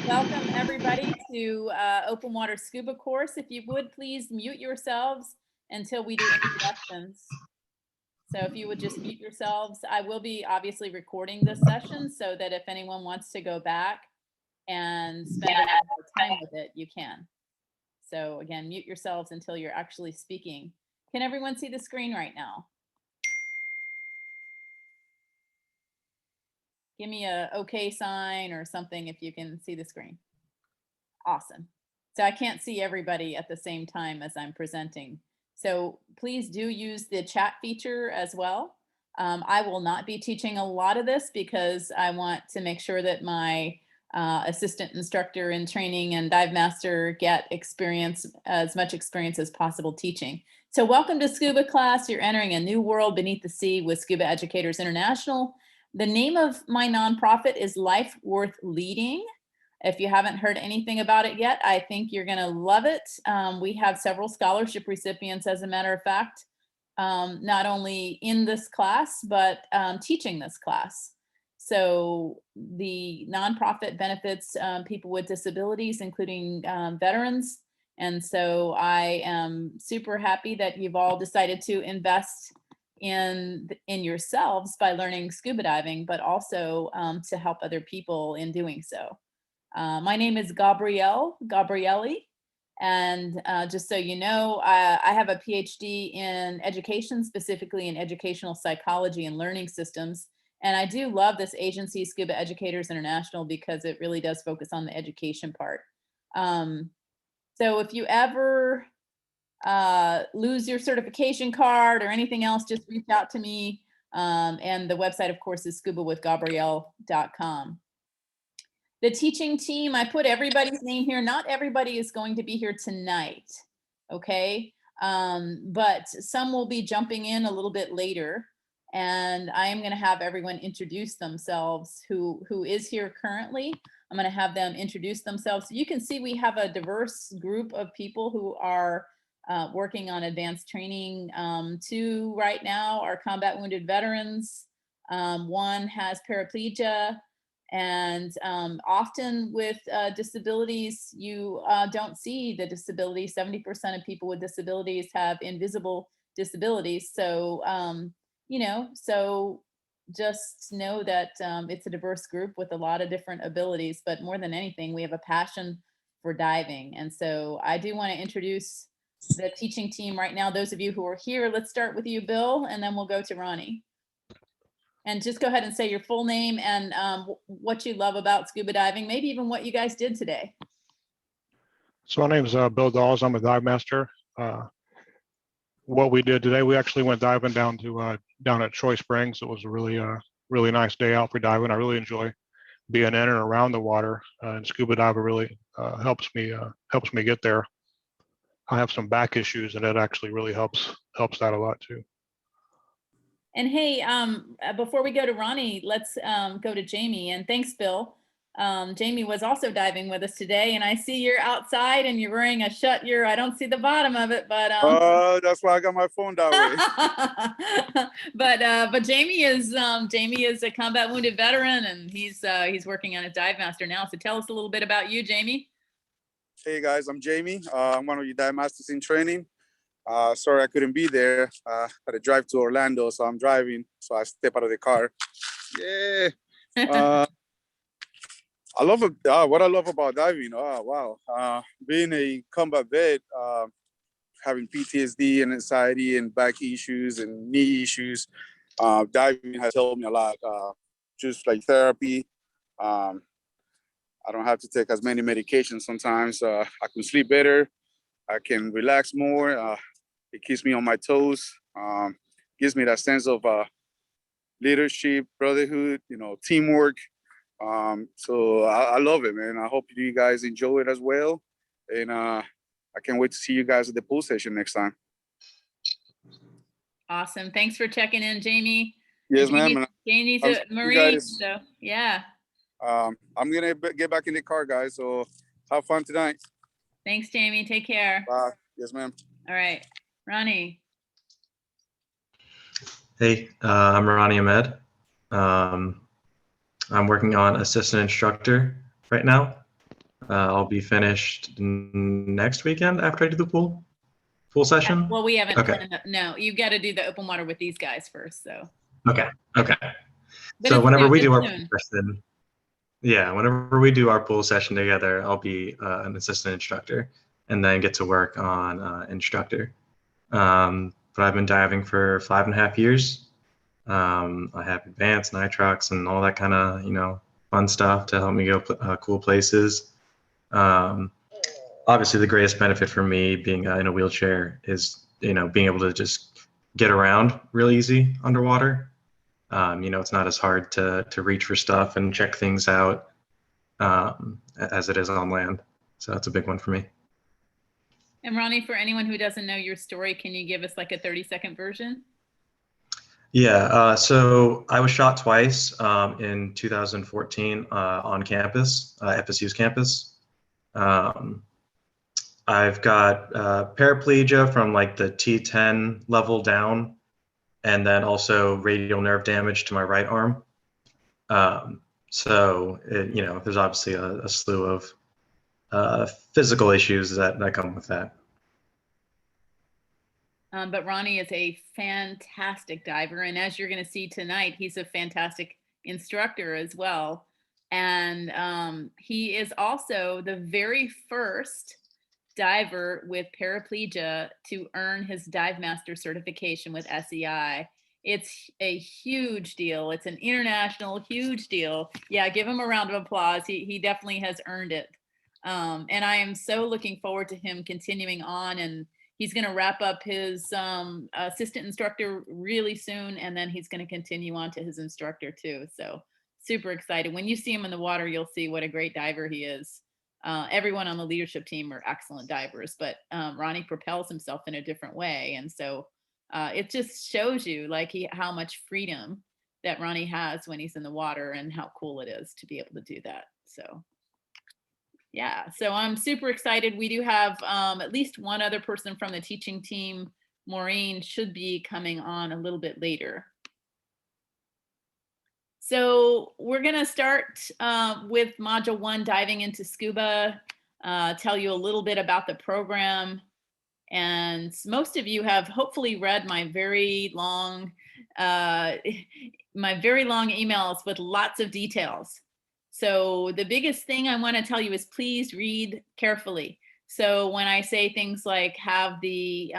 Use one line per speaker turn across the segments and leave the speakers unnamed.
Welcome everybody to Open Water Scuba course. If you would please mute yourselves until we do introductions. So if you would just mute yourselves, I will be obviously recording this session so that if anyone wants to go back and spend any more time with it, you can. So again, mute yourselves until you're actually speaking. Can everyone see the screen right now? Give me a okay sign or something if you can see the screen. Awesome. So I can't see everybody at the same time as I'm presenting. So please do use the chat feature as well. I will not be teaching a lot of this because I want to make sure that my assistant instructor in training and dive master get experience, as much experience as possible teaching. So welcome to Scuba class. You're entering a new world beneath the sea with Scuba Educators International. The name of my nonprofit is Life Worth Leading. If you haven't heard anything about it yet, I think you're going to love it. We have several scholarship recipients, as a matter of fact, not only in this class, but teaching this class. So the nonprofit benefits people with disabilities, including veterans. And so I am super happy that you've all decided to invest in yourselves by learning scuba diving, but also to help other people in doing so. My name is Gabrielle, and just so you know, I have a PhD in education, specifically in educational psychology and learning systems. And I do love this agency, Scuba Educators International, because it really does focus on the education part. So if you ever lose your certification card or anything else, just reach out to me. And the website, of course, is scubawithgabrielle.com. The teaching team, I put everybody's name here. Not everybody is going to be here tonight, okay? But some will be jumping in a little bit later. And I am gonna have everyone introduce themselves who is here currently. I'm gonna have them introduce themselves. You can see we have a diverse group of people who are working on advanced training. 2 right now are combat wounded veterans. 1 has paraplegia. And often with disabilities, you don't see the disability. 70% of people with disabilities have invisible disabilities. So, you know, so just know that it's a diverse group with a lot of different abilities, but more than anything, we have a passion for diving. And so I do want to introduce the teaching team right now. Those of you who are here, let's start with you, Bill, and then we'll go to Ronnie. And just go ahead and say your full name and what you love about scuba diving, maybe even what you guys did today.
So my name is Bill Daws. I'm a dive master. What we did today, we actually went diving down at Troy Springs. It was a really nice day out for diving. I really enjoy being in and around the water, and scuba diving really helps me get there. I have some back issues, and it actually really helps that a lot too.
And hey, before we go to Ronnie, let's go to Jaime. And thanks, Bill. Jaime was also diving with us today, and I see you're outside and you're wearing a I don't see the bottom of it, but
that's why I got my phone that way.
but Jaime is a combat wounded veteran, and he's working on a dive master now. So tell us a little bit about you, Jaime.
Hey guys, I'm Jaime. I'm one of your dive masters in training. Sorry I couldn't be there. I had to drive to Orlando, so I'm driving. So I step out of the car. Yeah. I love what I love about diving. Oh wow. Being a combat vet, having PTSD and anxiety and back issues and knee issues, diving has helped me a lot. Just like therapy. I don't have to take as many medications sometimes. I can sleep better. I can relax more. It keeps me on my toes. Gives me that sense of leadership, brotherhood, teamwork. So I love it, man. I hope you guys enjoy it as well. And I can't wait to see you guys at the pool session next time.
Awesome. Thanks for checking in, Jaime.
Yes, ma'am.
Jaime's a Marine, so yeah.
I'm gonna get back in the car, guys. So have fun tonight.
Thanks, Jaime. Take care.
Bye. Yes, ma'am.
All right, Ronnie.
Hey, I'm Ronny Ahmed. I'm working on assistant instructor right now. I'll be finished next weekend after I do the pool session.
Well, we haven't.
Okay.
No, you've got to do the open water with these guys first. So.
Okay. But
it's
whenever we do our
soon.
pool session, whenever we do our pool session together, I'll be an assistant instructor and then get to work on instructor. But I've been diving for 5.5 years. I have advanced nitrox and all that kind of, fun stuff to help me go cool places. Obviously, the greatest benefit for me being in a wheelchair is, being able to just get around real easy underwater. It's not as hard to reach for stuff and check things out as it is on land. So that's a big one for me.
And Ronny, for anyone who doesn't know your story, can you give us like a 30-second version?
Yeah, so I was shot twice in 2014 on campus, FSU's campus. I've got paraplegia from like the T10 level down, and then also radial nerve damage to my right arm. So, there's obviously a slew of physical issues that come with that.
But Ronny is a fantastic diver. And as you're going to see tonight, he's a fantastic instructor as well. And he is also the very first diver with paraplegia to earn his dive master certification with SEI. It's a huge deal. It's an international huge deal. Yeah, give him a round of applause. He definitely has earned it. And I am so looking forward to him continuing on, and he's going to wrap up his assistant instructor really soon, and then he's going to continue on to his instructor too. So super excited. When you see him in the water, you'll see what a great diver he is. Everyone on the leadership team are excellent divers, but Ronny propels himself in a different way. And so it just shows you like how much freedom that Ronny has when he's in the water and how cool it is to be able to do that. So yeah, so I'm super excited. We do have at least one other person from the teaching team. Maureen should be coming on a little bit later. So we're going to start with Module 1, diving into scuba, tell you a little bit about the program. And most of you have hopefully read my very long emails with lots of details. So the biggest thing I want to tell you is please read carefully. So when I say things like have the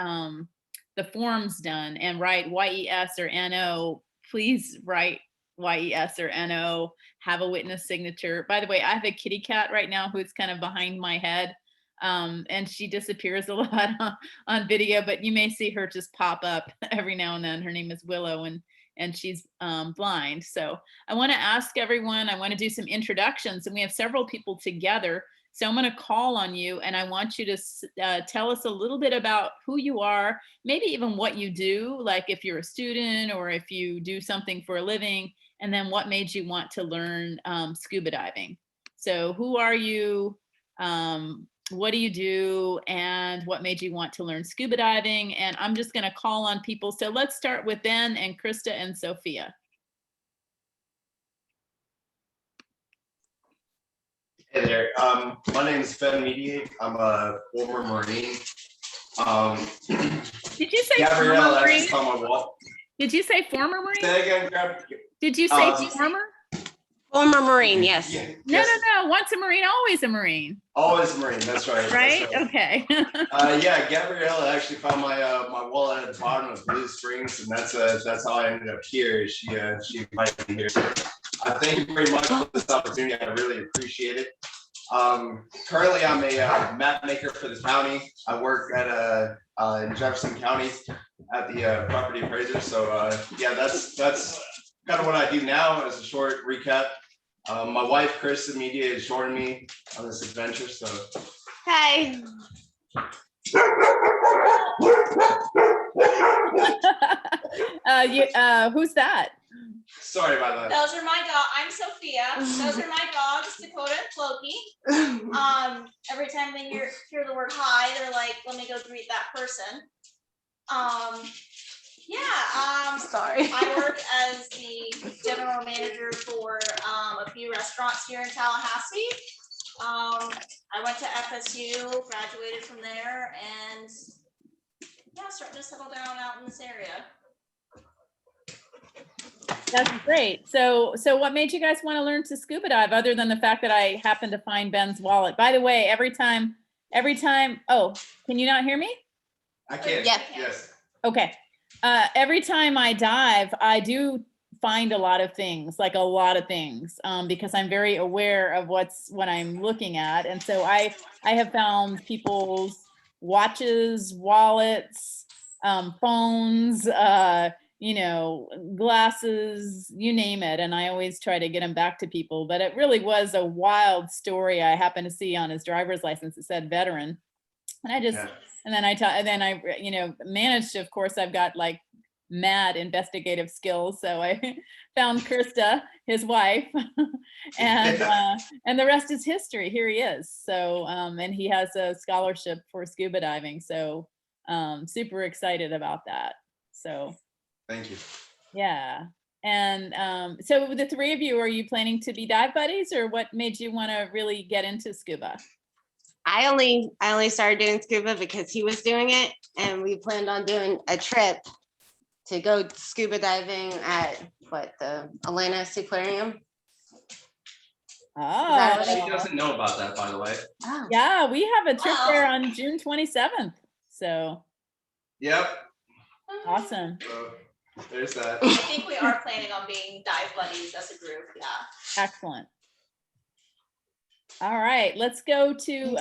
forms done and write YES or NO, please write YES or NO, have a witness signature. By the way, I have a kitty cat right now who's kind of behind my head. And she disappears a lot on video, but you may see her just pop up every now and then. Her name is Willow, and she's blind. So I want to ask everyone, I want to do some introductions, and we have several people together. So I'm going to call on you, and I want you to tell us a little bit about who you are, maybe even what you do, like if you're a student or if you do something for a living, and then what made you want to learn scuba diving. So who are you? What do you do, and what made you want to learn scuba diving? And I'm just going to call on people. So let's start with Ben and Krista and Sophia.
Hey there. My name is Ben Mediate. I'm a former Marine.
Did you say
Gabrielle
former Marine?
actually saw my wall.
Did you say former Marine?
Say again,
Did you say former?
Former Marine, yes.
Yeah,
No,
yes.
no. Once a Marine, always a Marine.
Always a Marine. That's right.
Right?
That's right.
Okay.
Yeah, Gabrielle actually found my my wallet at the bottom of Blue Springs, and that's how I ended up here. She invited me here. Thank you very much for this opportunity. I really appreciate it. Currently, I'm a map maker for the county. I work at in Jefferson County at the property appraiser. So yeah, that's kind of what I do now. As a short recap, my wife Krista Media is joining me on this adventure. So
Hi.
Who's that?
sorry about that.
Those are my dog. I'm Sophia. Those are my dogs, Dakota and Floki. Every time they hear the word hi, they're like, let me go greet that person.
Sorry.
I work as the general manager for a few restaurants here in Tallahassee. I went to FSU, graduated from there, and yeah, starting to settle down out in this area.
That's great. So what made you guys want to learn to scuba dive other than the fact that I happened to find Ben's wallet? By the way, every time, oh, can you not hear me?
I can.
Yeah.
Yes.
Okay. Every time I dive, I do find a lot of things, like a lot of things, because I'm very aware of what I'm looking at. And so I have found people's watches, wallets, phones, you know, glasses, you name it. And I always try to get them back to people, but it really was a wild story. I happened to see on his driver's license, it said veteran. And I just,
Yeah.
and then I, you know, managed to, of course, I've got like mad investigative skills. So I found Krista, his wife, and the rest is history. Here he is. So, and he has a scholarship for scuba diving. So super excited about that. So.
Thank you.
Yeah. And so the three of you, are you planning to be dive buddies, or what made you want to really get into scuba?
I only started doing scuba because he was doing it, and we planned on doing a trip to go scuba diving at the Atlantis Aquarium.
Oh,
She doesn't know about that, by the way.
Oh.
yeah, we have a trip there on June 27th. So
Yep.
awesome.
So there's that.
I think we are planning on being dive buddies as a group. Yeah.
Excellent. All right, let's go to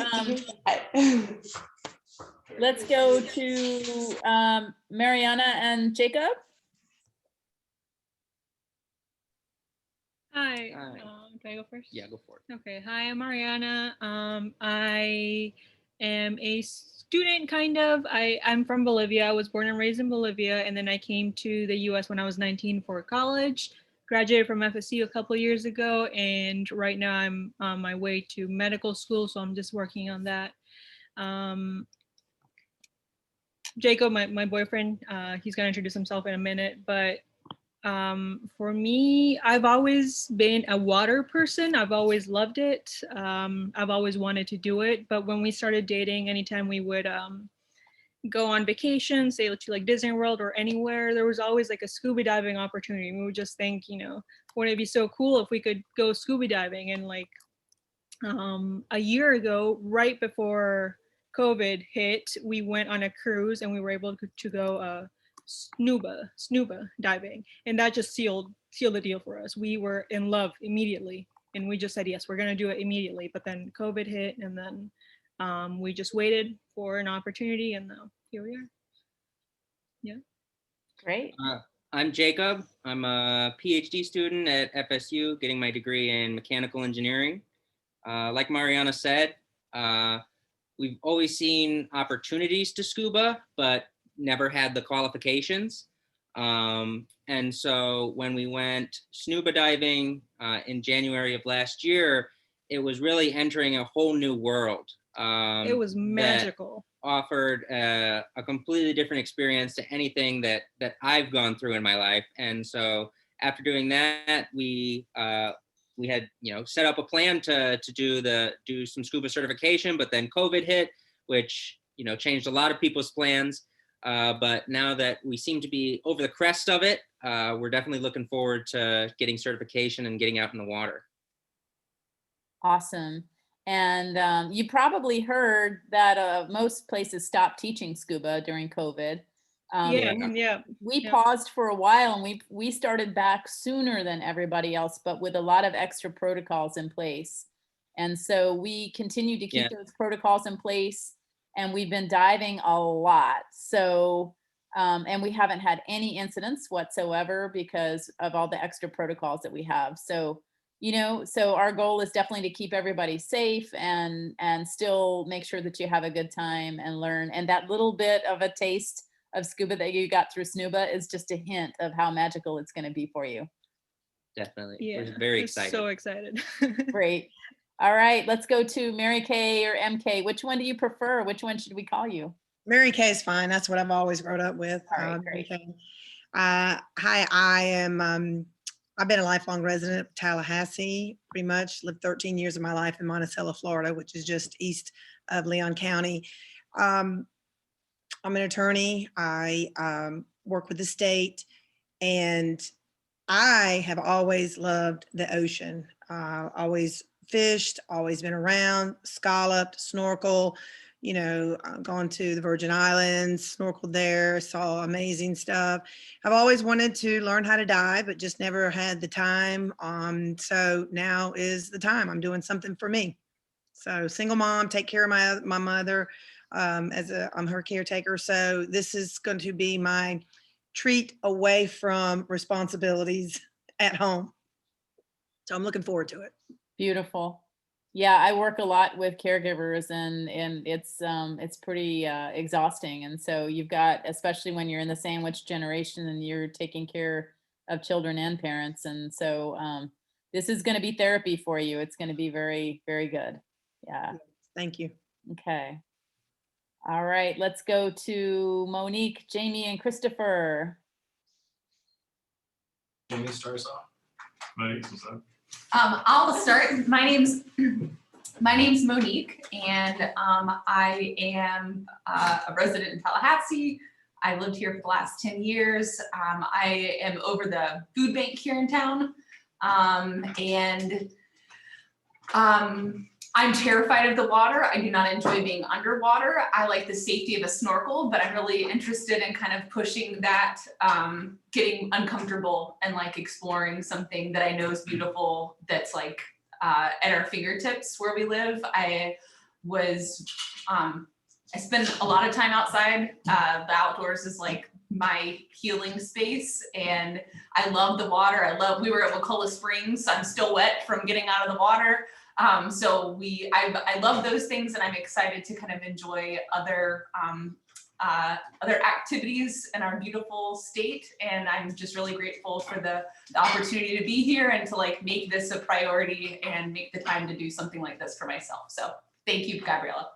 Mariana and Jacob.
Hi.
Hi.
Do I go first?
Yeah, go for it.
Okay. Hi, I'm Mariana. I am a student, kind of. I'm from Bolivia. I was born and raised in Bolivia, and then I came to the U.S. when I was 19 for college. Graduated from FSU a couple of years ago, and right now I'm on my way to medical school, so I'm just working on that. Jacob, my boyfriend, he's gonna introduce himself in a minute, but for me, I've always been a water person. I've always loved it. I've always wanted to do it, but when we started dating, anytime we would go on vacation, say to like Disney World or anywhere, there was always like a scuba diving opportunity. We would just think, you know, wouldn't it be so cool if we could go scuba diving? And like a year ago, right before COVID hit, we went on a cruise and we were able to go SCUBA diving, and that just sealed the deal for us. We were in love immediately, and we just said yes, we're gonna do it immediately. But then COVID hit, and then we just waited for an opportunity, and now here we are. Yeah.
Great.
I'm Jacob. I'm a PhD student at FSU, getting my degree in mechanical engineering. Like Mariana said, we've always seen opportunities to scuba, but never had the qualifications. And so when we went scuba diving in January of last year, it was really entering a whole new world.
It was magical.
Offered a completely different experience to anything that I've gone through in my life. And so after doing that, we had, you know, set up a plan to do some scuba certification, but then COVID hit, which, you know, changed a lot of people's plans. But now that we seem to be over the crest of it, we're definitely looking forward to getting certification and getting out in the water.
Awesome. And you probably heard that most places stopped teaching scuba during COVID. We paused for a while, and we started back sooner than everybody else, but with a lot of extra protocols in place. And so we continue to keep those protocols in place, and we've been diving a lot. So, and we haven't had any incidents whatsoever because of all the extra protocols that we have. So, you know, so our goal is definitely to keep everybody safe and still make sure that you have a good time and learn. And that little bit of a taste of scuba that you got through SCUBA is just a hint of how magical it's going to be for you.
Definitely.
Yeah,
we're very excited.
So excited.
Great. All right, let's go to Mary Kay or MK. Which one do you prefer? Which one should we call you?
Mary Kay is fine. That's what I've always grown up with.
All right, great.
Hi, I am I've been a lifelong resident of Tallahassee, pretty much lived 13 years of my life in Monticello, Florida, which is just east of Leon County. I'm an attorney. I work with the state, and I have always loved the ocean. Always fished, always been around, scalloped, snorkel, gone to the Virgin Islands, snorkeled there, saw amazing stuff. I've always wanted to learn how to dive, but just never had the time. So now is the time. I'm doing something for me. So single mom, take care of my mother. I'm her caretaker. So this is going to be my treat away from responsibilities at home. So I'm looking forward to it.
Beautiful. Yeah, I work a lot with caregivers, and it's pretty exhausting. And so you've got, especially when you're in the sandwich generation and you're taking care of children and parents. And so this is going to be therapy for you. It's going to be very, very good. Yeah.
Thank you.
Okay. All right, let's go to Monique, Jamie, and Christopher.
Jamie, start us off.
Monique, what's up?
I'll start. My name's Monique, and I am a resident in Tallahassee. I lived here for the last 10 years. I am over the food bank here in town, and I'm terrified of the water. I do not enjoy being underwater. I like the safety of a snorkel, but I'm really interested in kind of pushing that, getting uncomfortable and like exploring something that I know is beautiful, that's like at our fingertips where we live. I spend a lot of time outside. The outdoors is like my healing space, and I love the water. We were at Wakulla Springs. I'm still wet from getting out of the water. So I love those things, and I'm excited to kind of enjoy other activities in our beautiful state. And I'm just really grateful for the opportunity to be here and to like make this a priority and make the time to do something like this for myself. So thank you, Gabriella.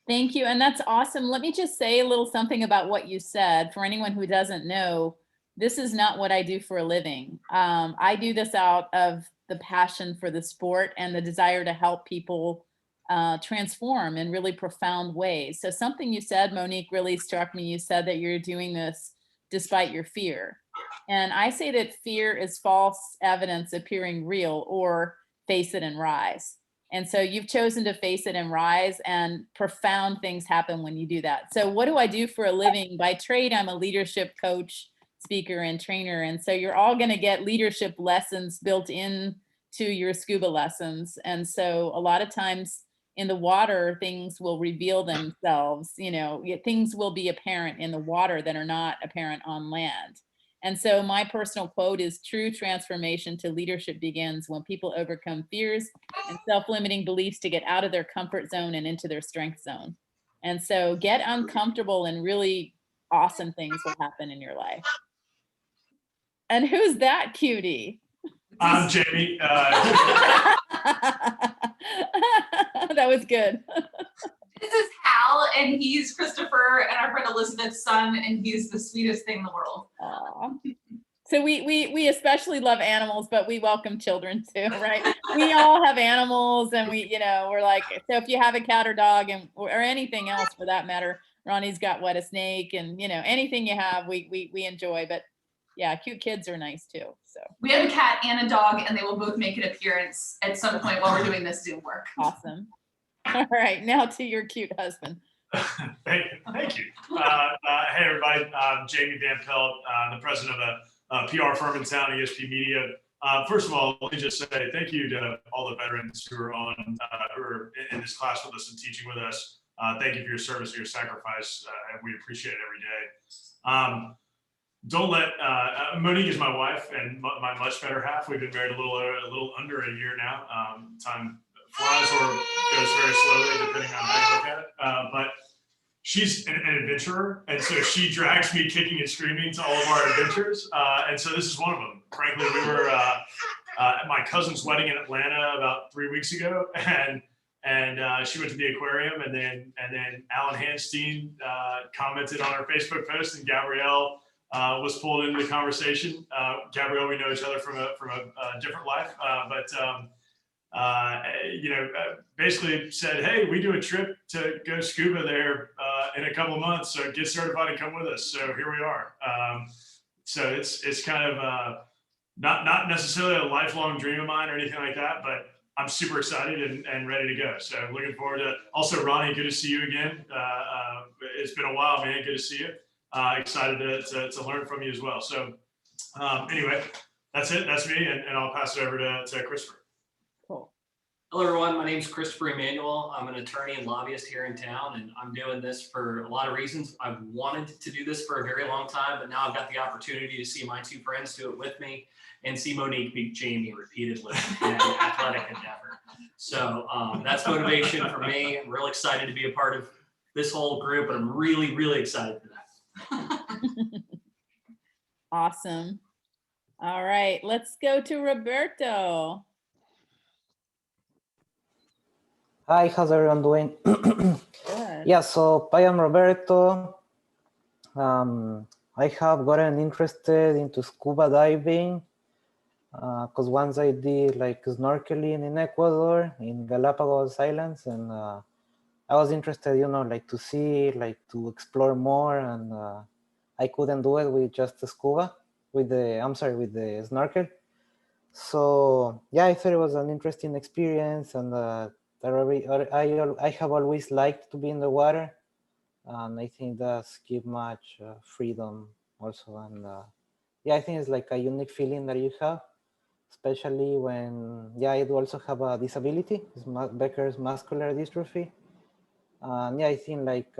Thank you. And that's awesome. Let me just say a little something about what you said. For anyone who doesn't know, this is not what I do for a living. I do this out of the passion for the sport and the desire to help people transform in really profound ways. So something you said, Monique, really struck me. You said that you're doing this despite your fear. And I say that fear is false evidence appearing real, or face it and rise. And so you've chosen to face it and rise, and profound things happen when you do that. So what do I do for a living? By trade, I'm a leadership coach, speaker, and trainer. And so you're all going to get leadership lessons built in to your scuba lessons. And so a lot of times in the water, things will reveal themselves, things will be apparent in the water that are not apparent on land. And so my personal quote is, true transformation to leadership begins when people overcome fears and self-limiting beliefs to get out of their comfort zone and into their strength zone. And so get uncomfortable, and really awesome things will happen in your life. And who's that cutie?
I'm Jamie.
That was good.
This is Hal, and he's Christopher and our friend Elizabeth's son, and he's the sweetest thing in the world.
Aww. So we especially love animals, but we welcome children too, right? We all have animals, and we're like, so if you have a cat or dog, or anything else for that matter, Ronnie's got a snake, and anything you have, we enjoy. But yeah, cute kids are nice too. So
we have a cat and a dog, and they will both make an appearance at some point while we're doing this Zoom work.
Awesome. All right, now to your cute husband.
Thank you. Hey everybody, I'm Jamie Van Pelt. I'm the president of a PR firm in town, ESP Media. First of all, let me just say thank you to all the veterans who are who are in this class with us and teaching with us. Thank you for your service and your sacrifice. And we appreciate it every day. Don't let Monique is my wife and my much better half. We've been married a little under a year now. Time flies or goes very slowly depending on how you look at it. But she's an adventurer, and so she drags me kicking and screaming to all of our adventures. And so this is one of them. Frankly, we were at my cousin's wedding in Atlanta about 3 weeks ago, and she went to the aquarium, and then Alan Hanstein commented on our Facebook post, and Gabrielle was pulled into the conversation. Gabrielle, we know each other from a different life, basically said, hey, we do a trip to go scuba there in a couple of months, so get certified and come with us. So here we are. So it's kind of not necessarily a lifelong dream of mine or anything like that, but I'm super excited and ready to go. So looking forward to, also Ronny, good to see you again. It's been a while, man, good to see you. Excited to learn from you as well. So anyway, that's it, that's me, and I'll pass it over to Christopher.
Cool.
Hello, everyone. My name is Christopher Emanuel. I'm an attorney and lobbyist here in town, and I'm doing this for a lot of reasons. I've wanted to do this for a very long time, but now I've got the opportunity to see my two friends do it with me and see Monique beat Jaime repeatedly in an athletic endeavor. So that's motivation for me. I'm real excited to be a part of this whole group, and I'm really, really excited for that.
Awesome. All right, let's go to Roberto.
Hi, how's everyone doing?
Good.
Yeah, so I am Roberto. I have gotten interested into scuba diving because once I did like snorkeling in Ecuador, in Galapagos Islands, and I was interested, like to see, like to explore more, and I couldn't do it with just the scuba, with the snorkel. So yeah, I thought it was an interesting experience, and I have always liked to be in the water, and I think that's give much freedom also. And yeah, I think it's like a unique feeling that you have, especially when, yeah, I do also have a disability, it's Becker's muscular dystrophy. And yeah, I think like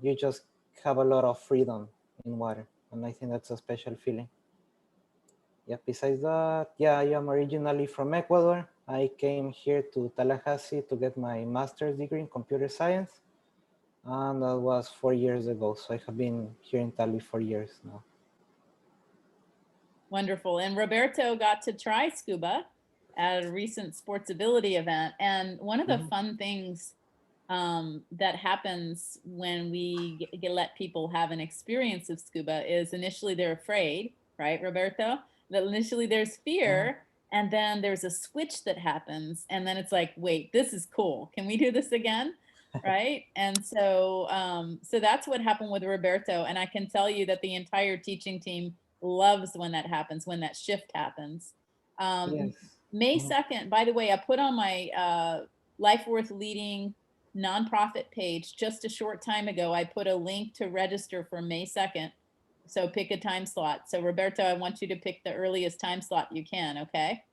you just have a lot of freedom in water, and I think that's a special feeling. Yeah, besides that, yeah, I am originally from Ecuador. I came here to Tallahassee to get my master's degree in computer science. And that was 4 years ago. So I have been here in Tally for years now.
Wonderful. And Roberto got to try scuba at a recent Sportsability event. And one of the fun things that happens when we let people have an experience of scuba is initially they're afraid, right, Roberto? That initially there's fear, and then there's a switch that happens, and then it's like, wait, this is cool. Can we do this again? Right? And so so that's what happened with Roberto. And I can tell you that the entire teaching team loves when that happens, when that shift happens.
Yes.
May 2nd, by the way, I put on my Life Worth Leading nonprofit page just a short time ago. I put a link to register for May 2nd. So pick a time slot. So Roberto, I want you to pick the earliest time slot you can, okay?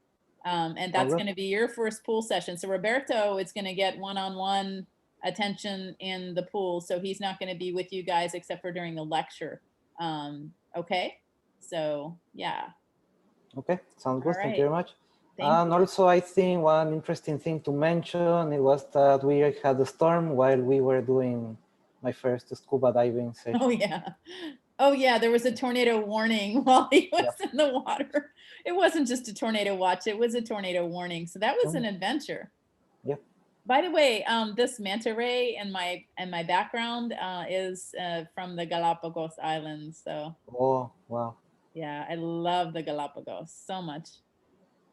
And that's going to be your first pool session. So Roberto is going to get one-on-one attention in the pool. So he's not going to be with you guys except for during the lecture. Okay? So yeah.
Okay, sounds good.
All
Thank you very much.
Thank
And
you.
also, I think one interesting thing to mention, it was that we had a storm while we were doing my first scuba diving session.
Oh yeah. Oh yeah, there was a tornado warning while he was in the water. It wasn't just a tornado watch, it was a tornado warning. So that was an adventure.
Yep.
By the way, this manta ray in my background is from the Galapagos Islands. So
Oh, wow.
yeah, I love the Galapagos so much.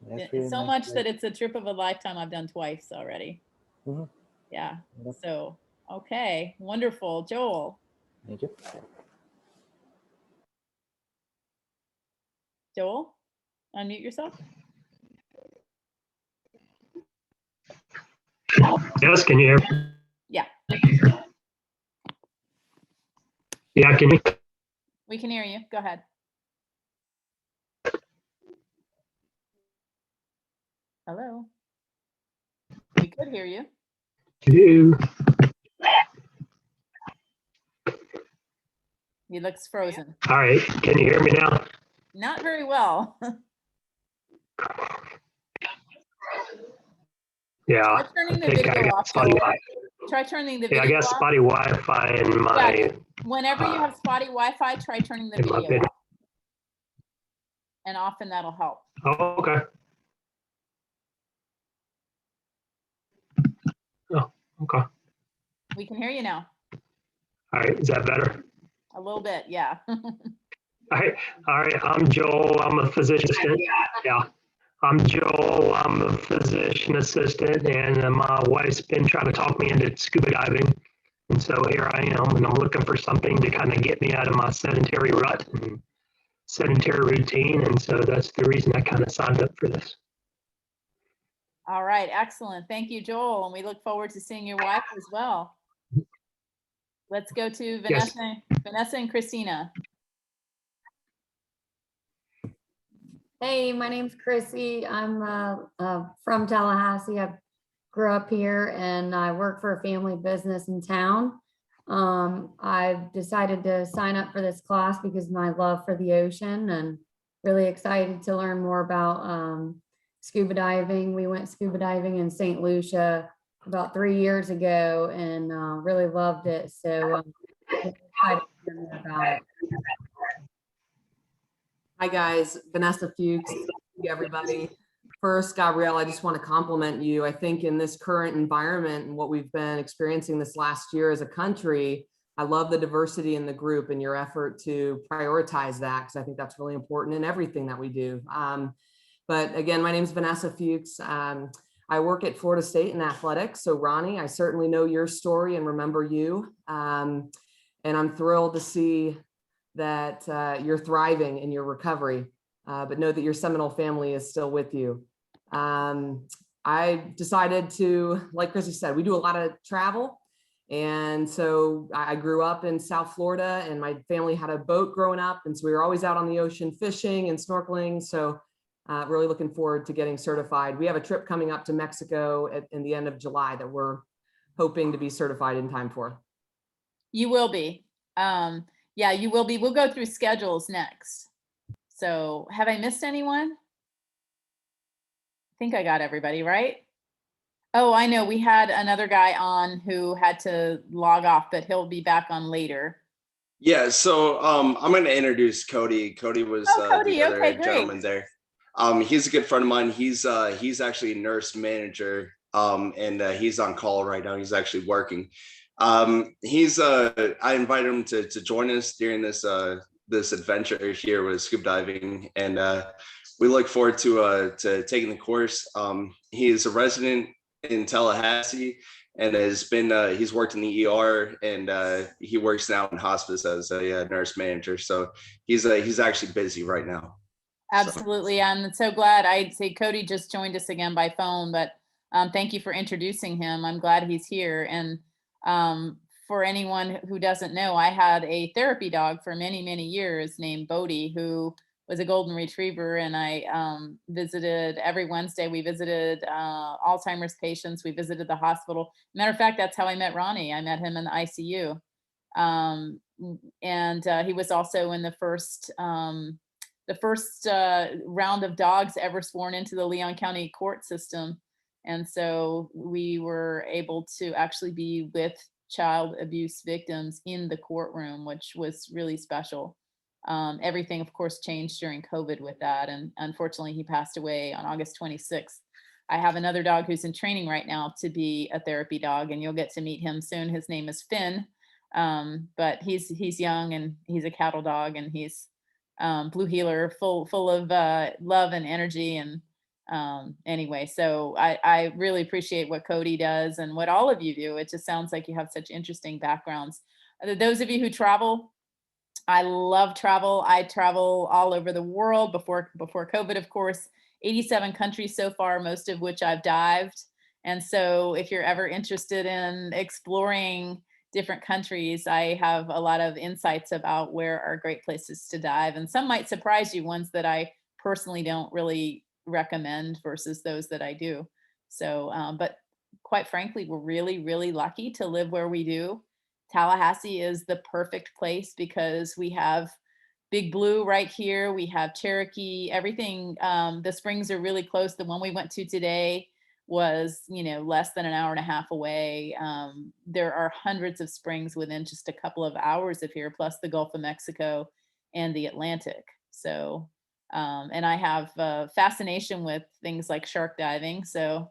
That's
It's
really
so
nice
much
place.
that it's a trip of a lifetime. I've done twice already.
Mhm.
Yeah.
Yep.
So, okay, wonderful. Joel.
Thank you.
Joel, unmute yourself.
Yes, can you hear me?
Yeah,
Yeah, can you?
we can hear you. Go ahead. Hello. We could hear you.
You.
He looks frozen.
All right, can you hear me now?
Not very well.
Yeah,
Try turning the
I think I
video
got
off,
spotty
Joel.
Wi-Fi.
Try turning the
Yeah, I
video
got
off.
spotty Wi-Fi in my.
Yeah, whenever you have spotty Wi-Fi, try turning the
in my
video
video.
off. And often that'll help.
Oh, okay. Oh, okay.
We can hear you now.
All right, is that better?
A little bit, yeah.
All right. I'm Joel. I'm a physician assistant. Yeah. I'm Joel. I'm a physician assistant, and my wife's been trying to talk me into scuba diving. And so here I am, and I'm looking for something to kind of get me out of my sedentary rut and sedentary routine. And so that's the reason I kind of signed up for this.
All right, excellent. Thank you, Joel. And we look forward to seeing your wife as well. Let's go to Vanessa, Vanessa and Christina.
Hey, my name's Chrissy. I'm from Tallahassee. I grew up here and I work for a family business in town. I've decided to sign up for this class because of my love for the ocean and really excited to learn more about scuba diving. We went scuba diving in St. Lucia about 3 years ago and really loved it. So I'm excited to hear more about it.
Hi guys, Vanessa Fuchs. Thank you everybody. First, Gabrielle, I just want to compliment you. I think in this current environment and what we've been experiencing this last year as a country, I love the diversity in the group and your effort to prioritize that because I think that's really important in everything that we do. But again, my name is Vanessa Fuchs. I work at Florida State in athletics. So Ronnie, I certainly know your story and remember you. And I'm thrilled to see that you're thriving in your recovery, but know that your Seminole family is still with you. I decided to, like Chrissy said, we do a lot of travel. And so I grew up in South Florida and my family had a boat growing up. And so we were always out on the ocean fishing and snorkeling. So really looking forward to getting certified. We have a trip coming up to Mexico in the end of July that we're hoping to be certified in time for.
You will be. Yeah, you will be. We'll go through schedules next. So have I missed anyone? I think I got everybody, right? Oh, I know. We had another guy on who had to log off, but he'll be back on later.
Yeah, so I'm going to introduce Cody. Cody was
Cody,
the other
okay, great.
gentleman there. He's a good friend of mine. He's actually a nurse manager, and he's on call right now. He's actually working. I invited him to join us during this adventure here with scuba diving, and we look forward to taking the course. He is a resident in Tallahassee and he's worked in the ER, and he works now in hospice as a nurse manager. So he's actually busy right now.
Absolutely. I'm so glad. I'd say Cody just joined us again by phone, but thank you for introducing him. I'm glad he's here. And for anyone who doesn't know, I had a therapy dog for many, many years named Bodie, who was a golden retriever. And I visited every Wednesday. We visited Alzheimer's patients. We visited the hospital. Matter of fact, that's how I met Ronnie. I met him in the ICU. And he was also in the first round of dogs ever sworn into the Leon County court system. And so we were able to actually be with child abuse victims in the courtroom, which was really special. Everything, of course, changed during COVID with that. And unfortunately, he passed away on August 26th. I have another dog who's in training right now to be a therapy dog, and you'll get to meet him soon. His name is Finn, but he's young and he's a cattle dog, and he's blue heeler, full of love and energy. And anyway, so I really appreciate what Cody does and what all of you do. It just sounds like you have such interesting backgrounds. Those of you who travel, I love travel. I travel all over the world before COVID, of course, 87 countries so far, most of which I've dived. And so if you're ever interested in exploring different countries, I have a lot of insights about where are great places to dive. And some might surprise you, ones that I personally don't really recommend versus those that I do. So, but quite frankly, we're really, really lucky to live where we do. Tallahassee is the perfect place because we have Big Blue right here. We have Cherokee, everything. The springs are really close. The one we went to today was, less than an hour and a half away. There are hundreds of springs within just a couple of hours of here, plus the Gulf of Mexico and the Atlantic. So, and I have a fascination with things like shark diving. So,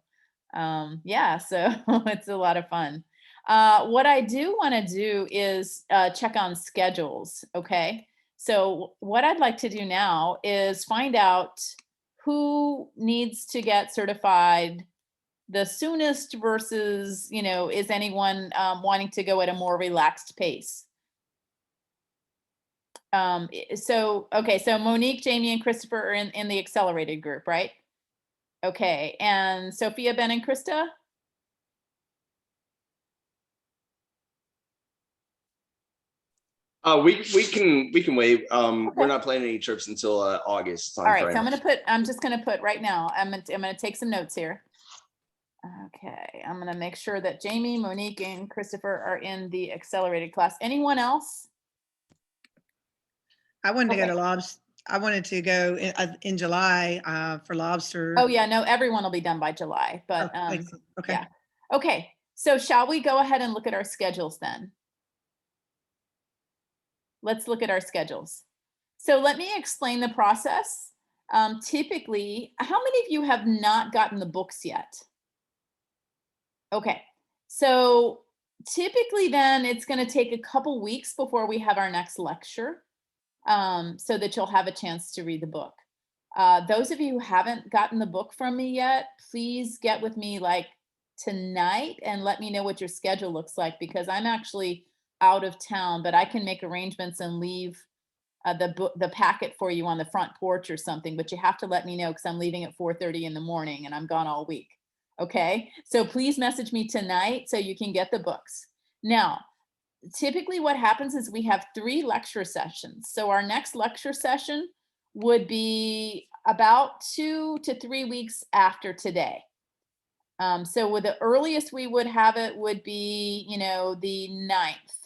yeah, so it's a lot of fun. What I do want to do is check on schedules. Okay. So what I'd like to do now is find out who needs to get certified the soonest versus, is anyone wanting to go at a more relaxed pace? Okay, so Monique, Jamie, and Christopher are in the accelerated group, right? Okay, and Sophia, Ben, and Krista?
We can wait. We're not planning any trips until August
All right,
timeframe.
so I'm just gonna put right now, I'm gonna take some notes here. Okay, I'm gonna make sure that Jamie, Monique, and Christopher are in the accelerated class. Anyone else?
I wanted to go
Okay.
to I wanted to go in July for lobster.
Oh yeah, no, everyone will be done by July, but
Excellent. Okay.
yeah. Okay, so shall we go ahead and look at our schedules then? Let's look at our schedules. So let me explain the process. Typically, how many of you have not gotten the books yet? Okay, so typically then it's going to take a couple weeks before we have our next lecture, so that you'll have a chance to read the book. Those of you who haven't gotten the book from me yet, please get with me like tonight and let me know what your schedule looks like, because I'm actually out of town, but I can make arrangements and leave the packet for you on the front porch or something, but you have to let me know because I'm leaving at 4:30 in the morning and I'm gone all week. Okay, so please message me tonight so you can get the books. Now, typically what happens is we have 3 lecture sessions. So our next lecture session would be about 2 to 3 weeks after today. So with the earliest we would have it would be, the 9th.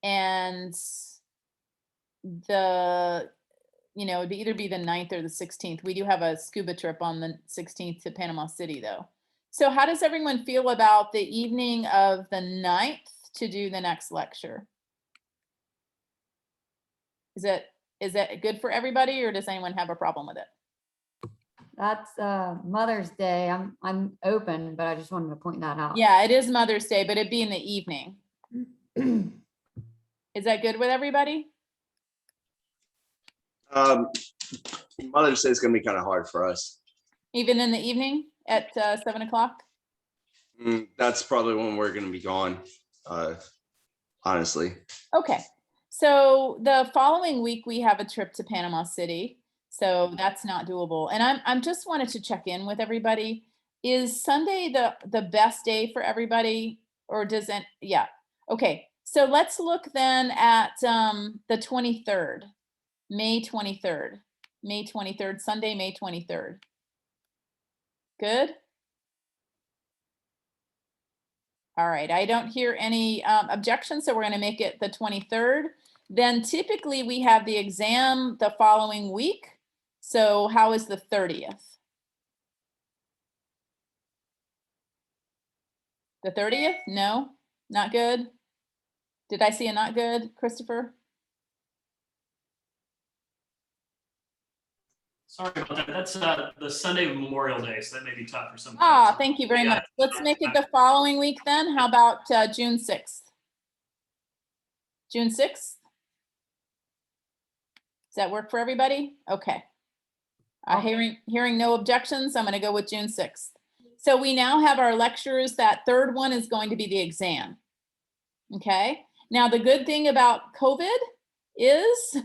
And it'd either be the 9th or the 16th. We do have a scuba trip on the 16th to Panama City though. So how does everyone feel about the evening of the 9th to do the next lecture? Is that good for everybody, or does anyone have a problem with it?
That's Mother's Day. I'm open, but I just wanted to point that out.
Yeah, it is Mother's Day, but it'd be in the evening. Is that good with everybody?
Mother's Day is going to be kind of hard for us.
Even in the evening at 7 o'clock?
That's probably when we're going to be gone, honestly.
Okay, so the following week we have a trip to Panama City, so that's not doable. And I'm just wanted to check in with everybody. Is Sunday the best day for everybody, or doesn't? Yeah. Okay, so let's look then at the 23rd, May 23rd, Sunday, May 23rd. Good. All right, I don't hear any objections, so we're going to make it the 23rd. Then typically we have the exam the following week. So how is the 30th? The 30th? No, not good. Did I see a not good, Christopher?
Sorry about that. That's the Sunday of Memorial Day, so that may be tough for some.
Ah, thank you very much. Let's make it the following week then. How about June 6th? June 6th? Does that work for everybody? Okay. Hearing no objections, I'm going to go with June 6th. So we now have our lectures. That third one is going to be the exam. Okay. Now, the good thing about COVID is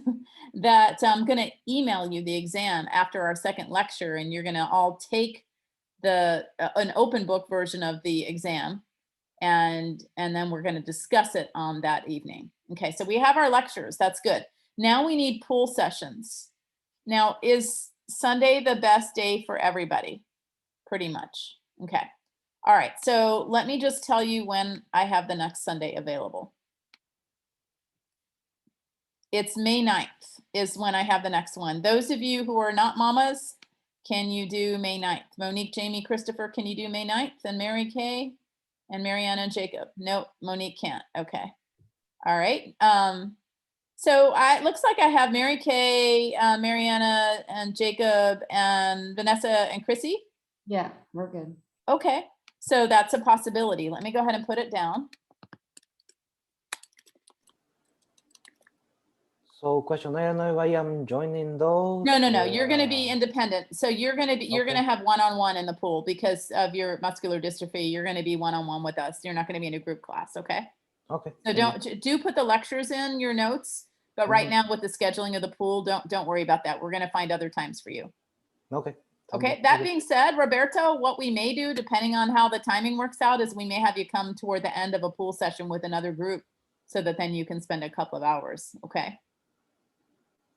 that I'm going to email you the exam after our second lecture, and you're going to all take an open book version of the exam, and then we're going to discuss it on that evening. Okay, so we have our lectures. That's good. Now we need pool sessions. Now, is Sunday the best day for everybody? Pretty much. Okay. All right, so let me just tell you when I have the next Sunday available. It's May 9th is when I have the next one. Those of you who are not mamas, can you do May 9th? Monique, Jamie, Christopher, can you do May 9th? And Mary Kay and Mariana and Jacob? Nope, Monique can't. Okay. All right. So it looks like I have Mary Kay, Mariana and Jacob and Vanessa and Chrissy.
Yeah, we're good.
Okay. So that's a possibility. Let me go ahead and put it down.
So question, I don't know if I am joining those.
No,
or,
you're gonna be independent. So you're gonna have one-on-one in the pool because of your muscular dystrophy. You're gonna be one-on-one with us. You're not gonna be in a group class, okay?
Okay.
So do put the lectures in your notes, but right now with the scheduling of the pool, don't worry about that. We're gonna find other times for you.
Okay.
Okay, that being said, Roberto, what we may do, depending on how the timing works out, is we may have you come toward the end of a pool session with another group so that then you can spend a couple of hours, okay?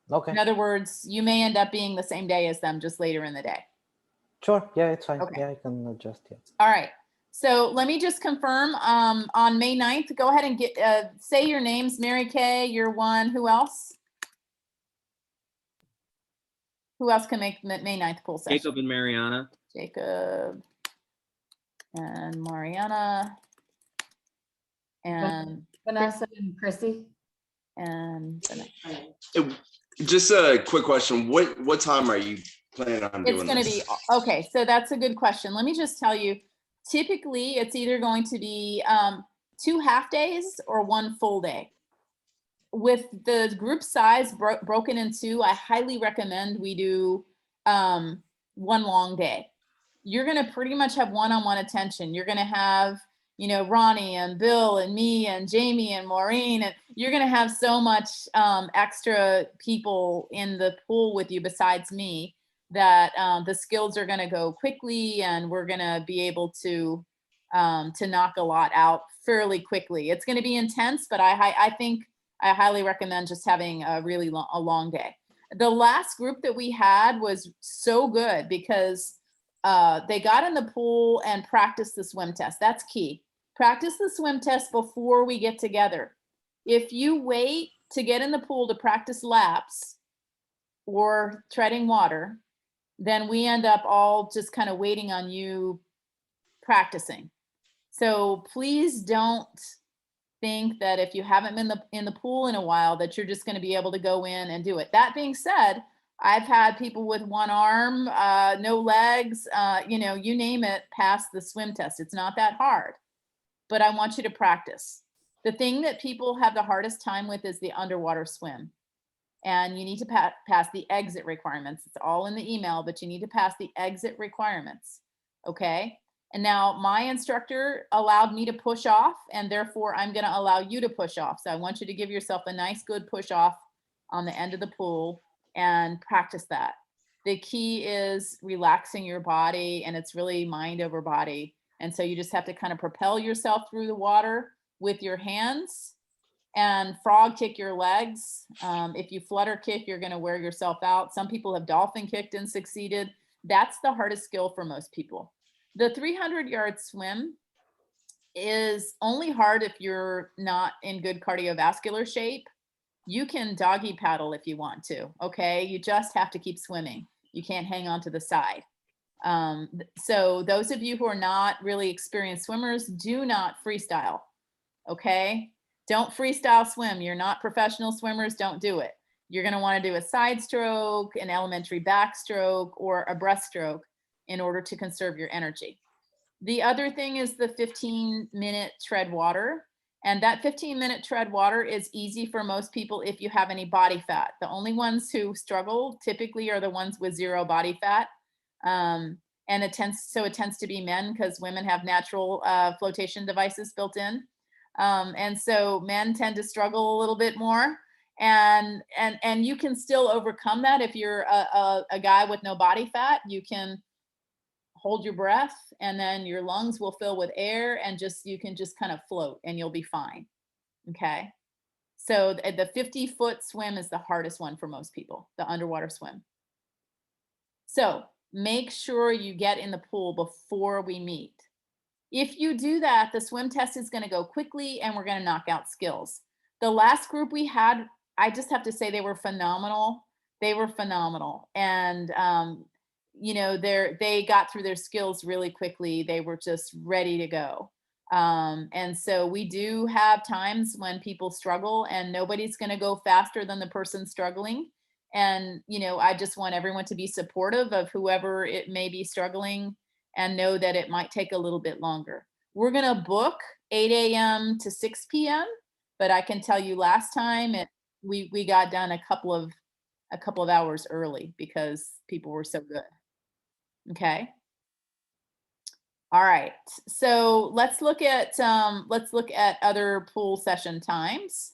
Okay.
In other words, you may end up being the same day as them, just later in the day.
Sure. Yeah, it's fine.
Okay.
Yeah, I can adjust. Yeah.
All right. So let me just confirm on May 9th, go ahead and say your names. Mary Kay, you're one. Who else? Who else can make May 9th pool session?
Jacob and Mariana.
Jacob and Mariana and
Vanessa and Chrissy.
And
Just a quick question. What time are you planning on doing
it's going to
this?
be, okay, so that's a good question. Let me just tell you, typically it's either going to be 2 half days or 1 full day. With the group size broken in 2, I highly recommend we do 1 long day. You're going to pretty much have one-on-one attention. You're going to have, you know, Ronnie and Bill and me and Jamie and Maureen, and you're going to have so much extra people in the pool with you besides me that the skills are going to go quickly, and we're going to be able to knock a lot out fairly quickly. It's going to be intense, but I think I highly recommend just having a really long day. The last group that we had was so good because they got in the pool and practiced the swim test. That's key. Practice the swim test before we get together. If you wait to get in the pool to practice laps or treading water, then we end up all just kind of waiting on you practicing. So please don't think that if you haven't been in the pool in a while that you're just going to be able to go in and do it. That being said, I've had people with 1 arm, no legs, you know, you name it, pass the swim test. It's not that hard, but I want you to practice. The thing that people have the hardest time with is the underwater swim. And you need to pass the exit requirements. It's all in the email, but you need to pass the exit requirements, okay? And now my instructor allowed me to push off, and therefore I'm gonna allow you to push off. So I want you to give yourself a nice, good push off on the end of the pool and practice that. The key is relaxing your body, and it's really mind over body. And so you just have to kind of propel yourself through the water with your hands and frog kick your legs. If you flutter kick, you're gonna wear yourself out. Some people have dolphin kicked and succeeded. That's the hardest skill for most people. The 300-yard swim is only hard if you're not in good cardiovascular shape. You can doggy paddle if you want to, okay? You just have to keep swimming. You can't hang on to the side. So those of you who are not really experienced swimmers, do not freestyle, okay? Don't freestyle swim. You're not professional swimmers, don't do it. You're gonna wanna do a side stroke, an elementary backstroke, or a breaststroke in order to conserve your energy. The other thing is the 15-minute tread water. And that 15-minute tread water is easy for most people if you have any body fat. The only ones who struggle typically are the ones with 0 body fat. And it tends to be men because women have natural flotation devices built in. And so men tend to struggle a little bit more. And you can still overcome that if you're a guy with no body fat. You can hold your breath, and then your lungs will fill with air, and you can just kind of float and you'll be fine. Okay. So the 50-foot swim is the hardest one for most people, the underwater swim. So make sure you get in the pool before we meet. If you do that, the swim test is going to go quickly and we're going to knock out skills. The last group we had, I just have to say they were phenomenal. They were phenomenal. And, you know, they got through their skills really quickly. They were just ready to go. And so we do have times when people struggle, and nobody's going to go faster than the person struggling. And, you know, I just want everyone to be supportive of whoever it may be struggling, and know that it might take a little bit longer. We're going to book 8 a.m. to 6 p.m., but I can tell you last time we got done a couple of hours early because people were so good. Okay. All right. So let's look at other pool session times.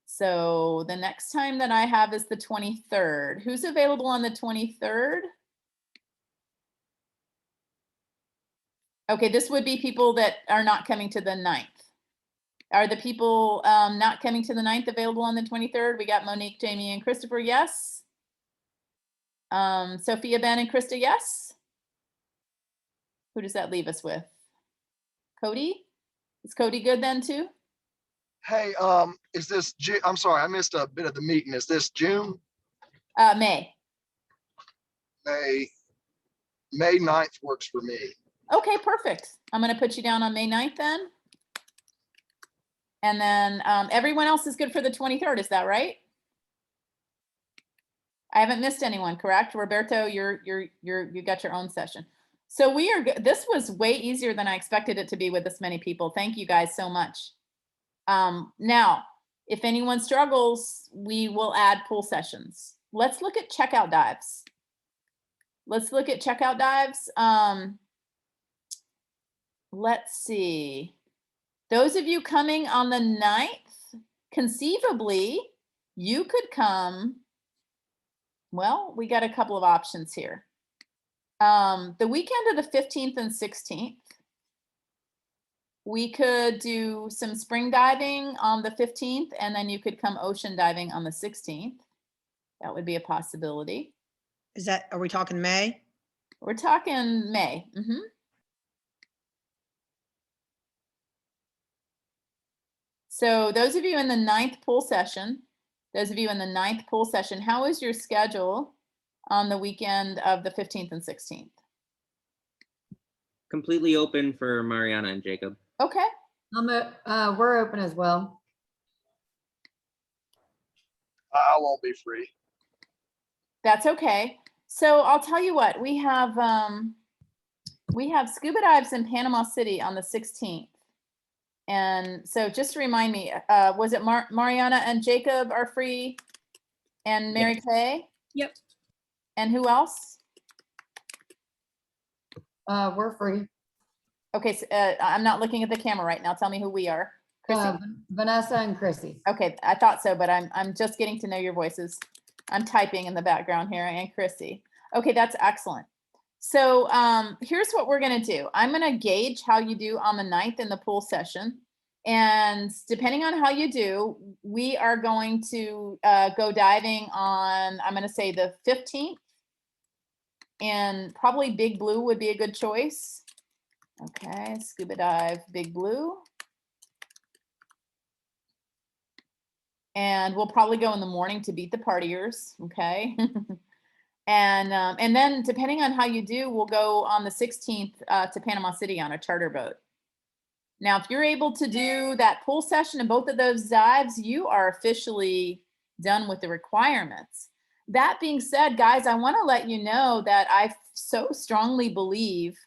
So the next time that I have is the 23rd. Who's available on the 23rd? Okay, this would be people that are not coming to the 9th. Are the people not coming to the 9th available on the 23rd? We got Monique, Jamie, and Christopher, yes. Sophia, Ben, and Krista, yes. Who does that leave us with? Cody? Is Cody good then too?
Hey, is this June? I'm sorry, I missed a bit of the meeting. Is this June?
May.
May 9th works for me.
Okay, perfect. I'm going to put you down on May 9th then. And then everyone else is good for the 23rd. Is that right? I haven't missed anyone, correct? Roberto, you got your own session. So we are good. This was way easier than I expected it to be with this many people. Thank you guys so much. Now, if anyone struggles, we will add pool sessions. Let's look at checkout dives. Let's see. Those of you coming on the 9th, conceivably, you could come. Well, we got a couple of options here. The weekend of the 15th and 16th, we could do some spring diving on the 15th, and then you could come ocean diving on the 16th. That would be a possibility.
Are we talking May?
We're talking May. So those of you in the 9th pool session, how is your schedule on the weekend of the 15th and 16th?
Completely open for Mariana and Jacob.
Okay.
We're open as well.
I won't be free.
That's okay. So I'll tell you what, we have scuba dives in Panama City on the 16th. And so just to remind me, was it Mariana and Jacob are free and Mary Kay?
Yep.
And who else?
We're free.
Okay, so, I'm not looking at the camera right now. Tell me who we are. Chrissy?
Vanessa and Chrissy.
Okay, I thought so, but I'm just getting to know your voices. I'm typing in the background here, and Chrissy. Okay, that's excellent. So here's what we're gonna do. I'm gonna gauge how you do on the 9th in the pool session. And depending on how you do, we are going to go diving on, I'm gonna say the 15th. And probably Big Blue would be a good choice. Okay, scuba dive, Big Blue. And we'll probably go in the morning to beat the partiers, okay? And then depending on how you do, we'll go on the 16th to Panama City on a charter boat. Now, if you're able to do that pool session and both of those dives, you are officially done with the requirements. That being said, guys, I want to let you know that I so strongly believe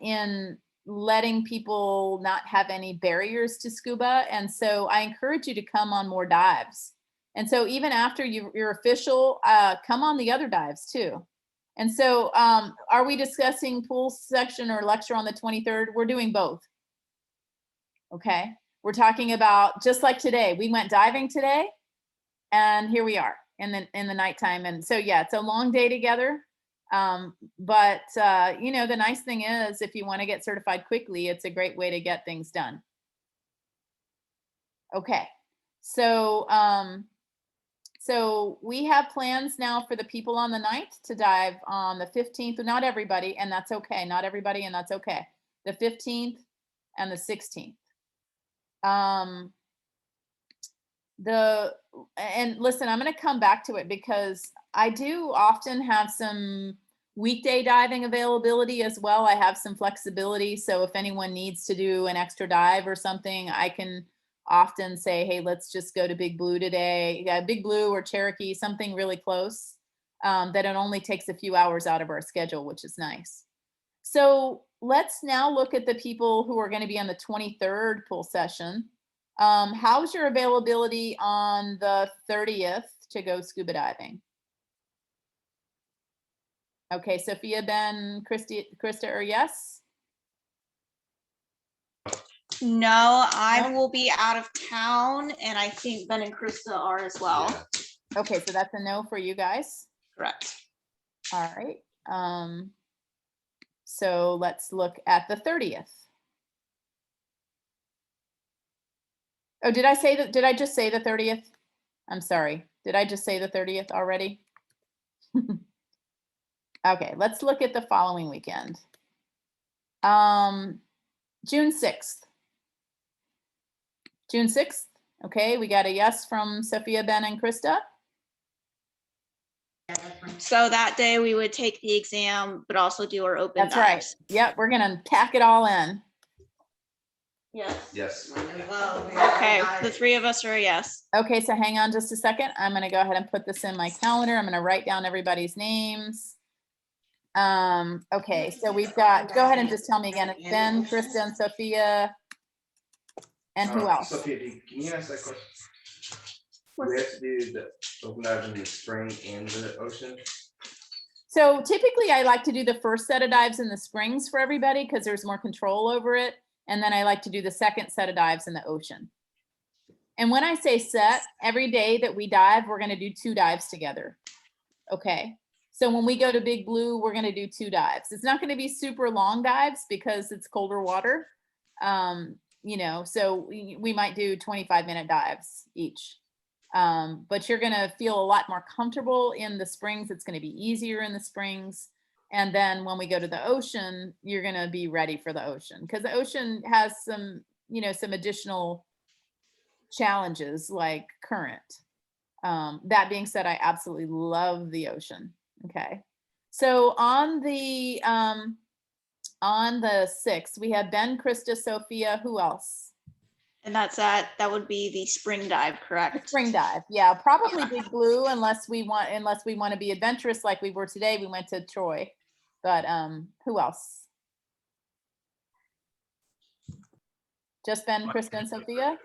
in letting people not have any barriers to scuba. And so I encourage you to come on more dives. And so even after you're official, come on the other dives too. And so are we discussing pool section or lecture on the 23rd? We're doing both. Okay. We're talking about, just like today, we went diving today and here we are in the nighttime. And so, yeah, it's a long day together. But you know, the nice thing is if you want to get certified quickly, it's a great way to get things done. Okay. So, so we have plans now for the people on the 9th to dive on the 15th, not everybody, and that's okay. Not everybody, and that's okay. The 15th and the 16th. And listen, I'm going to come back to it because I do often have some weekday diving availability as well. I have some flexibility. So if anyone needs to do an extra dive or something, I can often say, hey, let's just go to Big Blue today. Yeah, Big Blue or Cherokee, something really close that it only takes a few hours out of our schedule, which is nice. So let's now look at the people who are going to be on the 23rd pool session. How's your availability on the 30th to go scuba diving? Okay, Sophia, Ben, Krista, or yes?
No, I will be out of town, and I think Ben and Krista are as well.
Okay, so that's a no for you guys.
Correct.
All right. So let's look at the 30th. Oh, did I say that? Did I just say the 30th? I'm sorry. Did I just say the 30th already? Okay, let's look at the following weekend. June 6th. June 6th. Okay, we got a yes from Sophia, Ben, and Krista.
So that day we would take the exam, but also do our open
That's right.
dives.
Yep, we're gonna pack it all in.
Yes.
Yes.
Okay, the three of us are a yes.
Okay, so hang on just a second. I'm gonna go ahead and put this in my calendar. I'm gonna write down everybody's names. Okay, so we've got, go ahead and just tell me again. It's Ben, Krista, and Sophia. And who else?
Sophia, can you ask that question? Do we have to do the open dive in the spring and the ocean?
So typically I like to do the first set of dives in the springs for everybody because there's more control over it. And then I like to do the second set of dives in the ocean. And when I say set, every day that we dive, we're gonna do 2 dives together. Okay. So when we go to Big Blue, we're gonna do 2 dives. It's not gonna be super long dives because it's colder water. You know, so we might do 25-minute dives each. But you're gonna feel a lot more comfortable in the springs. It's gonna be easier in the springs. And then when we go to the ocean, you're gonna be ready for the ocean because the ocean has some, you know, some additional challenges like current. That being said, I absolutely love the ocean. Okay. So on the 6th, we have Ben, Krista, Sophia, who else?
And that would be the spring dive, correct?
Spring dive, yeah, probably Big Blue unless we want to be adventurous like we were today. We went to Troy, but who else? Just Ben, Krista, and Sophia.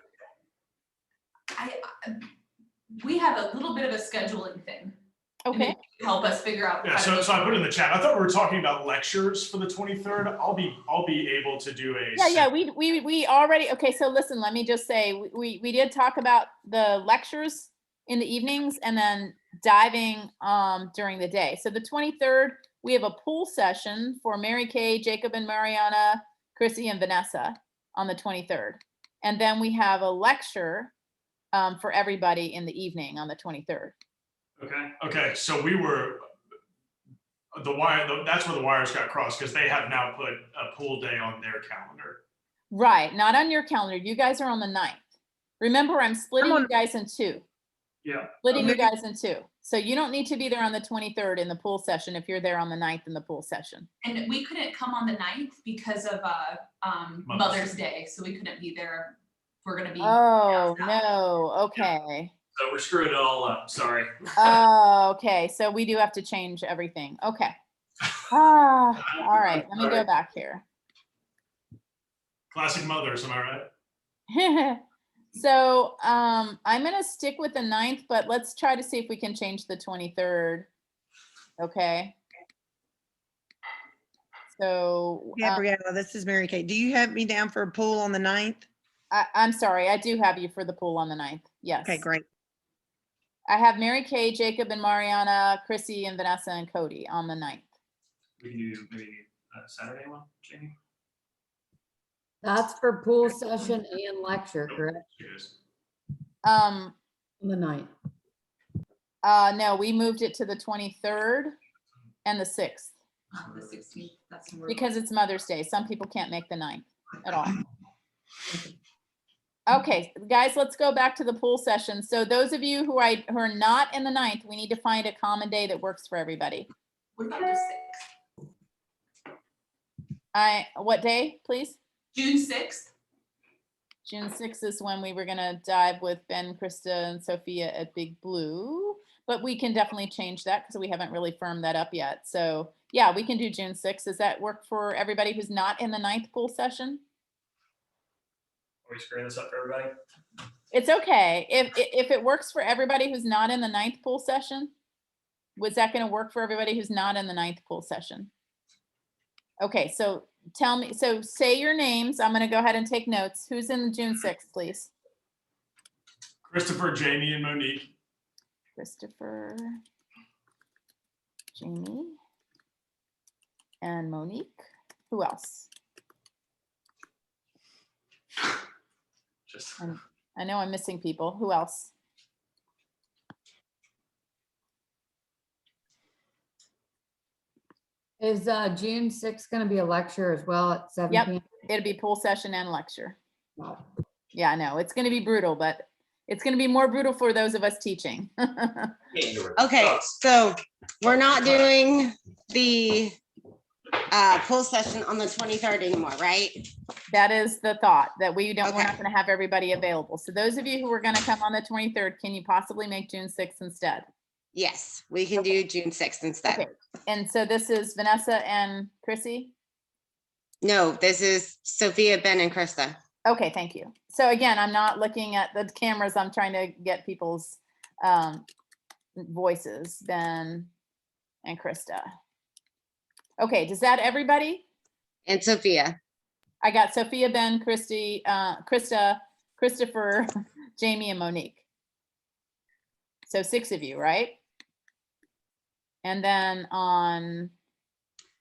We have a little bit of a scheduling thing.
Okay.
Help us figure out.
Yeah, so I put in the chat. I thought we were talking about lectures for the 23rd. I'll be able to do a.
Yeah, we already, okay, so listen, let me just say, we did talk about the lectures in the evenings and then diving during the day. So the 23rd, we have a pool session for Mary Kay, Jacob and Mariana, Chrissy and Vanessa on the 23rd. And then we have a lecture for everybody in the evening on the 23rd.
Okay. So we were that's where the wires got crossed because they have now put a pool day on their calendar.
Right, not on your calendar. You guys are on the 9th. Remember, I'm splitting you guys in 2.
Yeah.
Splitting you guys in 2. So you don't need to be there on the 23rd in the pool session if you're there on the 9th in the pool session.
And we couldn't come on the 9th because of Mother's Day, so we couldn't be there. We're gonna be.
Oh no. Okay.
So we're screwing it all up. Sorry.
Oh, okay. So we do have to change everything. Okay. All right. Let me go back here.
Classic mothers, am I right?
So I'm gonna stick with the 9th, but let's try to see if we can change the 23rd. Okay. So
Gabrielle, this is Mary Kay. Do you have me down for a pool on the 9th?
I'm sorry, I do have you for the pool on the 9th. Yes.
Okay, great.
I have Mary Kay, Jacob and Mariana, Chrissy and Vanessa and Cody on the 9th.
We can do maybe Saturday one, Jamie?
That's for pool session and lecture, correct? On the 9th.
No, we moved it to the 23rd and the 6th.
The 16th. That's
because it's Mother's Day. Some people can't make the 9th at all. Okay, guys, let's go back to the pool session. So those of you who are not in the 9th, we need to find a common day that works for everybody.
What about the 6th?
What day, please?
June 6th.
June 6th is when we were gonna dive with Ben, Krista, and Sophia at Big Blue, but we can definitely change that because we haven't really firmed that up yet. So yeah, we can do June 6th. Does that work for everybody who's not in the 9th pool session?
we screwing this up for everybody?
It's okay. If it works for everybody who's not in the 9th pool session, was that going to work for everybody who's not in the 9th pool session? Okay, so tell me, so say your names. I'm going to go ahead and take notes. Who's in June 6th, please?
Christopher, Jamie, and Monique.
Christopher, Jamie, and Monique. Who else?
Just
I know I'm missing people. Who else?
Is June 6th going to be a lecture as well at 7
Yep,
p.m.?
it'll be pool session and lecture. Yeah, I know it's going to be brutal, but it's going to be more brutal for those of us teaching.
Okay, so we're not doing the pool session on the 23rd anymore, right?
That is the thought, that we're not
Okay.
going to have everybody available. So those of you who are going to come on the 23rd, can you possibly make June 6th instead?
Yes, we can do June 6th instead.
Okay. And so this is Vanessa and Chrissy?
No, this is Sophia, Ben, and Krista.
Okay, thank you. So again, I'm not looking at the cameras. I'm trying to get people's voices, Ben and Krista. Okay, does that everybody?
And Sophia.
I got Sophia, Ben, Christy, Krista, Christopher, Jamie, and Monique. So 6 of you, right? And then on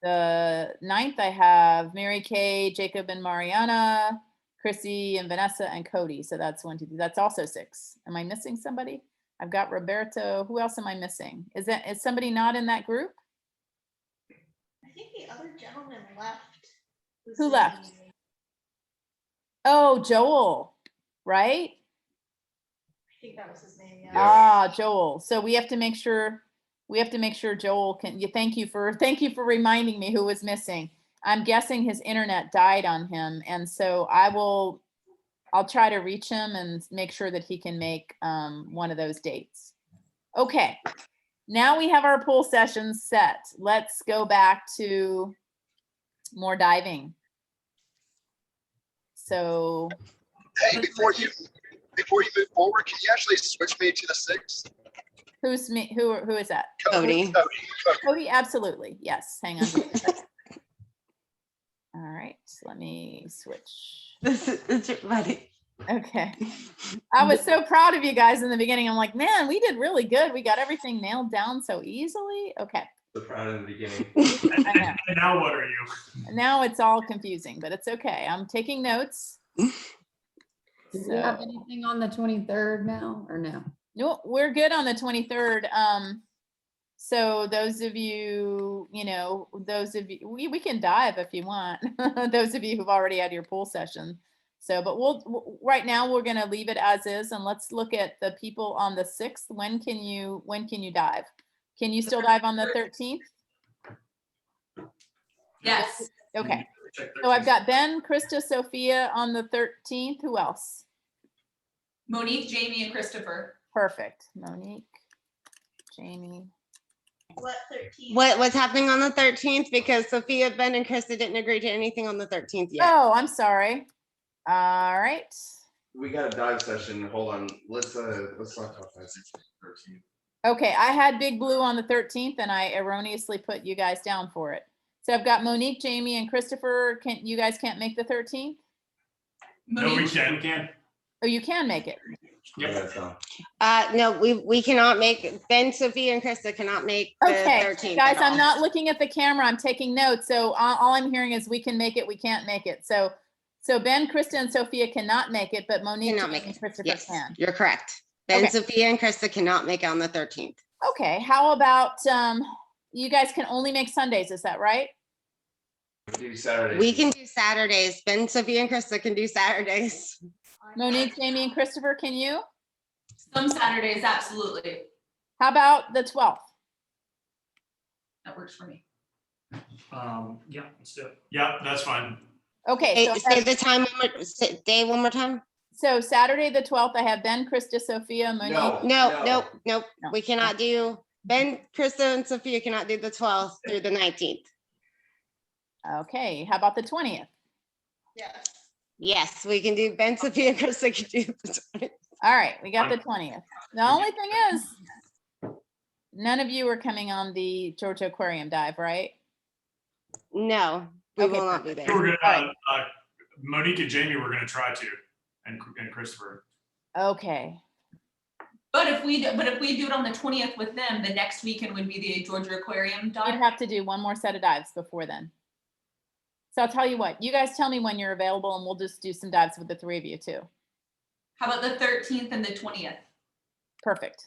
the 9th, I have Mary Kay, Jacob and Mariana, Chrissy and Vanessa and Cody. So that's 1, 2, 3. That's also 6. Am I missing somebody? I've got Roberto. Who else am I missing? Is somebody not in that group?
I think the other gentleman left.
Who left? Oh, Joel, right?
I think that was his name, yeah.
Ah, Joel. So we have to make sure Joel can. Thank you for reminding me who was missing. I'm guessing his internet died on him, and so I'll try to reach him and make sure that he can make one of those dates. Okay, now we have our pool sessions set. Let's go back to more diving. So,
Hey, before you move forward, can you actually switch me to the 6th?
who's me? Who is that?
Cody.
Cody, absolutely. Yes. Hang on. Just a second. All right. Let me switch.
This is buddy.
Okay. I was so proud of you guys in the beginning. I'm like, man, we did really good. We got everything nailed down so easily. Okay.
So proud in the beginning.
I know.
And now what are you?
Now it's all confusing, but it's okay. I'm taking notes.
Do we have anything on the 23rd now or no?
No, we're good on the 23rd. So those of you, we can dive if you want. Those of you who've already had your pool session. So, but right now we're going to leave it as is, and let's look at the people on the 6th. When can you dive? Can you still dive on the 13th?
Yes.
Okay. So I've got Ben, Krista, Sophia on the 13th. Who else?
Monique, Jamie, and Christopher.
Perfect. Monique, Jamie.
What 13?
What's happening on the 13th? Because Sophia, Ben, and Krista didn't agree to anything on the 13th yet.
Oh, I'm sorry. All right.
We got a dive session. Hold on. Let's not talk about 13.
Okay, I had Big Blue on the 13th and I erroneously put you guys down for it. So I've got Monique, Jamie, and Christopher. You guys can't make the 13th?
No, we can. We can.
Oh, you can make it.
Yep.
No, we cannot make, Ben, Sophia, and Krista cannot make the
Okay,
13th.
guys,
at all.
I'm not looking at the camera. I'm taking notes. So all I'm hearing is we can make it, we can't make it. So Ben, Krista, and Sophia cannot make it, but Monique,
Cannot
Jamie,
make
and
it.
Christopher
Yes,
can.
you're correct. Ben,
Okay.
Sophia, and Krista cannot make it on the 13th.
Okay, how about you guys can only make Sundays, is that right?
Do Saturdays.
We can do Saturdays. Ben, Sophia, and Krista can do Saturdays.
Monique, Jamie, and Christopher, can you?
Some Saturdays, absolutely.
How about the 12th?
That works for me.
Yeah, let's do it. Yeah, that's fine.
Okay, so
Say the time, day one more time.
So Saturday, the 12th, I have Ben, Krista, Sophia, Monique.
Nope. We cannot do, Ben, Krista, and Sophia cannot do the 12th through the 19th.
Okay, how about the 20th?
Yes.
Yes, we can do Ben, Sophia, and Krista can do the 20th.
All right, we got the 20th. The only thing is, none of you are coming on the Georgia Aquarium dive, right?
No, we will not be
We're
there.
gonna, Monique and Jamie were gonna try to, and Christopher.
Okay.
But if we do it on the 20th with them, the next weekend would be the Georgia Aquarium dive.
You'd have to do one more set of dives before then. So I'll tell you what, you guys tell me when you're available and we'll just do some dives with the 3 of you too.
How about the 13th and the 20th?
Perfect.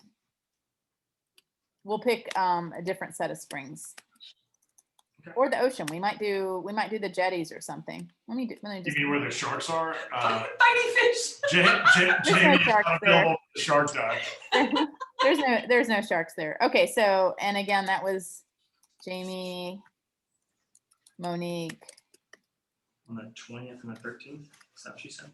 We'll pick a different set of springs. Or the ocean. We might do the jetties or something. Let me
You
just.
mean where the sharks are?
Tiny fish.
Jamie
sharks
not
there.
available for the shark dive.
There's no sharks there. Okay, so, and again, that was Jamie, Monique.
On the 20th and the 13th, is that what she said?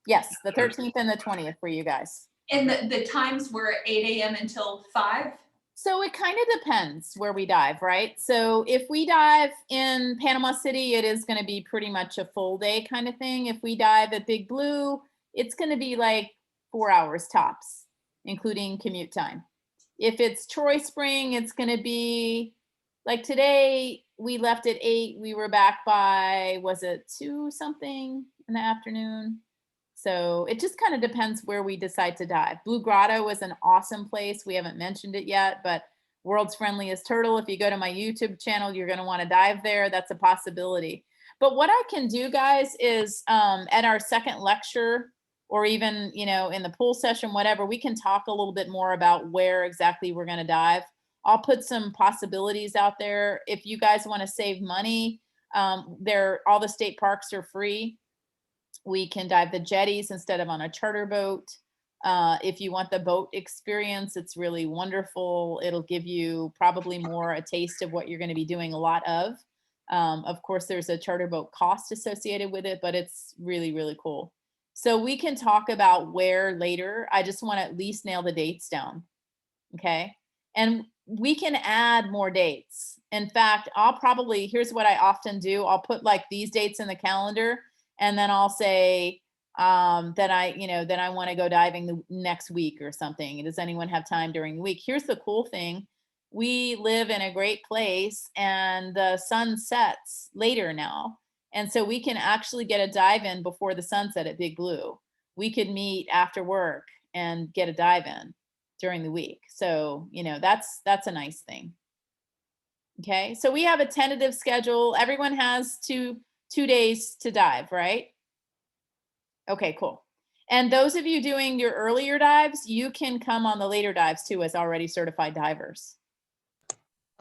Yes, the 13th and the 20th for you guys.
And the times were 8 a.m. until 5?
So it kind of depends where we dive, right? So if we dive in Panama City, it is going to be pretty much a full day kind of thing. If we dive at Big Blue, it's going to be like 4 hours tops, including commute time. If it's Troy Spring, it's going to be like today, we left at 8. We were back by, was it 2 something in the afternoon? So it just kind of depends where we decide to dive. Blue Grotto is an awesome place. We haven't mentioned it yet, but World's Friendliest Turtle. If you go to my YouTube channel, you're going to want to dive there. That's a possibility. But what I can do, guys, is at our second lecture, or even, you know, in the pool session, whatever, we can talk a little bit more about where exactly we're going to dive. I'll put some possibilities out there. If you guys want to save money, all the state parks are free. We can dive the jetties instead of on a charter boat. If you want the boat experience, it's really wonderful. It'll give you probably more a taste of what you're going to be doing a lot of. Of course, there's a charter boat cost associated with it, but it's really, really cool. So we can talk about where later. I just want to at least nail the dates down. Okay. And we can add more dates. In fact, here's what I often do. I'll put like these dates in the calendar. And then I'll say that I want to go diving the next week or something. Does anyone have time during the week? Here's the cool thing. We live in a great place and the sun sets later now. And so we can actually get a dive in before the sunset at Big Blue. We could meet after work and get a dive in during the week. So, you know, that's a nice thing. Okay, so we have a tentative schedule. Everyone has two days to dive, right? Okay, cool. And those of you doing your earlier dives, you can come on the later dives too as already certified divers.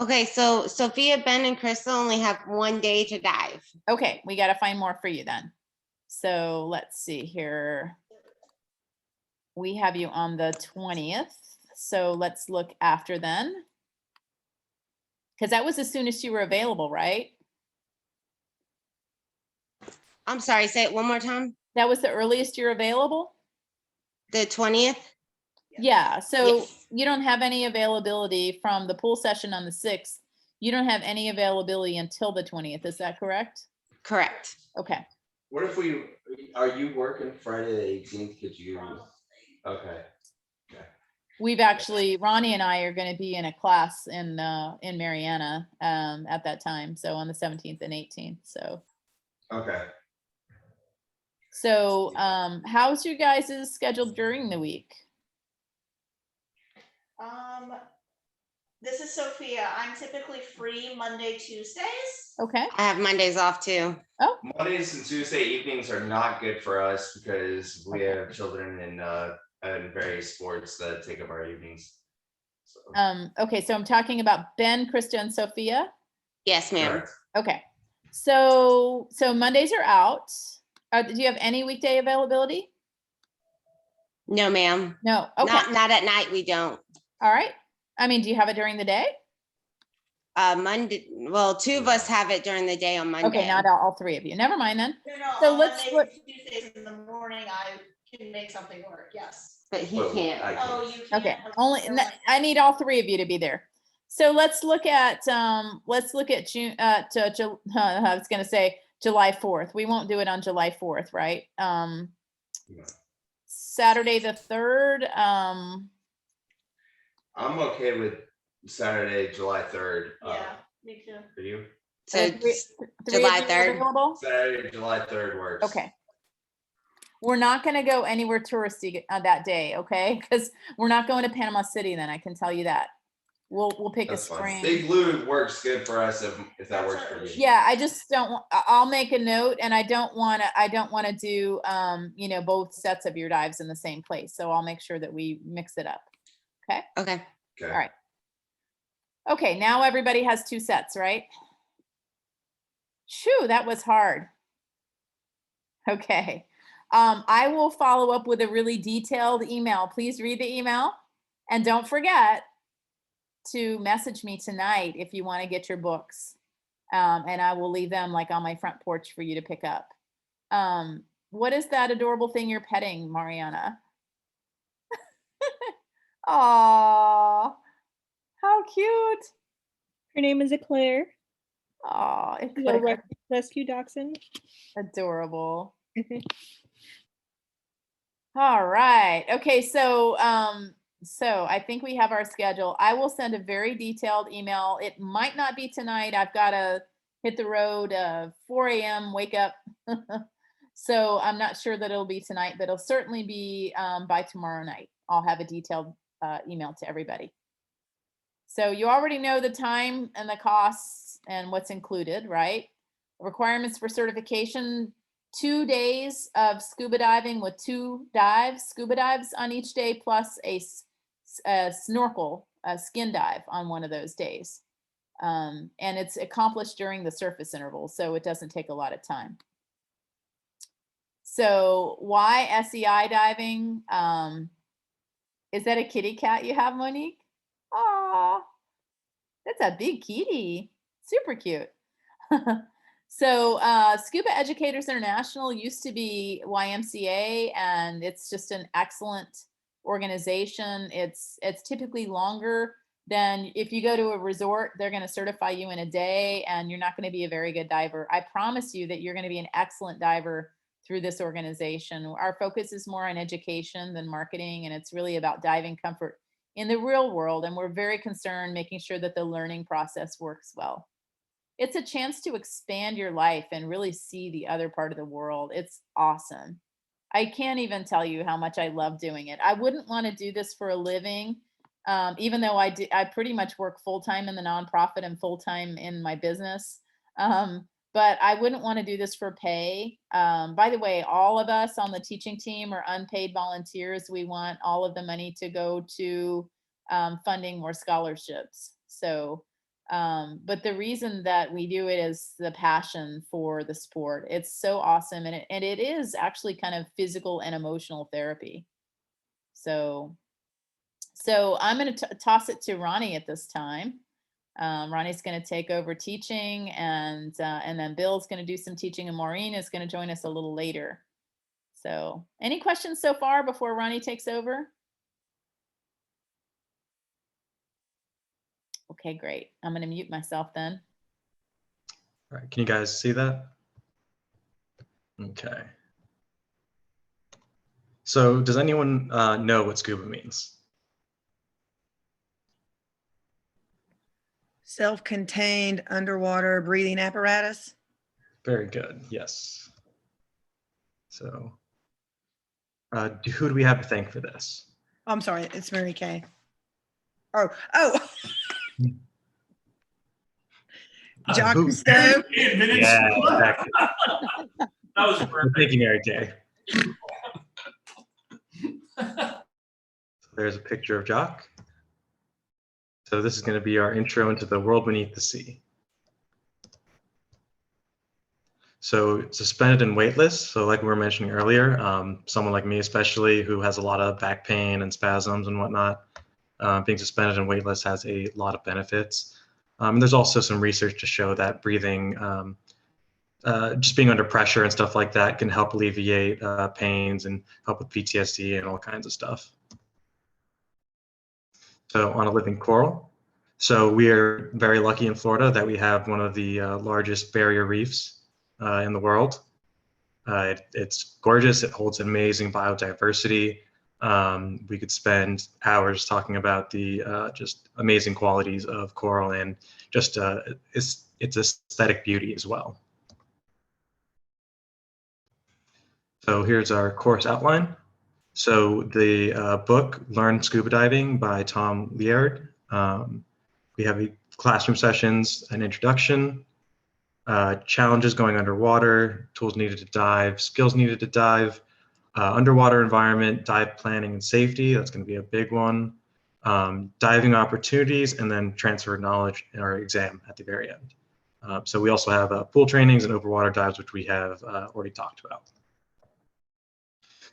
Okay, so Sophia, Ben, and Crystal only have 1 day to dive.
Okay, we got to find more for you then. So let's see here. We have you on the 20th. So let's look after then. Because that was as soon as you were available, right?
I'm sorry, say it one more time.
That was the earliest you're available?
The 20th?
Yeah, so
Yes.
you don't have any availability from the pool session on the 6th. You don't have any availability until the 20th, is that correct?
Correct.
Okay.
What if are you working Friday the 18th? Could you? Okay.
We've actually, Ronnie and I are going to be in a class in Mariana at that time. So on the 17th and 18th, so.
Okay.
So how's your guys' schedule during the week?
This is Sophia. I'm typically free Monday, Tuesdays.
Okay.
I have Mondays off too.
Oh.
Mondays and Tuesday evenings are not good for us because we have children in various sports that take up our evenings. So.
Okay, so I'm talking about Ben, Krista, and Sophia?
Yes, ma'am.
Correct.
Okay. So Mondays are out. Do you have any weekday availability?
No, ma'am.
No. Okay.
Not at night. We don't.
All right. I mean, do you have it during the day?
Monday. Well, 2 of us have it during the day on Monday.
Okay, not all 3 of you. Never mind then.
No,
So
on
let's
Mondays and Tuesdays in the morning, I can make something work, yes.
But he can't.
Oh, you can't.
Okay. I need all 3 of you to be there. So let's look at June. I was going to say July 4th. We won't do it on July 4th, right? Saturday the 3rd.
I'm okay with Saturday, July 3rd.
Me too.
For you?
So
three
July
of you
3rd.
available?
Saturday, July 3rd works.
Okay. We're not going to go anywhere touristy that day, okay? Because we're not going to Panama City then, I can tell you that. We'll pick
That's
a
fine.
spring.
Big Blue works good for us if that works for you.
Yeah, I just don't want, I'll make a note, and I don't want to do, you know, both sets of your dives in the same place. So I'll make sure that we mix it up. Okay?
Okay.
All right. Okay, now everybody has 2 sets, right? Shoo, that was hard. Okay. I will follow up with a really detailed email. Please read the email, and don't forget to message me tonight if you want to get your books. And I will leave them like on my front porch for you to pick up. What is that adorable thing you're petting, Mariana? Aw, how cute.
Her name is Eclair.
Aw,
Little rescue dachshund.
Adorable. All right. Okay, so I think we have our schedule. I will send a very detailed email. It might not be tonight. I've got to hit the road 4 a.m. wake up. So I'm not sure that it'll be tonight, but it'll certainly be by tomorrow night. I'll have a detailed email to everybody. So you already know the time and the costs and what's included, right? Requirements for certification: 2 days of scuba diving with 2 dives, scuba dives on each day, plus a snorkel, a skin dive on one of those days. And it's accomplished during the surface interval, so it doesn't take a lot of time. So why SEI diving? Is that a kitty cat you have, Monique? Aw, that's a big kitty. Super cute. So Scuba Educators International used to be YMCA, and it's just an excellent organization. It's typically longer than if you go to a resort. They're going to certify you in a day, and you're not going to be a very good diver. I promise you that you're going to be an excellent diver through this organization. Our focus is more on education than marketing, and it's really about diving comfort in the real world. And we're very concerned making sure that the learning process works well. It's a chance to expand your life and really see the other part of the world. It's awesome. I can't even tell you how much I love doing it. I wouldn't want to do this for a living, even though I pretty much work full-time in the nonprofit and full-time in my business. But I wouldn't want to do this for pay. By the way, all of us on the teaching team are unpaid volunteers. We want all of the money to go to funding more scholarships. So, but the reason that we do it is the passion for the sport. It's so awesome. And it is actually kind of physical and emotional therapy. So I'm going to toss it to Ronny at this time. Ronny's going to take over teaching, and then Bill's going to do some teaching, and Maureen is going to join us a little later. So any questions so far before Ronny takes over? Okay, great. I'm going to mute myself then.
All right, can you guys see that? Okay. So does anyone know what scuba means?
Self-contained underwater breathing apparatus.
Very good, yes. So who do we have to thank for this?
Oh, I'm sorry, it's Mary Kay. Oh. Jock Stowe.
Yeah, exactly.
That was perfect.
Thank you, Mary Kay. So there's a picture of Jock. So this is going to be our intro into the world beneath the sea. So suspended and weightless. So like we were mentioning earlier, someone like me especially who has a lot of back pain and spasms and whatnot, being suspended and weightless has a lot of benefits. And there's also some research to show that breathing, just being under pressure and stuff like that can help alleviate pains and help with PTSD and all kinds of stuff. So on a living coral. So we are very lucky in Florida that we have one of the largest barrier reefs in the world. It's gorgeous. It holds amazing biodiversity. We could spend hours talking about the just amazing qualities of coral and just its aesthetic beauty as well. So here's our course outline. So the book, Learn Scuba Diving by Tom Liard. We have classroom sessions, an introduction, challenges going underwater, tools needed to dive, skills needed to dive, underwater environment, dive planning and safety, that's going to be a big one, diving opportunities, and then transfer knowledge in our exam at the very end. So we also have pool trainings and overwater dives, which we have already talked about.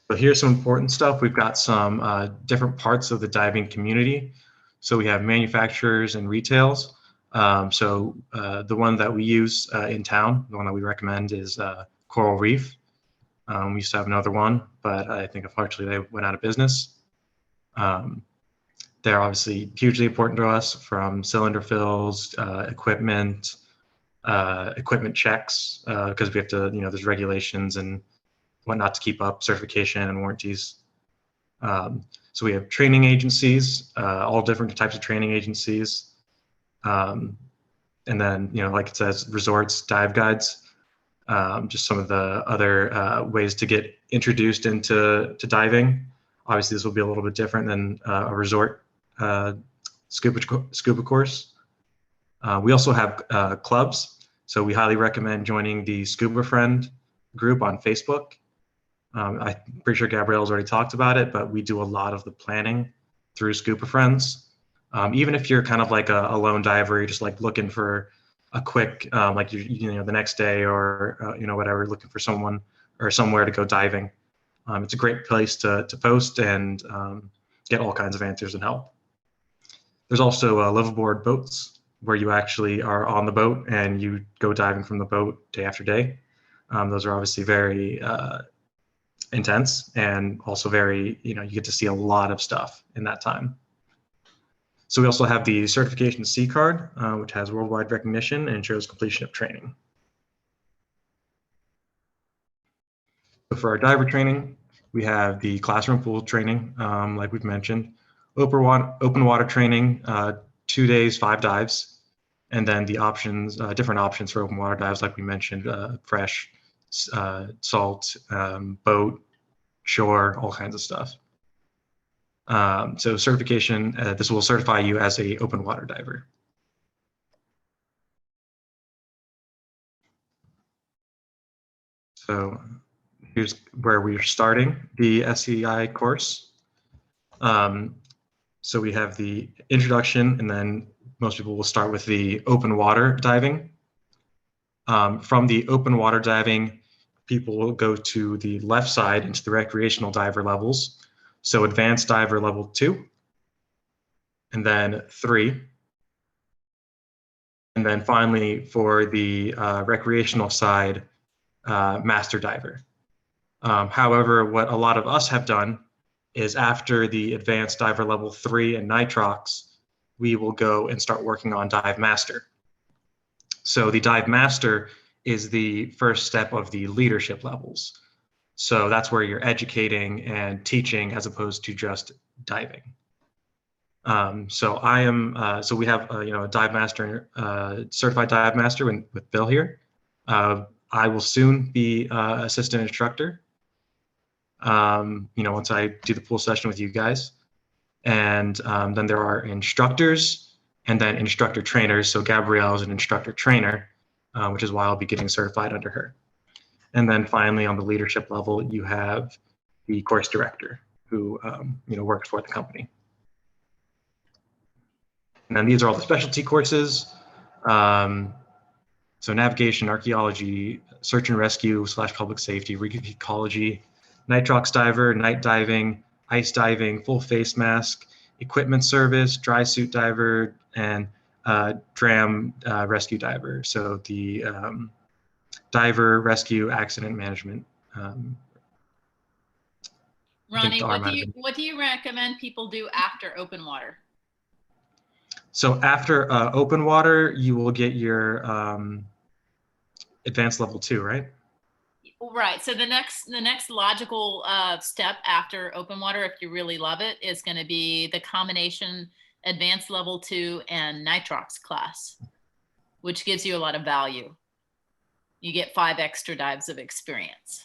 So here's some important stuff. We've got some different parts of the diving community. So we have manufacturers and retails. The one that we use in town, the one that we recommend is Coral Reef. We used to have another one, but I think unfortunately they went out of business. They're obviously hugely important to us, from cylinder fills, equipment checks, because we have to, there's regulations and whatnot to keep up, certification and warranties. So we have training agencies, all different types of training agencies. And then, like it says, resorts, dive guides, just some of the other ways to get introduced into diving. Obviously, this will be a little bit different than a resort scuba course. We also have clubs. So we highly recommend joining the Scuba Friend group on Facebook. I'm pretty sure Gabrielle's already talked about it, but we do a lot of the planning through Scuba Friends. Even if you're kind of like a lone diver, you're just like looking for a quick, like the next day or whatever, looking for someone or somewhere to go diving. It's a great place to post and get all kinds of answers and help. There's also liveaboard boats where you actually are on the boat and you go diving from the boat day after day. Those are obviously very intense and also very, you get to see a lot of stuff in that time. So we also have the Certification C card, which has worldwide recognition and ensures completion of training. So for our diver training, we have the classroom pool training, like we've mentioned, open water training, 2 days, 5 dives, and then the options, different options for open water dives, like we mentioned, fresh, salt, boat, shore, all kinds of stuff. So certification, this will certify you as a open water diver. So here's where we're starting the SCI course. So we have the introduction, and then most people will start with the open water diving. From the open water diving, people will go to the left side into the recreational diver levels. So advanced diver level 2, and then 3. And then finally for the recreational side, master diver. However, what a lot of us have done is after the advanced diver level 3 and nitrox, we will go and start working on dive master. So the dive master is the first step of the leadership levels. So that's where you're educating and teaching as opposed to just diving. So I am, so we have, a dive master, certified dive master with Bill here. I will soon be assistant instructor, once I do the pool session with you guys. And then there are instructors and then instructor trainers. So Gabrielle is an instructor trainer, which is why I'll be getting certified under her. And then finally, on the leadership level, you have the course director who, works for the company. And then these are all the specialty courses. So navigation, archaeology, search and rescue / public safety, reef ecology, nitrox diver, night diving, ice diving, full face mask, equipment service, dry suit diver, and DRAM rescue diver. So the diver rescue accident management.
Ronnie, what do you recommend people do after open water?
So after open water, you will get your advanced level 2, right?
Right. So the next logical step after open water, if you really love it, is going to be the combination advanced level 2 and nitrox class, which gives you a lot of value. You get 5 extra dives of experience.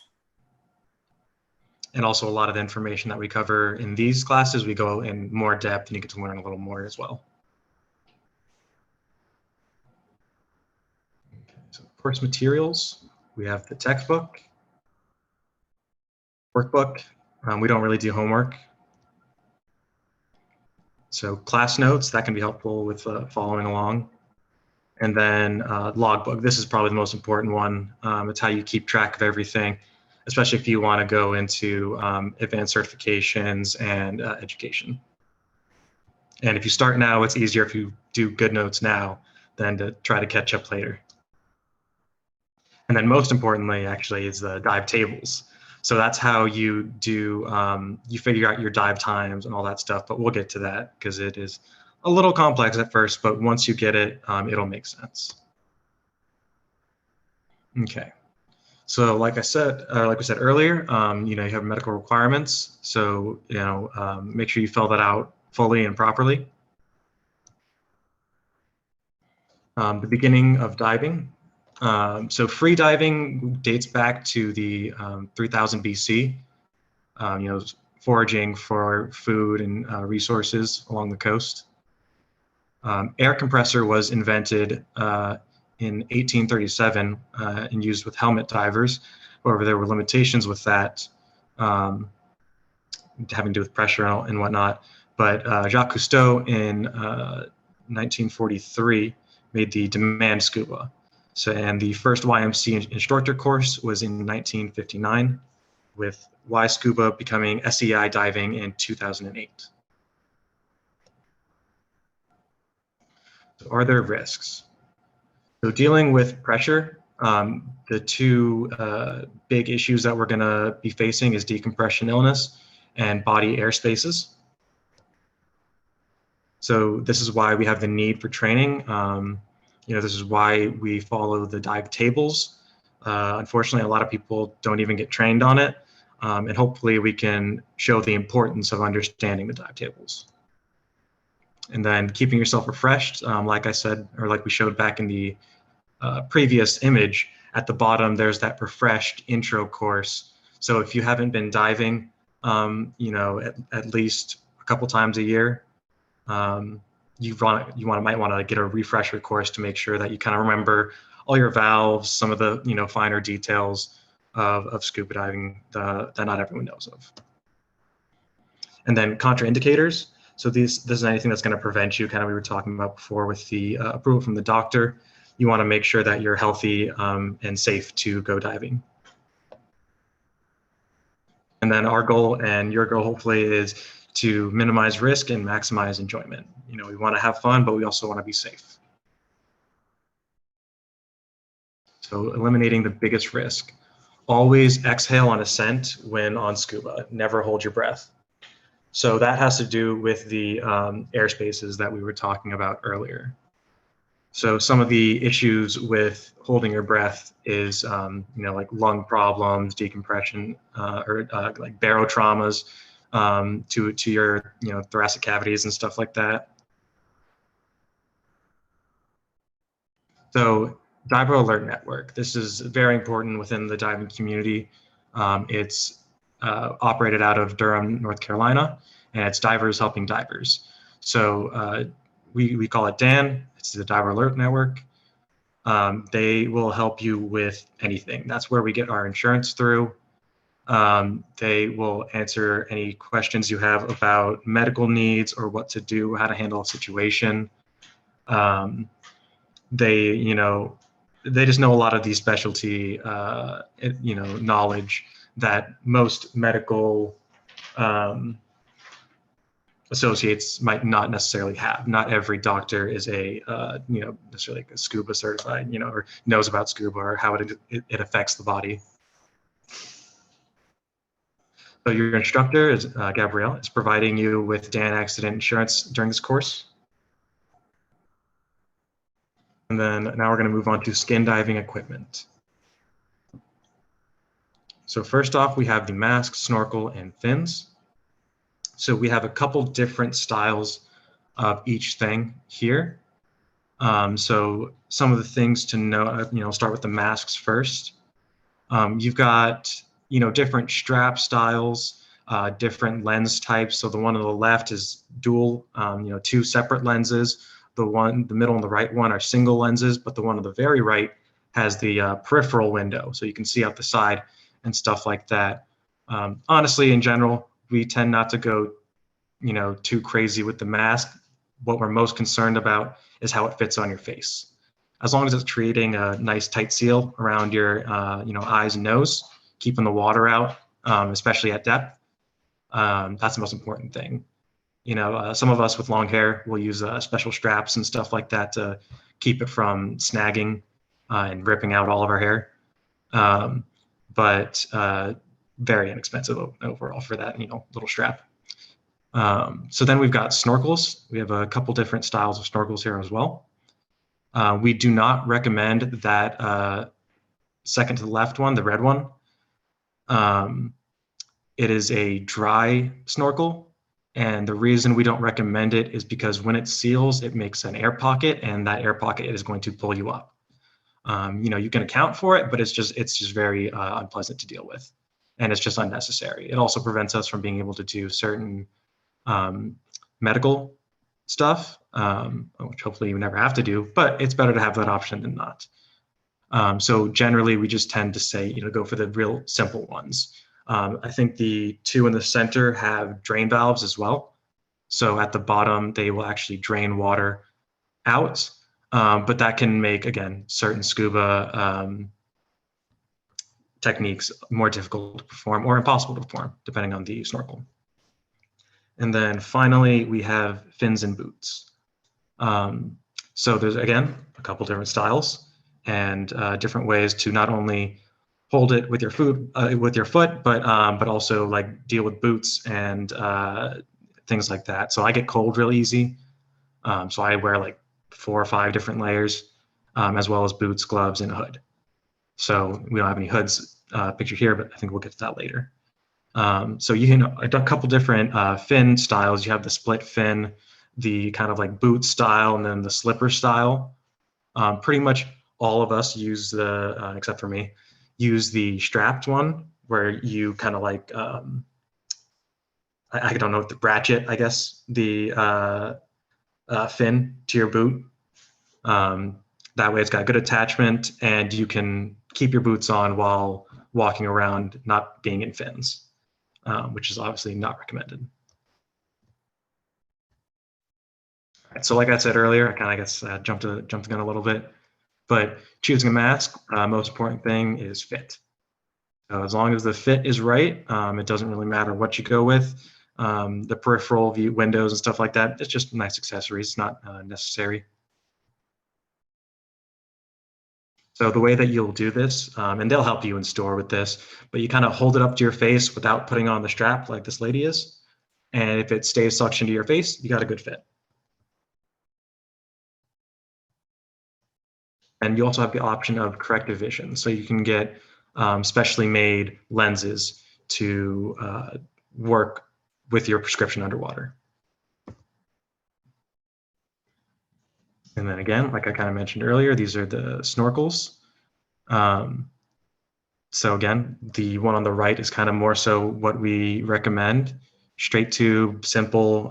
And also a lot of the information that we cover in these classes, we go in more depth and you get to learn a little more as well. Okay, so course materials, we have the textbook, workbook. We don't really do homework. So class notes, that can be helpful with following along. And then logbook, this is probably the most important one. It's how you keep track of everything, especially if you want to go into advanced certifications and education. And if you start now, it's easier if you do good notes now than to try to catch up later. And then most importantly, actually, is the dive tables. So that's how you do, you figure out your dive times and all that stuff, but we'll get to that because it is a little complex at first, but once you get it, it'll make sense. Okay. So like I said, like we said earlier, you know, you have medical requirements. So, you know, make sure you fill that out fully and properly. The beginning of diving. So free diving dates back to the 3000 BC, you know, foraging for food and resources along the coast. Air compressor was invented in 1837 and used with helmet divers. However, there were limitations with that, having to do with pressure and whatnot. But Jacques Cousteau in 1943 made the demand scuba. So, and the first YMC instructor course was in 1959, with Y Scuba becoming SEI diving in 2008. So are there risks? So dealing with pressure, the two big issues that we're gonna be facing is decompression illness and body air spaces. So this is why we have the need for training. You know, this is why we follow the dive tables. Unfortunately, a lot of people don't even get trained on it. And hopefully we can show the importance of understanding the dive tables. And then keeping yourself refreshed, like I said, or like we showed back in the previous image, at the bottom, there's that refreshed intro course. So if you haven't been diving, you know, at least a couple times a year, might want to get a refresher course to make sure that you kind of remember all your valves, some of the, you know, finer details of scuba diving that not everyone knows of. And then contraindicators. So this is anything that's going to prevent you, kind of we were talking about before with the approval from the doctor. You want to make sure that you're healthy and safe to go diving. And then our goal and your goal hopefully is to minimize risk and maximize enjoyment. You know, we want to have fun, but we also want to be safe. So eliminating the biggest risk. Always exhale on ascent when on scuba. Never hold your breath. So that has to do with the air spaces that we were talking about earlier. So some of the issues with holding your breath is, you know, like lung problems, decompression, or like barotraumas to your, you know, thoracic cavities and stuff like that. So Diver Alert Network. This is very important within the diving community. It's operated out of Durham, North Carolina, and it's Divers Helping Divers. So we call it DAN. It's the Diver Alert Network. They will help you with anything. That's where we get our insurance through. They will answer any questions you have about medical needs or what to do, how to handle a situation. They, you know, they just know a lot of these specialty, you know, knowledge that most medical associates might not necessarily have. Not every doctor is a, you know, necessarily like a scuba certified, you know, or knows about scuba or how it affects the body. So your instructor is Gabrielle, is providing you with DAN accident insurance during this course. And then now we're going to move on to skin diving equipment. So first off, we have the mask, snorkel, and fins. So we have a couple different styles of each thing here. So some of the things to know, start with the masks first. You've got, different strap styles, different lens types. So the one on the left is dual, 2 separate lenses. The middle and the right one are single lenses, but the one on the very right has the peripheral window. So you can see out the side and stuff like that. Honestly, in general, we tend not to go, too crazy with the mask. What we're most concerned about is how it fits on your face. As long as it's creating a nice tight seal around your, eyes and nose, keeping the water out, especially at depth, that's the most important thing. Some of us with long hair will use special straps and stuff like that to keep it from snagging and ripping out all of our hair. But very inexpensive overall for that, little strap. So then we've got snorkels. We have a couple different styles of snorkels here as well. We do not recommend that second to the left one, the red one. It is a dry snorkel. And the reason we don't recommend it is because when it seals, it makes an air pocket, and that air pocket is going to pull you up. You can account for it, but it's just very unpleasant to deal with. And it's just unnecessary. It also prevents us from being able to do certain medical stuff, which hopefully you never have to do, but it's better to have that option than not. So generally we just tend to say, go for the real simple ones. I think the 2 in the center have drain valves as well. So at the bottom, they will actually drain water out, but that can make, again, certain scuba techniques more difficult to perform or impossible to perform, depending on the snorkel. And then finally, we have fins and boots. So there's, again, a couple different styles and different ways to not only hold it with your foot, but also like deal with boots and things like that. So I get cold real easy. So I wear like 4 or 5 different layers, as well as boots, gloves, and a hood. So we don't have any hoods pictured here, but I think we'll get to that later. So you can a couple different fin styles. You have the split fin, the kind of like boot style, and then the slipper style. Pretty much all of us use the, except for me, use the strapped one where you kind of like, I don't know, the ratchet, I guess, the fin to your boot. That way it's got good attachment and you can keep your boots on while walking around, not being in fins, which is obviously not recommended. So like I said earlier, I kind of, I guess, jumped the gun a little bit, but choosing a mask, most important thing is fit. So as long as the fit is right, it doesn't really matter what you go with. The peripheral view windows and stuff like that, it's just nice accessories, it's not necessary. So the way that you'll do this, and they'll help you in store with this, but you kind of hold it up to your face without putting on the strap like this lady is. And if it stays suctioned to your face, you got a good fit. And you also have the option of corrective vision. So you can get specially made lenses to work with your prescription underwater. And then again, like I kind of mentioned earlier, these are the snorkels. So again, the one on the right is kind of more so what we recommend. Straight tube, simple,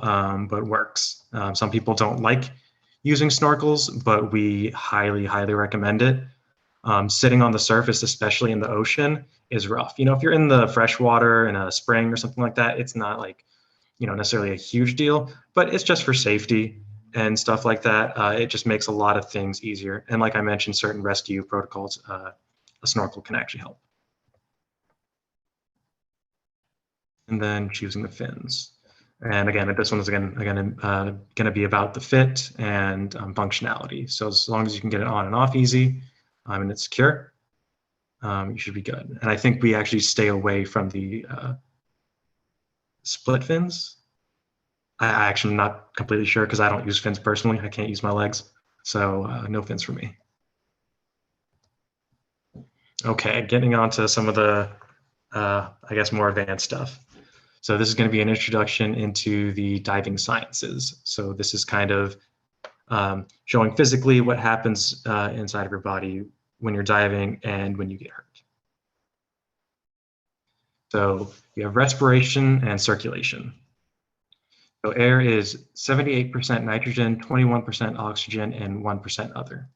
but works. Some people don't like using snorkels, but we highly, highly recommend it. Sitting on the surface, especially in the ocean, is rough. If you're in the freshwater in a spring or something like that, it's not like, necessarily a huge deal, but it's just for safety and stuff like that. It just makes a lot of things easier. And like I mentioned, certain rescue protocols, a snorkel can actually help. And then choosing the fins. And again, this one is again going to be about the fit and functionality. So as long as you can get it on and off easy, and it's secure, you should be good. And I think we actually stay away from the split fins. I actually am not completely sure because I don't use fins personally. I can't use my legs, so no fins for me. Okay, getting on to some of the I guess, more advanced stuff. So this is going to be an introduction into the diving sciences. So this is kind of showing physically what happens inside of your body when you're diving and when you get hurt. So you have respiration and circulation. So air is 78% nitrogen, 21% oxygen, and 1% other.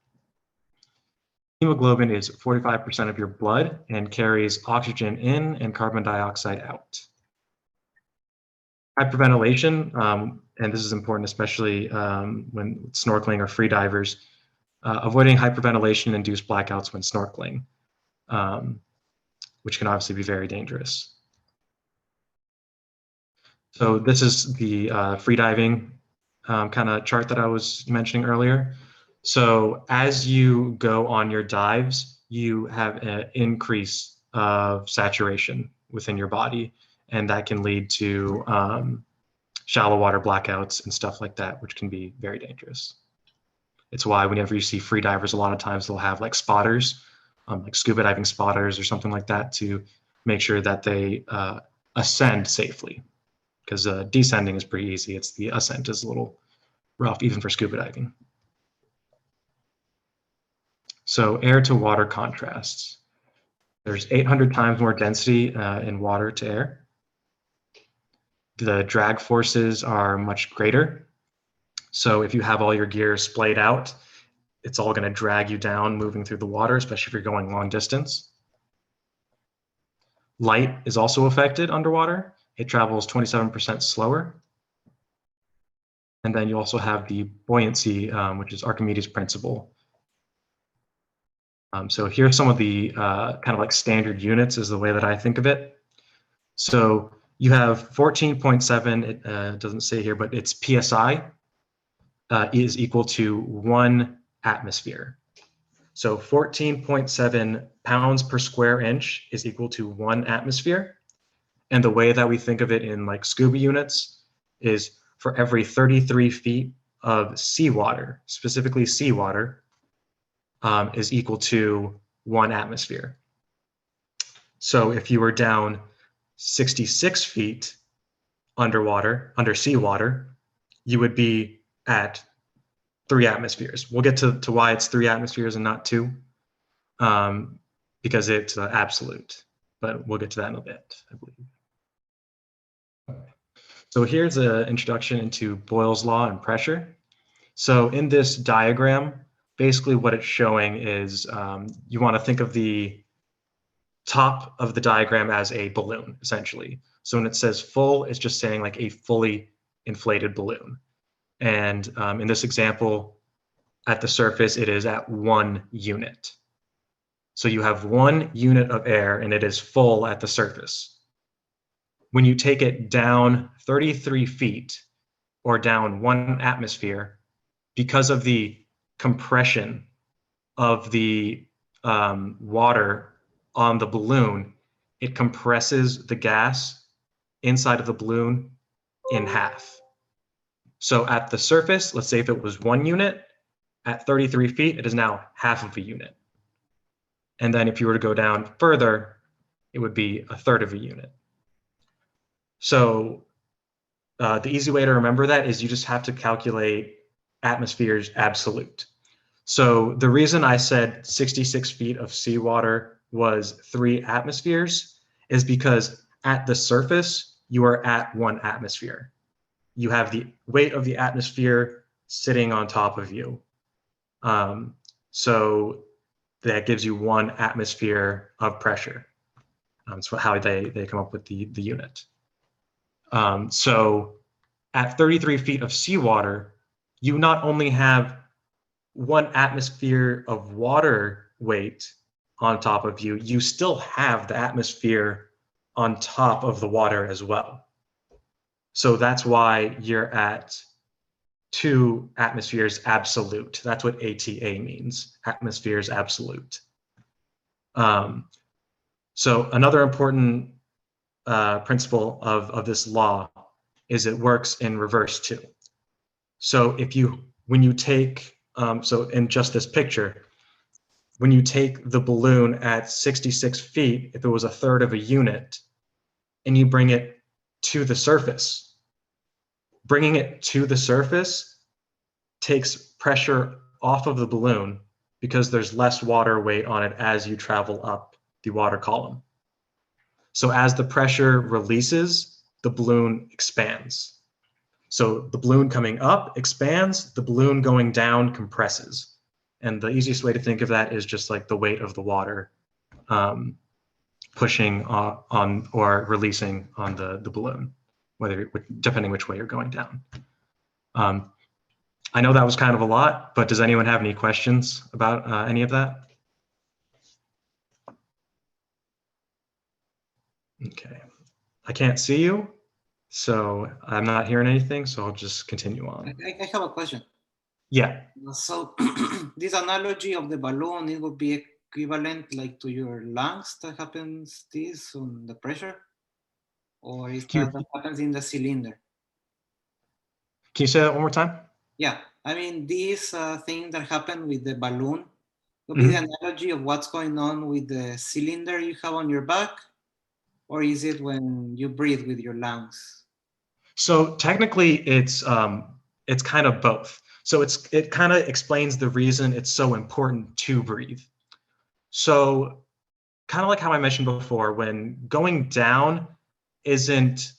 Hemoglobin is 45% of your blood and carries oxygen in and carbon dioxide out. Hyperventilation, and this is important especially when snorkeling or free divers, avoiding hyperventilation-induced blackouts when snorkeling, which can obviously be very dangerous. So this is the free diving kind of chart that I was mentioning earlier. So as you go on your dives, you have an increase of saturation within your body, and that can lead to shallow water blackouts and stuff like that, which can be very dangerous. It's why whenever you see free divers, a lot of times they'll have like spotters, like scuba diving spotters or something like that, to make sure that they ascend safely. Because descending is pretty easy. It's the ascent is a little rough, even for scuba diving. So air to water contrasts. There's 800 times more density in water to air. The drag forces are much greater. So if you have all your gear splayed out, it's all going to drag you down moving through the water, especially if you're going long distance. Light is also affected underwater. It travels 27% slower. And then you also have the buoyancy, which is Archimedes' principle. So here's some of the kind of like standard units is the way that I think of it. So you have 14.7, it doesn't say here, but it's PSI is equal to 1 atmosphere. So 14.7 pounds per square inch is equal to 1 atmosphere. And the way that we think of it in like scuba units is for every 33 feet of seawater, specifically seawater, is equal to 1 atmosphere. So if you were down 66 feet underwater, under seawater, you would be at 3 atmospheres. We'll get to why it's 3 atmospheres and not 2, because it's absolute, but we'll get to that in a bit, I believe. So here's an introduction into Boyle's law and pressure. So in this diagram, basically what it's showing is you want to think of the top of the diagram as a balloon, essentially. So when it says full, it's just saying like a fully inflated balloon. And in this example, at the surface, it is at 1 unit. So you have 1 unit of air and it is full at the surface. When you take it down 33 feet or down 1 atmosphere, because of the compression of the water on the balloon, it compresses the gas inside of the balloon in half. So at the surface, let's say if it was 1 unit, at 33 feet, it is now half of a unit. And then if you were to go down further, it would be 1/3 of a unit. So the easy way to remember that is you just have to calculate atmospheres absolute. So the reason I said 66 feet of seawater was 3 atmospheres is because at the surface, you are at 1 atmosphere. You have the weight of the atmosphere sitting on top of you. So that gives you 1 atmosphere of pressure. That's how they come up with the unit. So at 33 feet of seawater, you not only have 1 atmosphere of water weight on top of you, you still have the atmosphere on top of the water as well. So that's why you're at 2 atmospheres absolute. That's what ATA means, atmospheres absolute. So another important principle of this law is it works in reverse too. So when you take, so in just this picture, when you take the balloon at 66 feet, if it was a third of a unit, and you bring it to the surface, bringing it to the surface takes pressure off of the balloon because there's less water weight on it as you travel up the water column. So as the pressure releases, the balloon expands. So the balloon coming up expands, the balloon going down compresses. And the easiest way to think of that is just like the weight of the water pushing on or releasing on the balloon, depending which way you're going down. I know that was kind of a lot, but does anyone have any questions about any of that? Okay, I can't see you, so I'm not hearing anything, so I'll just continue on.
I have a question.
Yeah.
So this analogy of the balloon, it would be equivalent like to your lungs that happens this on the pressure? Or is that happens in the cylinder?
Can you say that one more time?
Yeah, I mean, this thing that happened with the balloon would be the analogy of what's going on with the cylinder you have on your back? Or is it when you breathe with your lungs?
So technically it's kind of both. So it kind of explains the reason it's so important to breathe. So kind of like how I mentioned before, when going down isn't,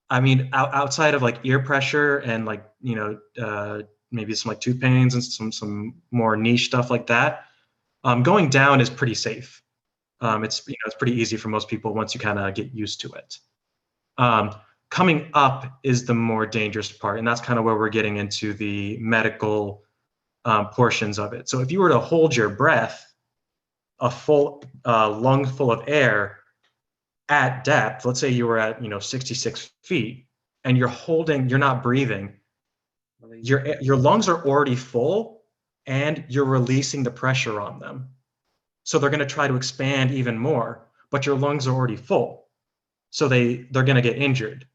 I mean, outside of like ear pressure and like, you know, maybe some like tooth pains and some more niche stuff like that, going down is pretty safe. It's pretty easy for most people once you kind of get used to it. Coming up is the more dangerous part, and that's kind of where we're getting into the medical portions of it. So if you were to hold your breath, a full lung full of air at depth, let's say you were at 66 feet, and you're not breathing, your lungs are already full, and you're releasing the pressure on them. So they're going to try to expand even more, but your lungs are already full. So they're going to get injured.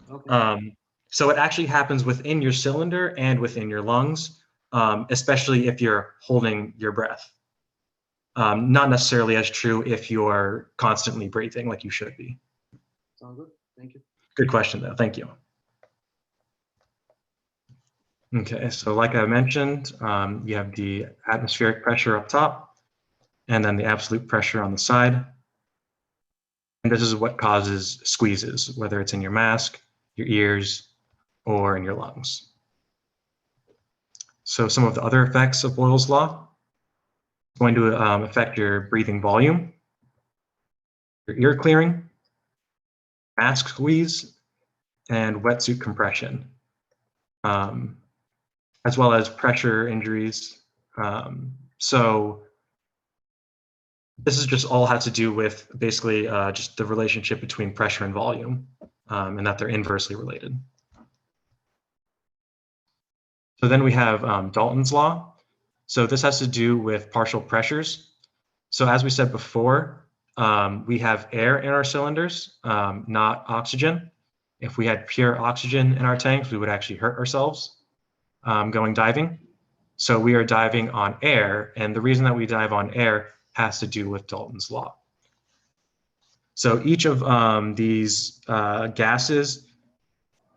Okay. So it actually happens within your cylinder and within your lungs, especially if you're holding your breath. Not necessarily as true if you're constantly breathing like you should be.
Sounds good. Thank you.
Good question, though. Thank you. Okay, so like I mentioned, you have the atmospheric pressure up top, and then the absolute pressure on the side. And this is what causes squeezes, whether it's in your mask, your ears, or in your lungs. So some of the other effects of Boyle's law is going to affect your breathing volume, your ear clearing, mask squeeze, and wetsuit compression, as well as pressure injuries. So this is just all has to do with basically just the relationship between pressure and volume, and that they're inversely related. So then we have Dalton's law. So this has to do with partial pressures. So as we said before, we have air in our cylinders, not oxygen. If we had pure oxygen in our tanks, we would actually hurt ourselves going diving. So we are diving on air, and the reason that we dive on air has to do with Dalton's law. So each of these gases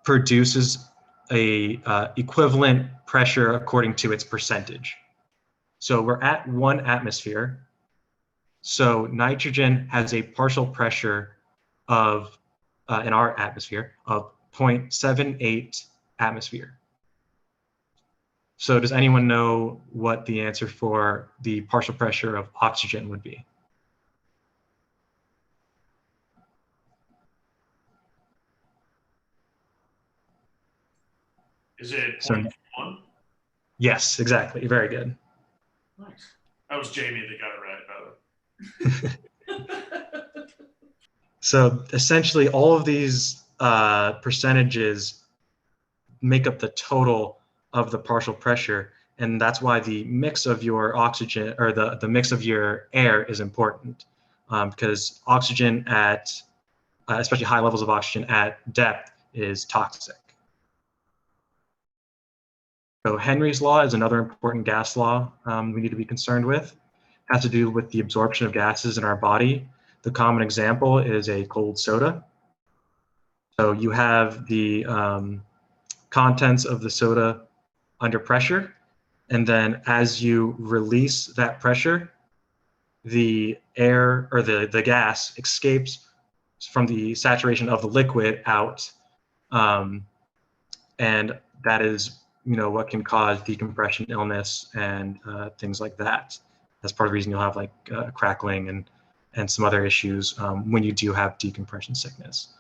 produces a equivalent pressure according to its percentage. So we're at 1 atmosphere. So nitrogen has a partial pressure of, in our atmosphere, of 0.78 atmosphere. So does anyone know what the answer for the partial pressure of oxygen would be?
Is it
So,
0.1?
yes, exactly. Very good.
Nice. That was Jamie that got it right, by the way.
So essentially all of these percentages make up the total of the partial pressure, and that's why the mix of your oxygen, or the mix of your air, is important, because oxygen at, especially high levels of oxygen at depth, is toxic. So Henry's law is another important gas law we need to be concerned with. has to do with the absorption of gases in our body. The common example is a cold soda. So you have the contents of the soda under pressure, and then as you release that pressure, the air or the gas escapes from the saturation of the liquid out, and that is what can cause decompression illness and things like that. That's part of the reason you'll have like crackling and some other issues when you do have decompression sickness.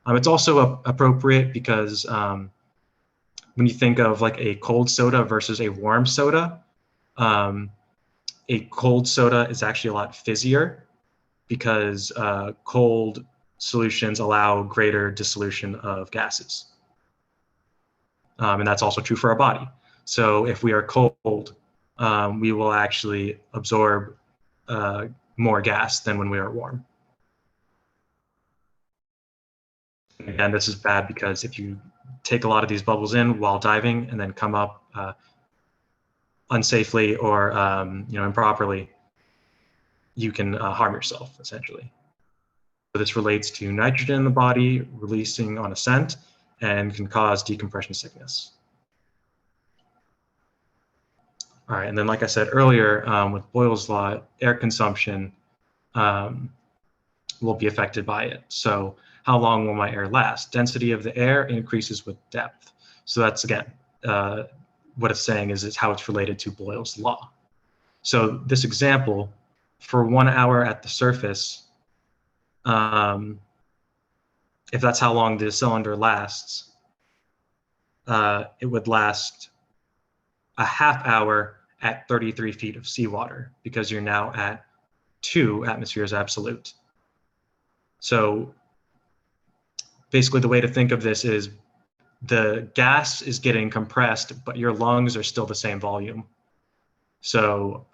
It's also appropriate because when you think of like a cold soda versus a warm soda, a cold soda is actually a lot fizzier because cold solutions allow greater dissolution of gases. And that's also true for our body. So if we are cold, we will actually absorb more gas than when we are warm. Again, this is bad because if you take a lot of these bubbles in while diving and then come up unsafely or improperly, you can harm yourself essentially. So this relates to nitrogen in the body releasing on ascent and can cause decompression sickness. All right, and then like I said earlier, with Boyle's law, air consumption will be affected by it. So how long will my air last? Density of the air increases with depth. So that's, again, what it's saying is how it's related to Boyle's law. So this example, for 1 hour at the surface, if that's how long the cylinder lasts, it would last a half hour at 33 feet of seawater because you're now at 2 atmospheres absolute. So basically the way to think of this is the gas is getting compressed, but your lungs are still the same volume. So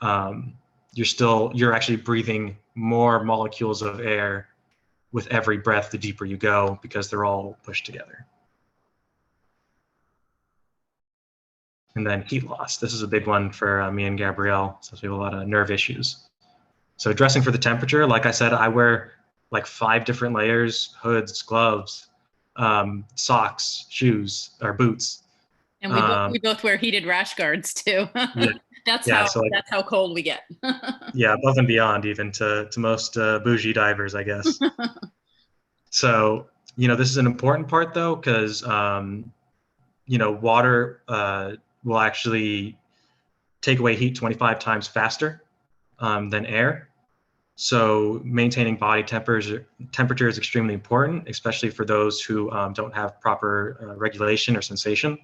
you're actually breathing more molecules of air with every breath the deeper you go because they're all pushed together. And then heat loss. This is a big one for me and Gabrielle, since we have a lot of nerve issues. So dressing for the temperature, like I said, I wear like 5 different layers, hoods, gloves, socks, shoes, or boots.
And we both wear heated rash guards too.
Yeah.
That's how cold we get.
Yeah, above and beyond even to most bougie divers, I guess. So, this is an important part though, because, water will actually take away heat 25 times faster than air. So maintaining body temperature is extremely important, especially for those who don't have proper regulation or sensation.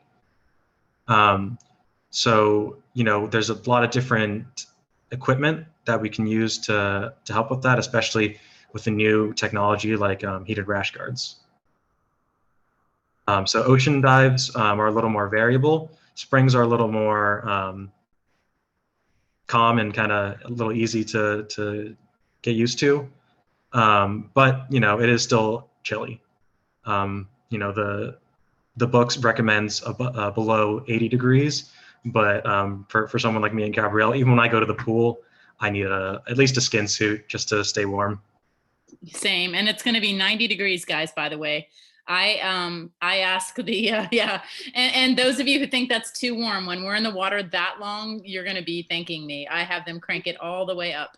So, there's a lot of different equipment that we can use to help with that, especially with the new technology like heated rash guards. So ocean dives are a little more variable. Springs are a little more calm and kind of a little easy to get used to. But, it is still chilly. The books recommends below 80 degrees, but for someone like me and Gabrielle, even when I go to the pool, I need at least a skin suit just to stay warm.
Same, and it's going to be 90 degrees, guys, by the way. I ask and those of you who think that's too warm, when we're in the water that long, you're going to be thanking me. I have them crank it all the way up.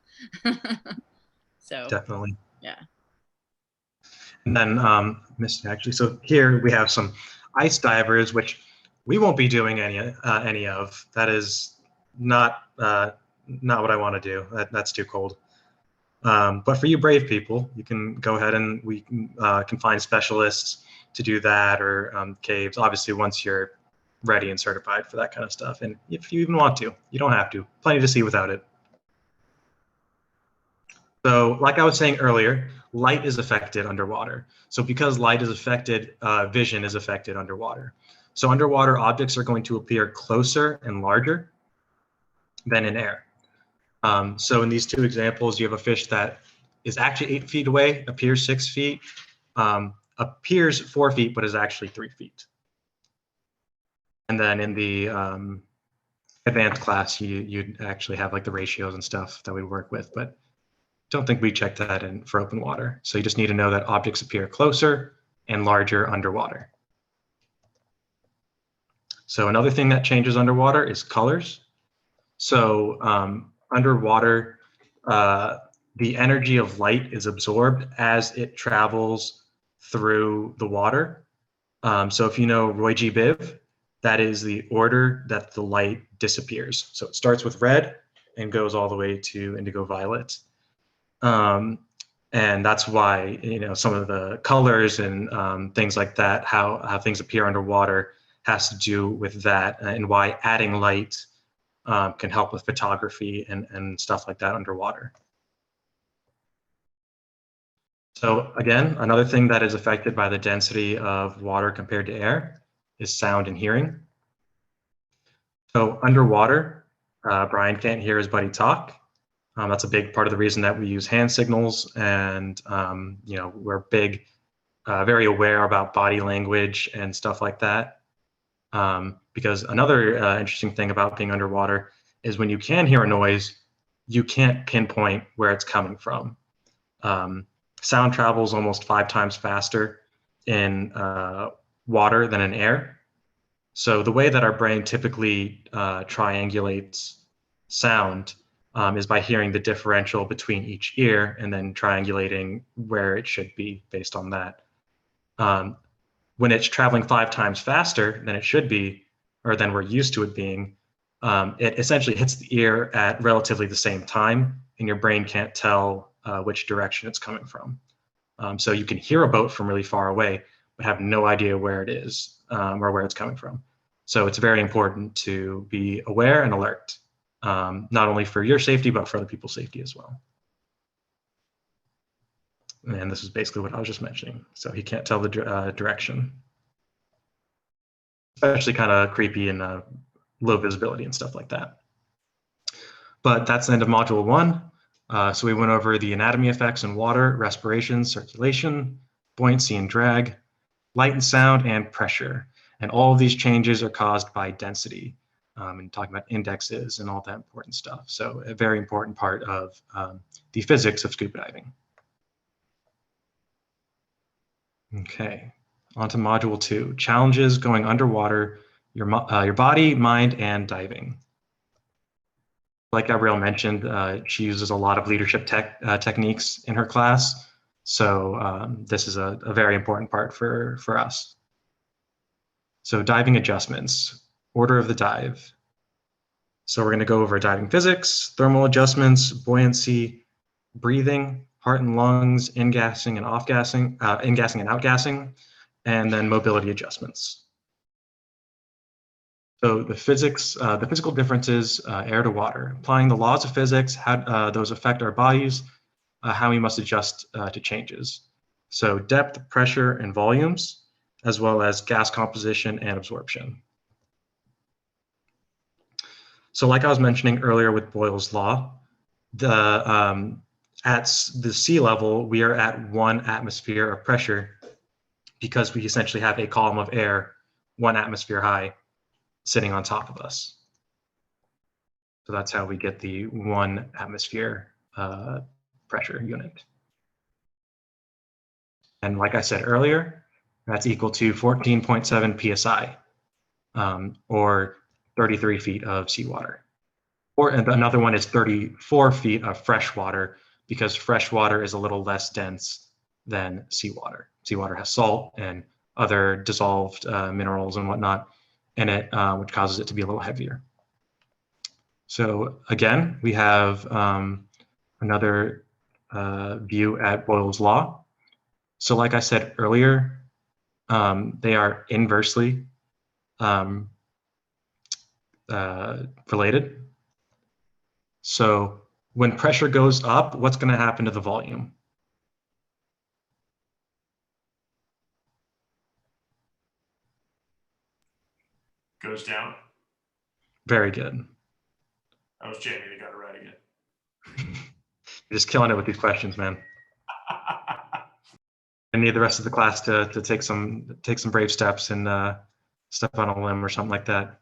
So
definitely.
Yeah.
And then actually, so here we have some ice divers, which we won't be doing any of. That is not what I want to do. That's too cold. But for you brave people, you can go ahead and we can find specialists to do that, or caves, obviously once you're ready and certified for that kind of stuff. And if you even want to, you don't have to. Plenty to see without it. So like I was saying earlier, light is affected underwater. So because light is affected, vision is affected underwater. So underwater objects are going to appear closer and larger than in air. So in these two examples, you have a fish that is actually 8 feet away, appears 6 feet, appears 4 feet, but is actually 3 feet. And then in the advanced class, you'd actually have like the ratios and stuff that we work with, but don't think we check that in for open water. So you just need to know that objects appear closer and larger underwater. So another thing that changes underwater is colors. So underwater, the energy of light is absorbed as it travels through the water. So if you know Roy G. Biv, that is the order that the light disappears. So it starts with red and goes all the way to indigo violet. And that's why, you know, some of the colors and things like that, how things appear underwater has to do with that, and why adding light can help with photography and stuff like that underwater. So again, another thing that is affected by the density of water compared to air is sound and hearing. So underwater, Brian can't hear his buddy talk. That's a big part of the reason that we use hand signals, and you know, we're very aware about body language and stuff like that. Because another interesting thing about being underwater is when you can hear a noise, you can't pinpoint where it's coming from. Sound travels almost 5 times faster in water than in air. So the way that our brain typically triangulates sound is by hearing the differential between each ear and then triangulating where it should be based on that. When it's traveling 5 times faster than it should be, or than we're used to it being, it essentially hits the ear at relatively the same time, and your brain can't tell which direction it's coming from. So you can hear a boat from really far away, but have no idea where it is or where it's coming from. So it's very important to be aware and alert, not only for your safety, but for other people's safety as well. And this is basically what I was just mentioning. So he can't tell the direction. Especially kind of creepy and low visibility and stuff like that. But that's the end of module 1. So we went over the anatomy effects in water, respiration, circulation, buoyancy and drag, light and sound, and pressure. And all of these changes are caused by density, and talking about indexes and all that important stuff. So a very important part of the physics of scuba diving. Okay, on to module 2, challenges going underwater, your body, mind, and diving. Like Gabrielle mentioned, she uses a lot of leadership techniques in her class. So this is a very important part for us. So diving adjustments, order of the dive. So we're going to go over diving physics, thermal adjustments, buoyancy, breathing, heart and lungs, in-gassing and off-gassing, in-gassing and out-gassing, and then mobility adjustments. So the physics, the physical differences, air to water, applying the laws of physics, how those affect our bodies, how we must adjust to changes. So depth, pressure, and volumes, as well as gas composition and absorption. So like I was mentioning earlier with Boyle's law, at the sea level, we are at 1 atmosphere of pressure because we essentially have a column of air 1 atmosphere high sitting on top of us. So that's how we get the 1 atmosphere pressure unit. And like I said earlier, that's equal to 14.7 psi, or 33 feet of seawater. Or another one is 34 feet of fresh water, because fresh water is a little less dense than seawater. Seawater has salt and other dissolved minerals and whatnot in it, which causes it to be a little heavier. So again, we have another view at Boyle's law. So like I said earlier, they are inversely related. So when pressure goes up, what's going to happen to the volume?
Goes down.
Very good.
That was Jamie that got it right again.
You're just killing it with these questions, man. I need the rest of the class to take some brave steps and step on a limb or something like that.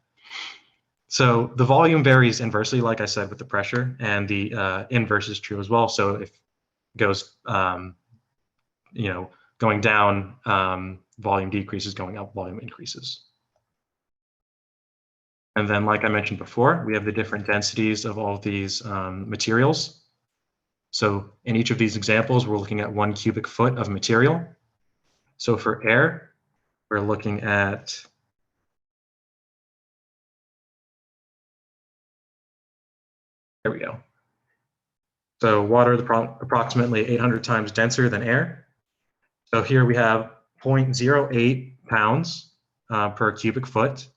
So the volume varies inversely, like I said, with the pressure, and the inverse is true as well. So if it goes, going down, volume decreases, going up, volume increases. And then, like I mentioned before, we have the different densities of all of these materials. So in each of these examples, we're looking at 1 cubic foot of material. So for air, we're looking at there we go. So water is approximately 800 times denser than air. So here we have 0.08 pounds per cubic foot.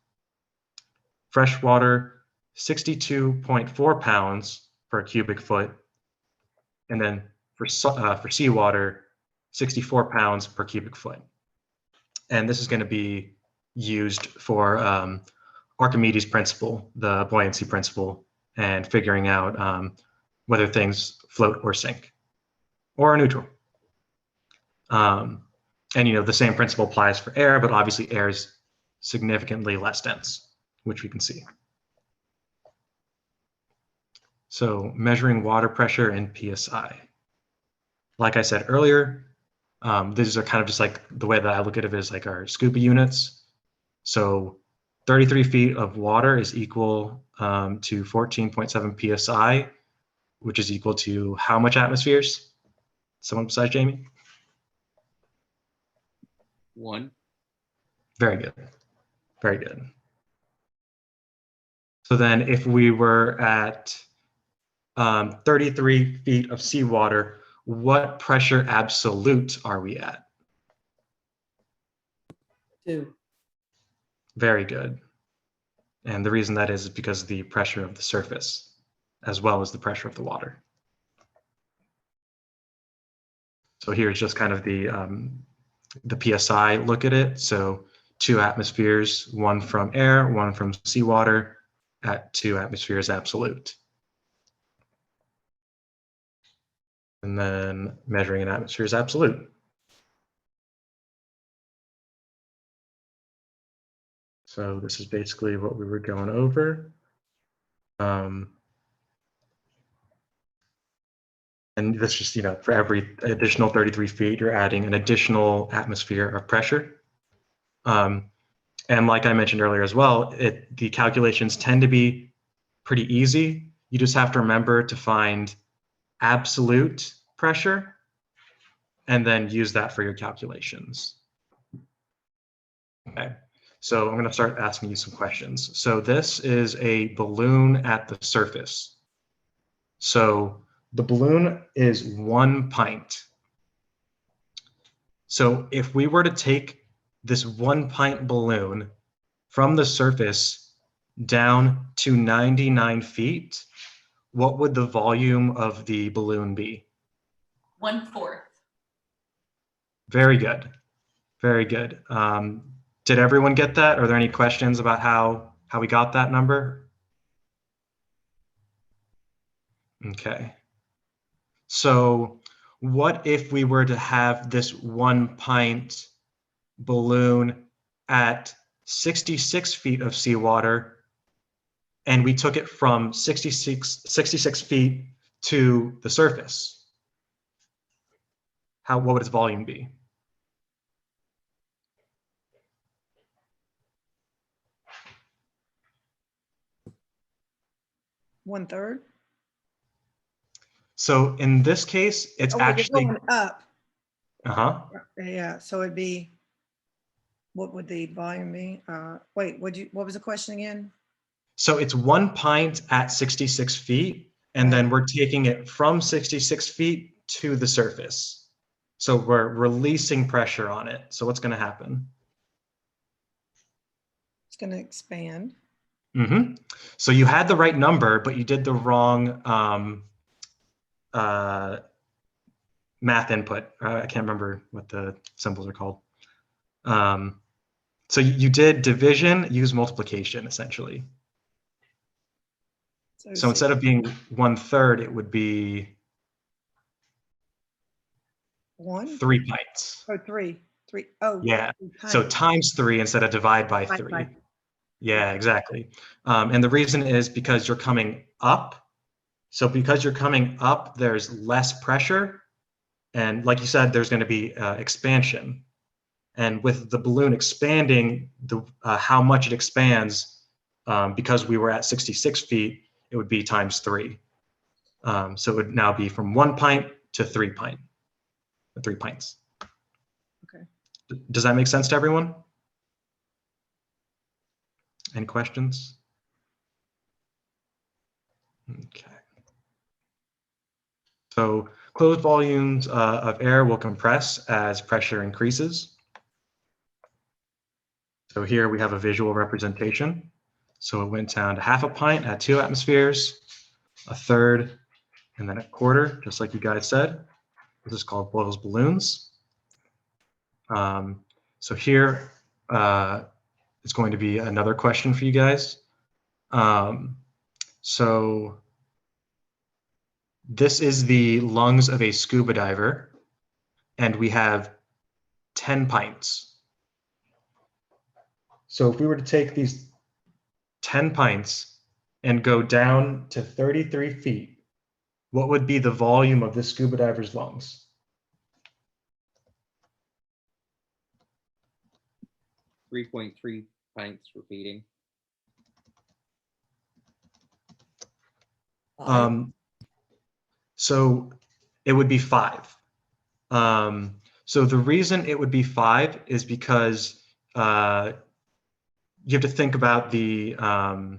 Fresh water, 62.4 pounds per cubic foot. And then for seawater, 64 pounds per cubic foot. And this is going to be used for Archimedes' principle, the buoyancy principle, and figuring out whether things float or sink or are neutral. And the same principle applies for air, but obviously air is significantly less dense, which we can see. So measuring water pressure in PSI. Like I said earlier, these are kind of just like the way that I look at it is like our SCUBA units. So 33 feet of water is equal to 14.7 PSI, which is equal to how much atmospheres? Someone besides Jamie?
1.
Very good. Very good. So then if we were at 33 feet of seawater, what pressure absolute are we at?
2.
Very good. And the reason that is because of the pressure of the surface, as well as the pressure of the water. So here's just kind of the PSI look at it. So 2 atmospheres, 1 from air, 1 from seawater at 2 atmospheres absolute. And then measuring an atmosphere is absolute. So this is basically what we were going over. And that's just, for every additional 33 feet, you're adding an additional atmosphere of pressure. And like I mentioned earlier as well, the calculations tend to be pretty easy. You just have to remember to find absolute pressure and then use that for your calculations. Okay, so I'm going to start asking you some questions. So this is a balloon at the surface. So the balloon is 1 pint. So if we were to take this 1 pint balloon from the surface down to 99 feet, what would the volume of the balloon be?
1/4.
Very good. Very good. Did everyone get that? Are there any questions about how we got that number? Okay. So what if we were to have this 1 pint balloon at 66 feet of seawater, and we took it from 66 feet to the surface? What would its volume be?
One-third.
So in this case, it's actually
going up.
Uh-huh.
Yeah, so it'd be, what would the volume be? Wait, what was the question again?
So it's 1 pint at 66 feet, and then we're taking it from 66 feet to the surface. So we're releasing pressure on it. So what's going to happen?
It's going to expand.
Mm-hmm. So you had the right number, but you did the wrong math input. I can't remember what the symbols are called. So you did division, use multiplication, essentially. So instead of being 1/3, it would be 3 pints.
Oh, three. Oh.
Yeah.
3
So
pints.
times 3 instead of divide by 3. Yeah, exactly. And the reason is because you're coming up. So because you're coming up, there's less pressure. And like you said, there's going to be expansion. And with the balloon expanding, how much it expands, because we were at 66 feet, it would be times 3. So it would now be from 1 pint to 3 pints.
Okay.
Does that make sense to everyone? Any questions? Okay. So closed volumes of air will compress as pressure increases. So here we have a visual representation. So it went down to half a pint at 2 atmospheres, a third, and then a quarter, just like you guys said. This is called Boyle's balloons. So here is going to be another question for you guys. So this is the lungs of a scuba diver, and we have 10 pints. So if we were to take these 10 pints and go down to 33 feet, what would be the volume of this scuba diver's lungs?
3.3 pints for feeding.
So it would be 5. So the reason it would be 5 is because you have to think about the, I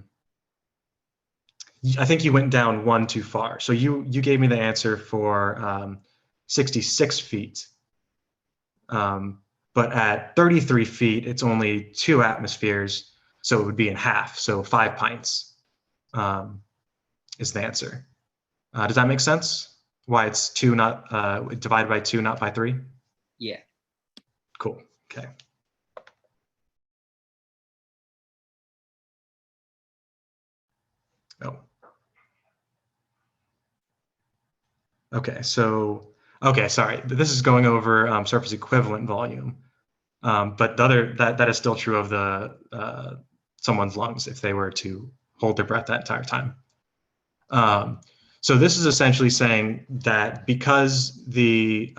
think you went down 1 too far. So you gave me the answer for 66 feet. But at 33 feet, it's only 2 atmospheres. So it would be in half. So 5 pints is the answer. Does that make sense? Why it's 2, not divided by 2, not by 3?
Yeah.
Cool. Okay. Oh. Okay, so, okay, sorry. This is going over surface equivalent volume. But the other, that is still true of the someone's lungs if they were to hold their breath that entire time. So this is essentially saying that because the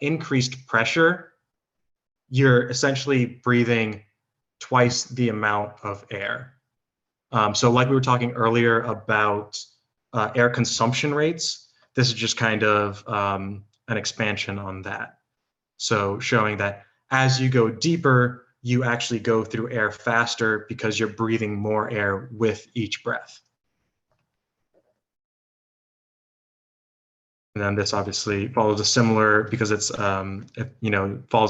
increased pressure, you're essentially breathing twice the amount of air. So like we were talking earlier about air consumption rates, this is just kind of an expansion on that. So showing that as you go deeper, you actually go through air faster because you're breathing more air with each breath. And then this obviously follows a similar, because it's, follows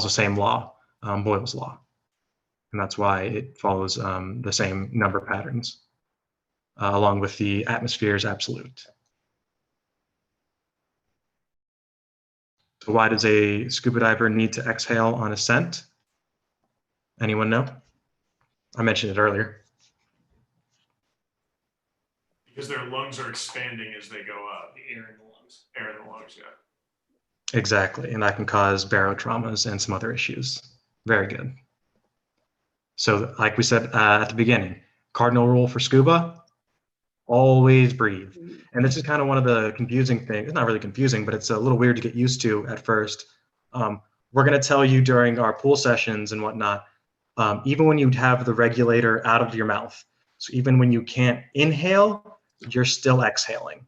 the same law, Boyle's law. And that's why it follows the same number patterns, along with the atmosphere's absolute. So why does a scuba diver need to exhale on ascent? Anyone know? I mentioned it earlier.
Because their lungs are expanding as they go up. The air in the lungs. Air in the lungs, yeah.
Exactly, and that can cause barotraumas and some other issues. Very good. So like we said at the beginning, cardinal rule for scuba, always breathe. And this is kind of one of the confusing things. It's not really confusing, but it's a little weird to get used to at first. We're going to tell you during our pool sessions and whatnot, even when you have the regulator out of your mouth, so even when you can't inhale, you're still exhaling.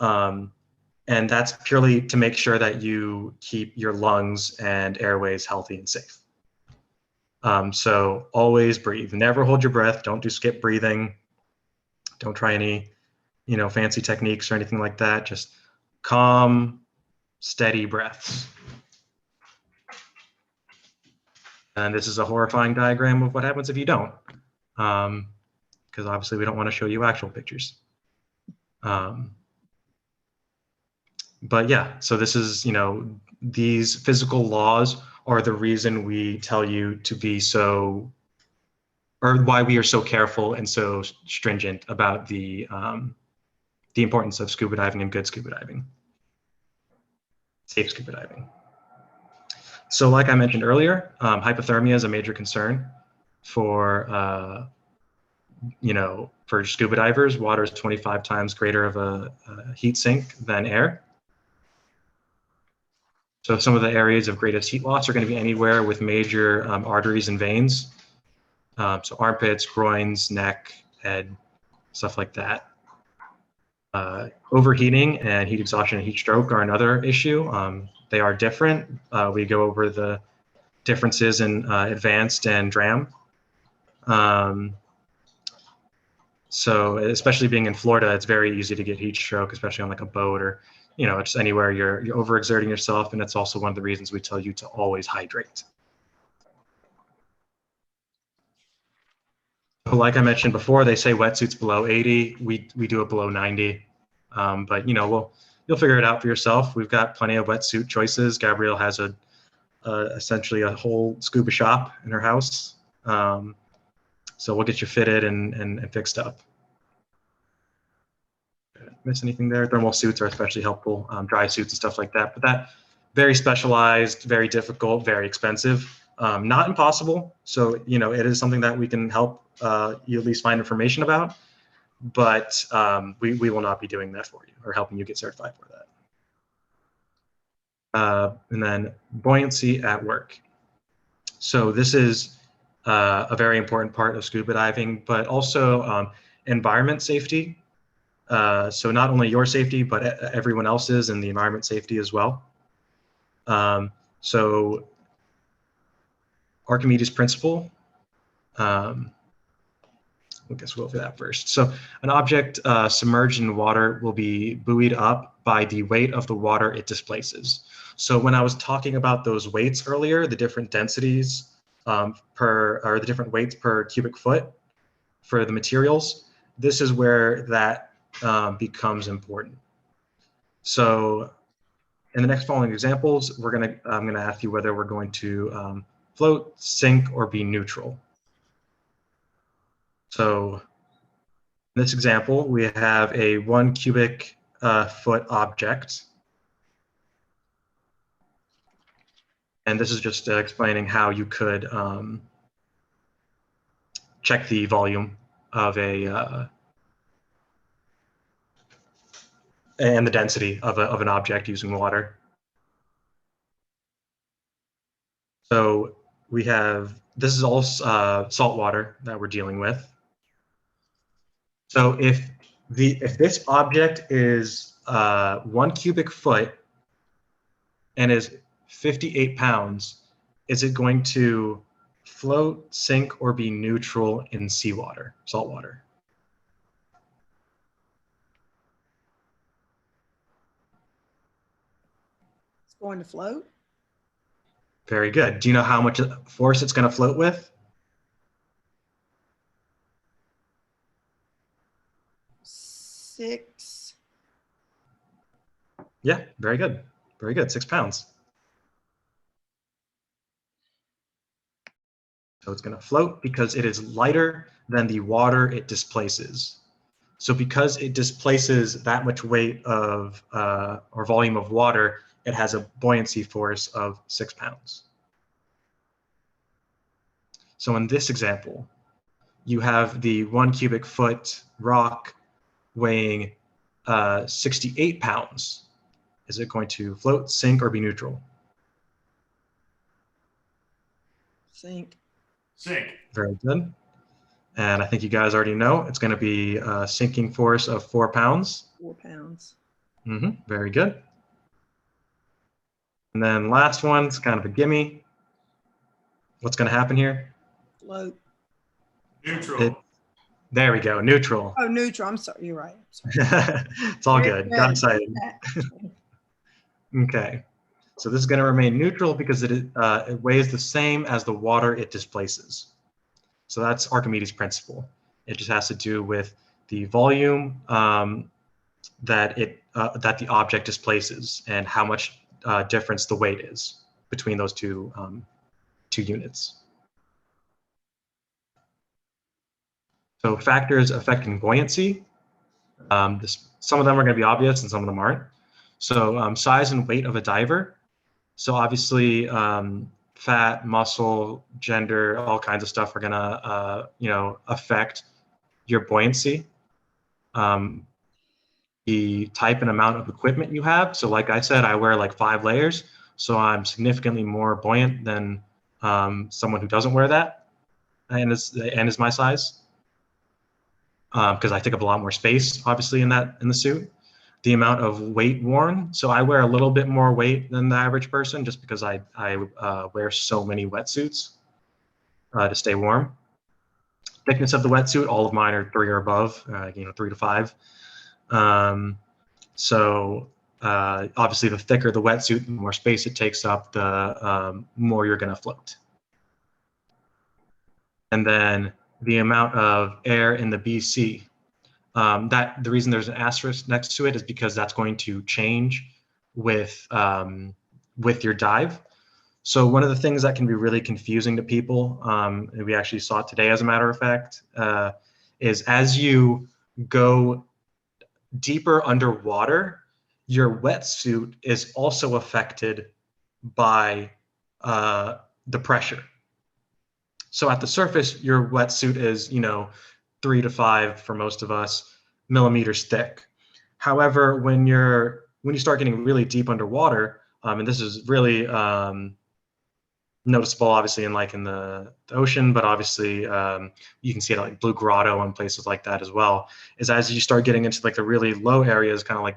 And that's purely to make sure that you keep your lungs and airways healthy and safe. So always breathe. Never hold your breath. Don't do skip breathing. Don't try any, fancy techniques or anything like that. Just calm, steady breaths. And this is a horrifying diagram of what happens if you don't, because obviously we don't want to show you actual pictures. But yeah, so this is, these physical laws are the reason we tell you to be so, or why we are so careful and so stringent about the importance of scuba diving and good scuba diving, safe scuba diving. So like I mentioned earlier, hypothermia is a major concern for you know, for scuba divers, water is 25 times greater of a heat sink than air. So some of the areas of greatest heat loss are going to be anywhere with major arteries and veins. So armpits, groins, neck, head, stuff like that. Overheating and heat exhaustion and heat stroke are another issue. They are different. We go over the differences in advanced and DRAM. So especially being in Florida, it's very easy to get heat stroke, especially on like a boat or, you know, just anywhere you're overexerting yourself. And it's also one of the reasons we tell you to always hydrate. Like I mentioned before, they say wetsuits below 80. We do it below 90. But you know, you'll figure it out for yourself. We've got plenty of wetsuit choices. Gabrielle has essentially a whole scuba shop in her house. So we'll get you fitted and fixed up. Miss anything there? Thermal suits are especially helpful, dry suits and stuff like that. But that very specialized, very difficult, very expensive. Not impossible. So, you know, it is something that we can help you at least find information about. But we will not be doing that for you or helping you get certified for that. And then buoyancy at work. So this is a very important part of scuba diving, but also environment safety. So not only your safety, but everyone else's and the environment safety as well. So Archimedes principle, I guess we'll go for that first. So an object submerged in water will be buoyed up by the weight of the water it displaces. So when I was talking about those weights earlier, the different densities the different weights per cubic foot for the materials, this is where that becomes important. So in the next following examples, I'm gonna ask you whether we're going to float, sink, or be neutral. So in this example, we have a 1 cubic foot object. And this is just explaining how you could check the volume of and the density of an object using water. So we have, this is all salt water that we're dealing with. So if this object is 1 cubic foot and is 58 pounds, is it going to float, sink, or be neutral in seawater, salt water?
It's going to float.
Very good. Do you know how much force it's going to float with?
6.
Yeah, very good. Very good, 6 pounds. So it's going to float because it is lighter than the water it displaces. So because it displaces that much weight of or volume of water, it has a buoyancy force of 6 pounds. So in this example, you have the 1 cubic foot rock weighing 68 pounds. Is it going to float, sink, or be neutral?
Sink.
Sink.
Very good. And I think you guys already know it's going to be a sinking force of 4 pounds.
4 pounds.
Very good. And then last one's kind of a gimme. What's going to happen here?
Float.
Neutral.
There we go, neutral.
Oh, neutral. I'm sorry. You're right. I'm sorry.
It's all good. Got excited. Okay. So this is going to remain neutral because it weighs the same as the water it displaces. So that's Archimedes' principle. It just has to do with the volume that the object displaces and how much difference the weight is between those two units. So factors affecting buoyancy. Some of them are going to be obvious and some of them aren't. So size and weight of a diver. So obviously fat, muscle, gender, all kinds of stuff are going to affect your buoyancy, the type and amount of equipment you have. So like I said, I wear like 5 layers, so I'm significantly more buoyant than someone who doesn't wear that and is my size, because I take up a lot more space, obviously, in the suit. The amount of weight worn, so I wear a little bit more weight than the average person, just because I wear so many wetsuits to stay warm. Thickness of the wetsuit, all of mine are 3 or above, 3 to 5. So obviously, the thicker the wetsuit, the more space it takes up, the more you're going to float. And then the amount of air in the BC. The reason there's an asterisk next to it is because that's going to change with your dive. So one of the things that can be really confusing to people, and we actually saw it today, as a matter of fact, is as you go deeper underwater, your wetsuit is also affected by the pressure. So at the surface, your wetsuit is, 3 to 5 for most of us millimeters thick. However, when you start getting really deep underwater, and this is really noticeable, obviously, in the ocean, but obviously you can see it like Blue Grotto and places like that as well, is as you start getting into like the really low areas, kind of like,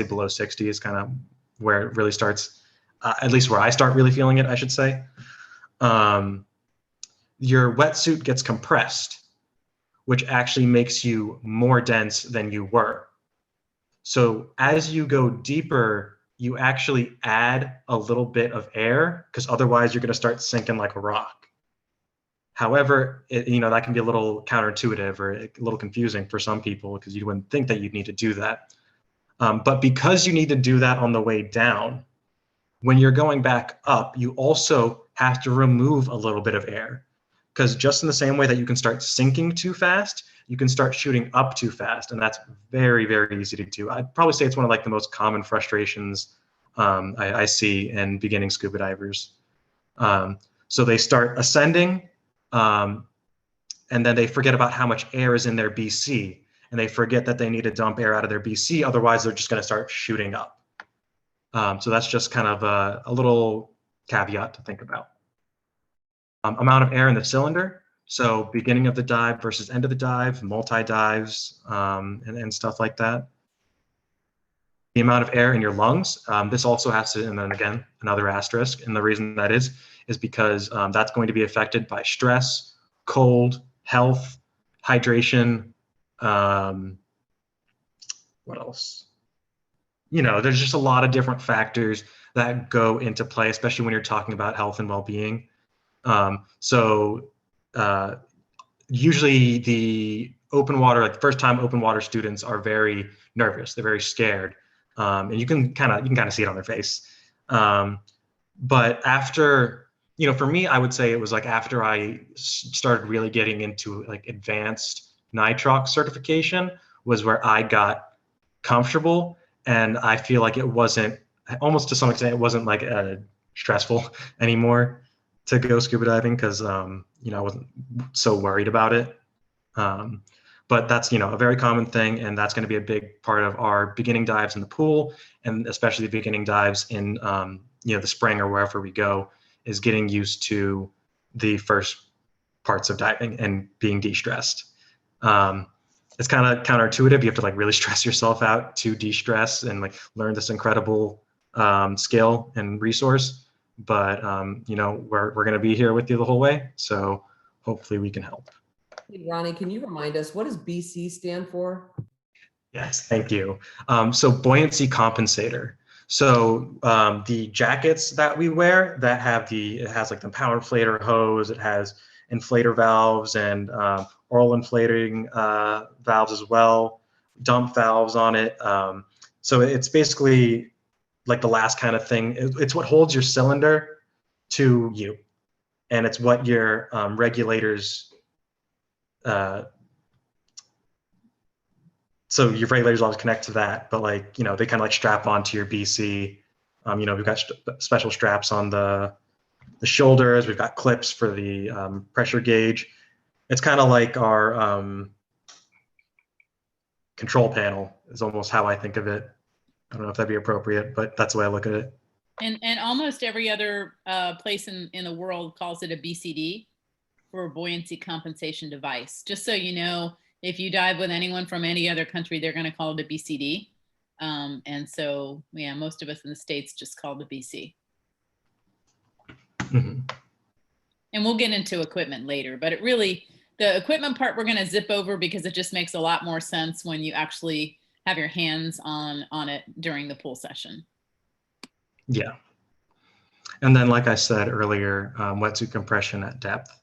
below 60 is kind of where it really starts, at least where I start really feeling it, I should say. Your wetsuit gets compressed, which actually makes you more dense than you were. So as you go deeper, you actually add a little bit of air, because otherwise you're going to start sinking like a rock. However, that can be a little counterintuitive or a little confusing for some people, because you wouldn't think that you'd need to do that. But because you need to do that on the way down, when you're going back up, you also have to remove a little bit of air. Because just in the same way that you can start sinking too fast, you can start shooting up too fast, and that's very, very easy to do. I'd probably say it's one of like the most common frustrations I see in beginning scuba divers. So they start ascending, and then they forget about how much air is in their BC, and they forget that they need to dump air out of their BC, otherwise they're just going to start shooting up. So that's just kind of a little caveat to think about. Amount of air in the cylinder, so beginning of the dive versus end of the dive, multi-dives, and stuff like that. The amount of air in your lungs, this also has to, and then again, another asterisk, and the reason that is because that's going to be affected by stress, cold, health, hydration, what else? There's just a lot of different factors that go into play, especially when you're talking about health and well-being. Usually the open water, like first-time open water students, are very nervous. They're very scared, and you can kind of see it on their face. But after, for me, I would say it was like after I started really getting into like advanced nitrox certification was where I got comfortable, and I feel like it wasn't, almost to some extent, it wasn't like stressful anymore to go scuba diving, because I wasn't so worried about it. But that's a very common thing, and that's going to be a big part of our beginning dives in the pool, and especially the beginning dives in the spring or wherever we go, is getting used to the first parts of diving and being de-stressed. It's kind of counterintuitive. You have to like really stress yourself out to de-stress and like learn this incredible skill and resource. But we're going to be here with you the whole way, so hopefully we can help.
Hey, Ronnie, can you remind us, what does BC stand for?
Yes, thank you. So buoyancy compensator. So the jackets that we wear that have it has like the power inflator hose, it has inflator valves and oral inflating valves as well, dump valves on it. So it's basically like the last kind of thing. It's what holds your cylinder to you, and it's what your regulators. So your regulators always connect to that, but like they kind of like strap onto your BC. We've got special straps on the shoulders. We've got clips for the pressure gauge. It's kind of like our control panel is almost how I think of it. I don't know if that'd be appropriate, but that's the way I look at it.
And almost every other place in the world calls it a BCD, for buoyancy compensation device. Just so you know, if you dive with anyone from any other country, they're going to call it a BCD. And so, yeah, most of us in the States just call it a BC.
Mm-hmm.
And we'll get into equipment later, but it really, the equipment part we're going to zip over because it just makes a lot more sense when you actually have your hands on it during the pool session.
Yeah. And then, like I said earlier, wetsuit compression at depth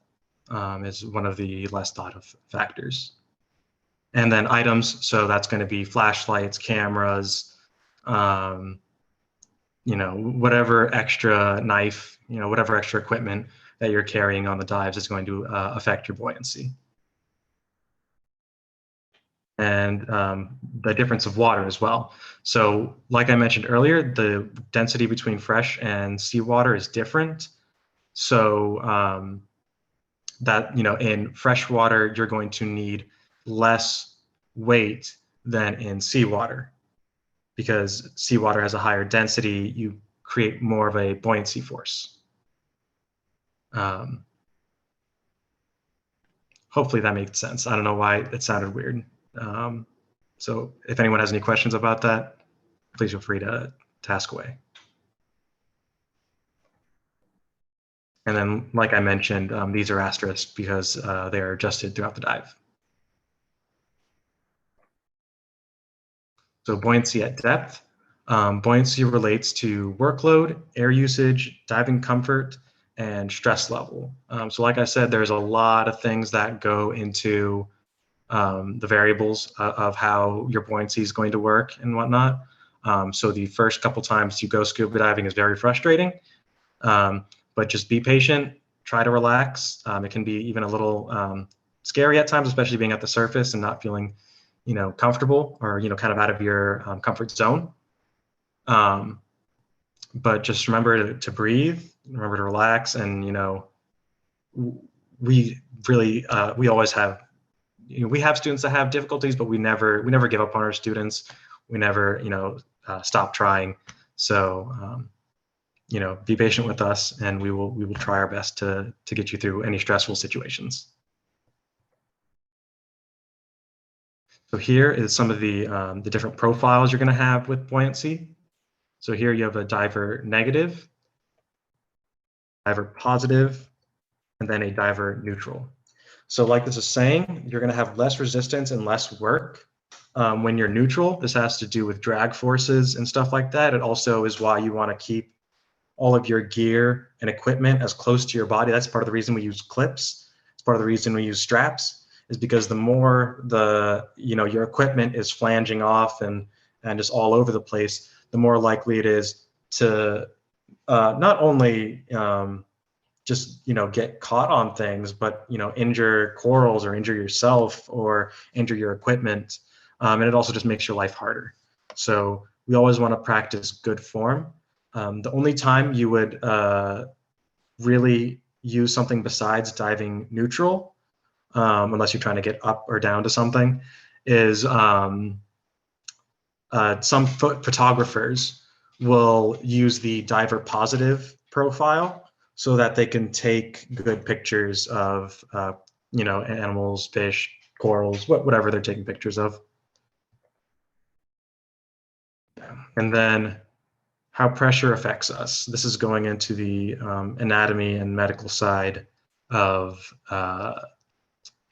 is one of the less thought of factors. And then items, so that's going to be flashlights, cameras, you know, whatever extra knife, you know, whatever extra equipment that you're carrying on the dives is going to affect your buoyancy. And the difference of water as well. So like I mentioned earlier, the density between fresh and seawater is different. So that, you know, in fresh water, you're going to need less weight than in seawater. Because seawater has a higher density, you create more of a buoyancy force. Hopefully that makes sense. I don't know why it sounded weird. So if anyone has any questions about that, please feel free to ask away. And then, like I mentioned, these are asterisks because they are adjusted throughout the dive. So buoyancy at depth. Buoyancy relates to workload, air usage, diving comfort, and stress level. So like I said, there's a lot of things that go into the variables of how your buoyancy is going to work and whatnot. So the first couple times you go scuba diving is very frustrating, but just be patient, try to relax. It can be even a little scary at times, especially being at the surface and not feeling, you know, comfortable or, you know, kind of out of your comfort zone. But just remember to breathe, remember to relax, and, you know, we really, we always have, you know, we have students that have difficulties, but we never give up on our students. We never, you know, stop trying. So, you know, be patient with us, and we will try our best to get you through any stressful situations. So here is some of the different profiles you're going to have with buoyancy. So here you have a diver negative, diver positive, and then a diver neutral. So like this is saying, you're going to have less resistance and less work when you're neutral. This has to do with drag forces and stuff like that. It also is why you want to keep all of your gear and equipment as close to your body. That's part of the reason we use clips. It's part of the reason we use straps, is because the more your equipment is flanging off and just all over the place, the more likely it is to not only just, you know, get caught on things, but, you know, injure corals or injure yourself or injure your equipment. And it also just makes your life harder. So we always want to practice good form. The only time you would really use something besides diving neutral, unless you're trying to get up or down to something, is some photographers will use the diver positive profile so that they can take good pictures of, you know, animals, fish, corals, whatever they're taking pictures of. And then how pressure affects us. This is going into the anatomy and medical side of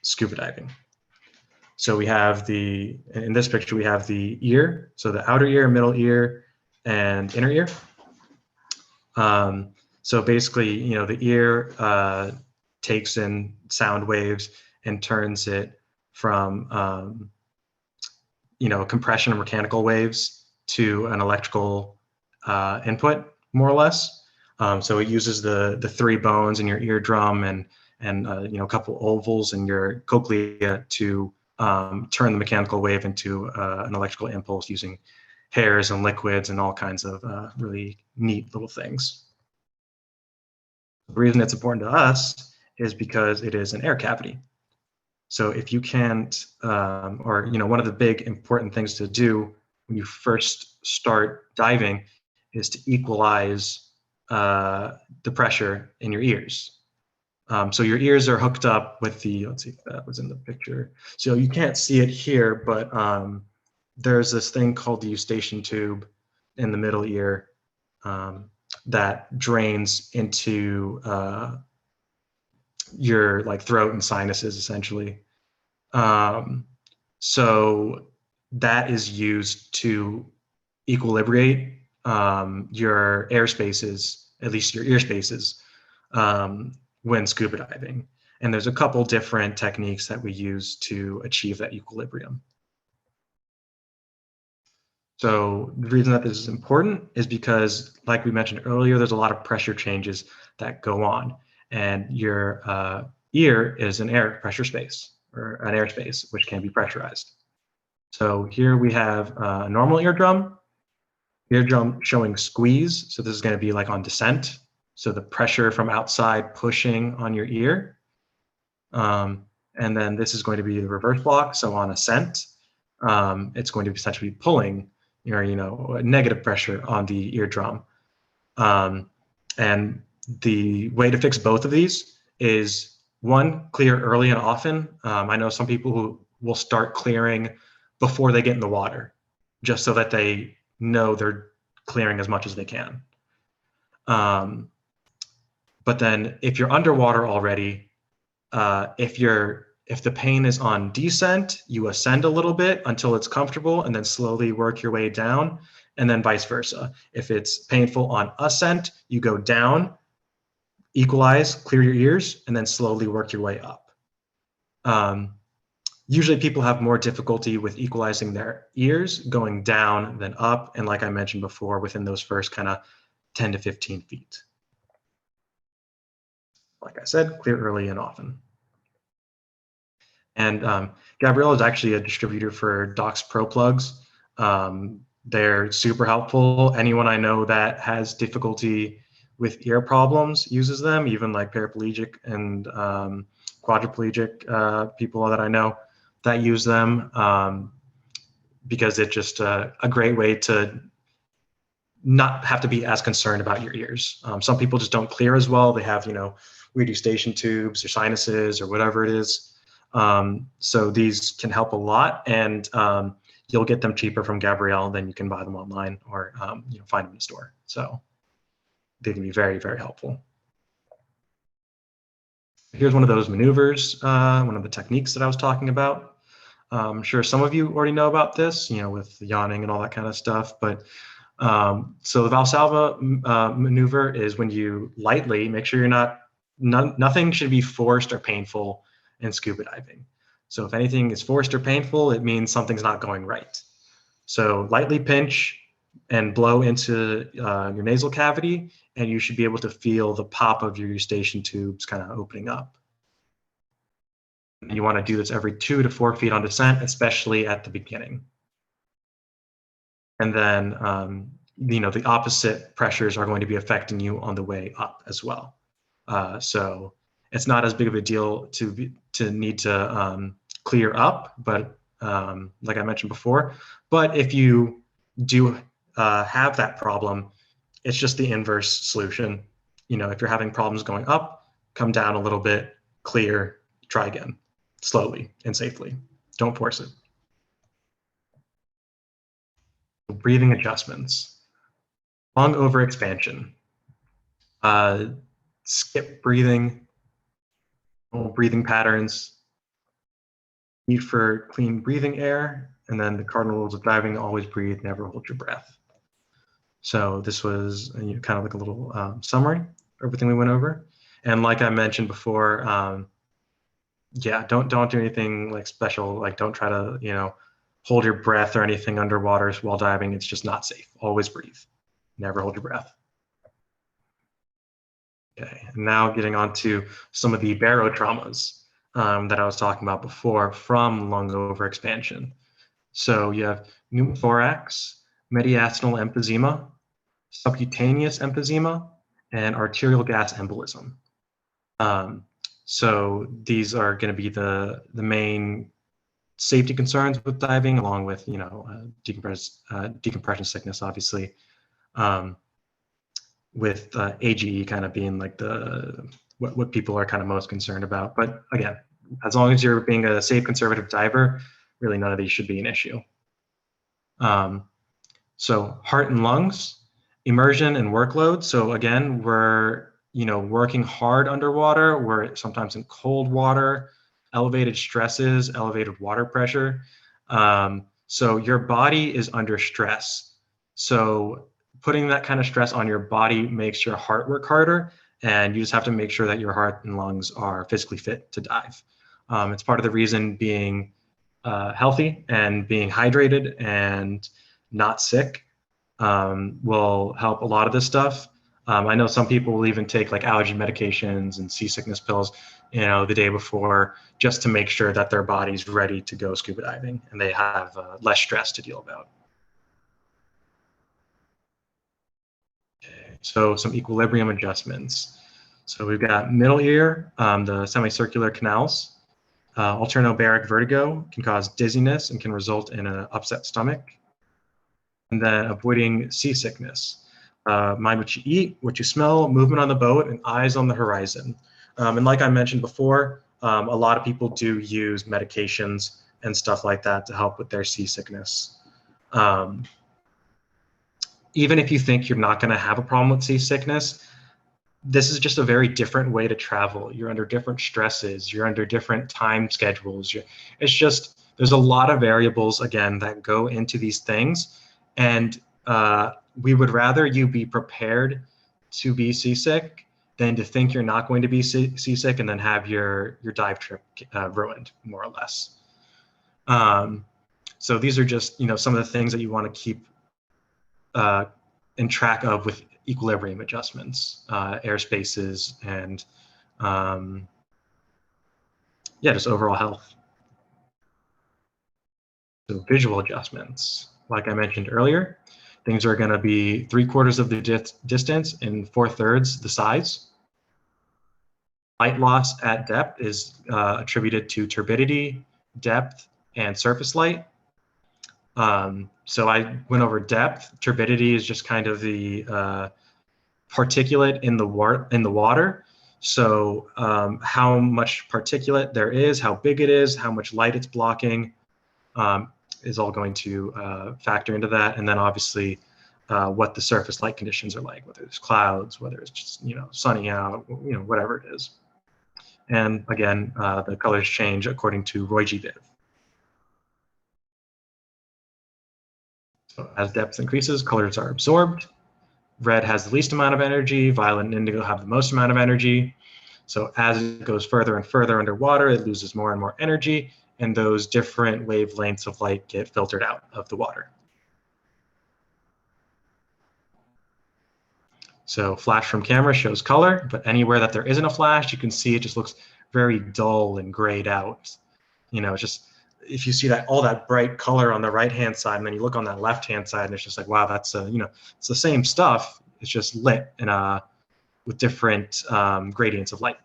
scuba diving. So we have in this picture, we have the ear, so the outer ear, middle ear, and inner ear. So basically, you know, the ear takes in sound waves and turns it from, you know, compression or mechanical waves to an electrical input, more or less. So it uses the three bones in your eardrum and you know, a couple ovals in your cochlea to turn the mechanical wave into an electrical impulse using hairs and liquids and all kinds of really neat little things. The reason it's important to us is because it is an air cavity. So if you can't, or one of the big important things to do when you first start diving is to equalize the pressure in your ears. So your ears are hooked up with the, let's see if that was in the picture. So you can't see it here, but there's this thing called the eustachian tube in the middle ear that drains into your like throat and sinuses essentially. So that is used to equilibrate your air spaces, at least your ear spaces, when scuba diving. And there's a couple different techniques that we use to achieve that equilibrium. So the reason that this is important is because, like we mentioned earlier, there's a lot of pressure changes that go on, and your ear is an air pressure space, or an airspace, which can be pressurized. So here we have a normal eardrum showing squeeze. So this is going to be like on descent. So the pressure from outside pushing on your ear. And then this is going to be the reverse block. So on ascent, it's going to be essentially pulling your, negative pressure on the eardrum. And the way to fix both of these is, one, clear early and often. I know some people who will start clearing before they get in the water, just so that they know they're clearing as much as they can. But then if you're underwater already, if the pain is on descent, you ascend a little bit until it's comfortable and then slowly work your way down, and then vice versa. If it's painful on ascent, you go down, equalize, clear your ears, and then slowly work your way up. Usually people have more difficulty with equalizing their ears going down than up. And like I mentioned before, within those first kind of 10 to 15 feet. Like I said, clear early and often. And Gabrielle is actually a distributor for Docs Pro plugs. They're super helpful. Anyone I know that has difficulty with ear problems uses them, even like paraplegic and quadriplegic people that I know that use them, because it's just a great way to not have to be as concerned about your ears. Some people just don't clear as well. They have, weird eustachian tubes or sinuses or whatever it is. So these can help a lot, and you'll get them cheaper from Gabrielle than you can buy them online or find them in the store. So they can be very, very helpful. Here's one of those maneuvers, one of the techniques that I was talking about. I'm sure some of you already know about this, with yawning and all that kind of stuff. But so the Valsalva maneuver is when you lightly, make sure you're nothing should be forced or painful in scuba diving. So if anything is forced or painful, it means something's not going right. So lightly pinch and blow into your nasal cavity, and you should be able to feel the pop of your eustachian tubes kind of opening up. You want to do this every 2 to 4 feet on descent, especially at the beginning. And then, the opposite pressures are going to be affecting you on the way up as well. So it's not as big of a deal to need to clear up, but like I mentioned before, but if you do have that problem, it's just the inverse solution. If you're having problems going up, come down a little bit, clear, try again, slowly and safely. Don't force it. Breathing adjustments, lung over expansion, skip breathing, breathing patterns, need for clean breathing air, and then the cardinal rules of diving: always breathe, never hold your breath. So this was kind of like a little summary of everything we went over. And like I mentioned before, yeah, don't do anything like special. Like don't try to hold your breath or anything underwater while diving. It's just not safe. Always breathe, never hold your breath. Okay, and now getting on to some of the barotraumas that I was talking about before from lung overexpansion. So you have pneumothorax, mediastinal emphysema, subcutaneous emphysema, and arterial gas embolism. So these are going to be the main safety concerns with diving, along with, you know, decompression sickness, obviously, with AGE kind of being like what people are kind of most concerned about. But again, as long as you're being a safe, conservative diver, really none of these should be an issue. So heart and lungs, immersion and workload. So again, we're, you know, working hard underwater. We're sometimes in cold water, elevated stresses, elevated water pressure. So your body is under stress. So putting that kind of stress on your body makes your heart work harder, and you just have to make sure that your heart and lungs are physically fit to dive. It's part of the reason being healthy and being hydrated and not sick will help a lot of this stuff. I know some people will even take like allergy medications and seasickness pills, you know, the day before, just to make sure that their body's ready to go scuba diving and they have less stress to deal about. Okay, so some equilibrium adjustments. So we've got middle ear, the semicircular canals. Alternobaric vertigo can cause dizziness and can result in an upset stomach. And then avoiding seasickness. Mind what you eat, what you smell, movement on the boat, and eyes on the horizon. And like I mentioned before, a lot of people do use medications and stuff like that to help with their seasickness. Even if you think you're not going to have a problem with seasickness, this is just a very different way to travel. You're under different stresses. You're under different time schedules. It's just, there's a lot of variables, again, that go into these things. And we would rather you be prepared to be seasick than to think you're not going to be seasick and then have your dive trip ruined, more or less. So these are just, you know, some of the things that you want to keep in track of with equilibrium adjustments, airspaces, and yeah, just overall health. So visual adjustments, like I mentioned earlier, things are going to be 3/4 of the distance and 4/3 the size. Light loss at depth is attributed to turbidity, depth, and surface light. So I went over depth. Turbidity is just kind of the particulate in the water. So how much particulate there is, how big it is, how much light it's blocking, is all going to factor into that. And then obviously what the surface light conditions are like, whether it's clouds, whether it's just, you know, sunny out, you know, whatever it is. And again, the colors change according to Roy G. Viv. So as depth increases, colors are absorbed. Red has the least amount of energy, violet and indigo have the most amount of energy. So as it goes further and further underwater, it loses more and more energy, and those different wavelengths of light get filtered out of the water. So flash from camera shows color, but anywhere that there isn't a flash, you can see it just looks very dull and grayed out. You know, it's just, if you see that all that bright color on the right-hand side, and then you look on that left-hand side, and it's just like, wow, that's you know, it's the same stuff. It's just lit and with different gradients of light.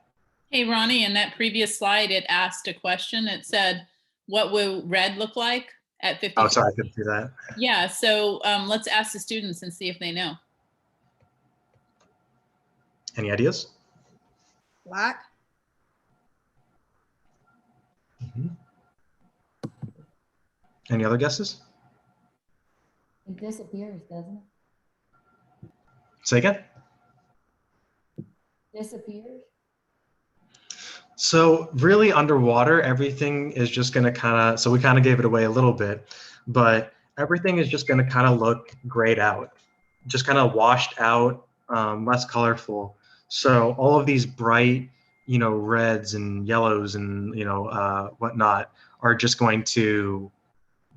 Hey, Ronnie, in that previous slide, it asked a question. It said, what will red look like at 50?
Oh, sorry, I couldn't see that.
Yeah, so let's ask the students and see if they know.
Any ideas?
Black.
Any other guesses?
It disappears, doesn't it?
Say again?
Disappears.
So really underwater, everything is just going to kind of, so we kind of gave it away a little bit, but everything is just going to kind of look grayed out, just kind of washed out, less colorful. So all of these bright, you know, reds and yellows and, you know, whatnot are just going to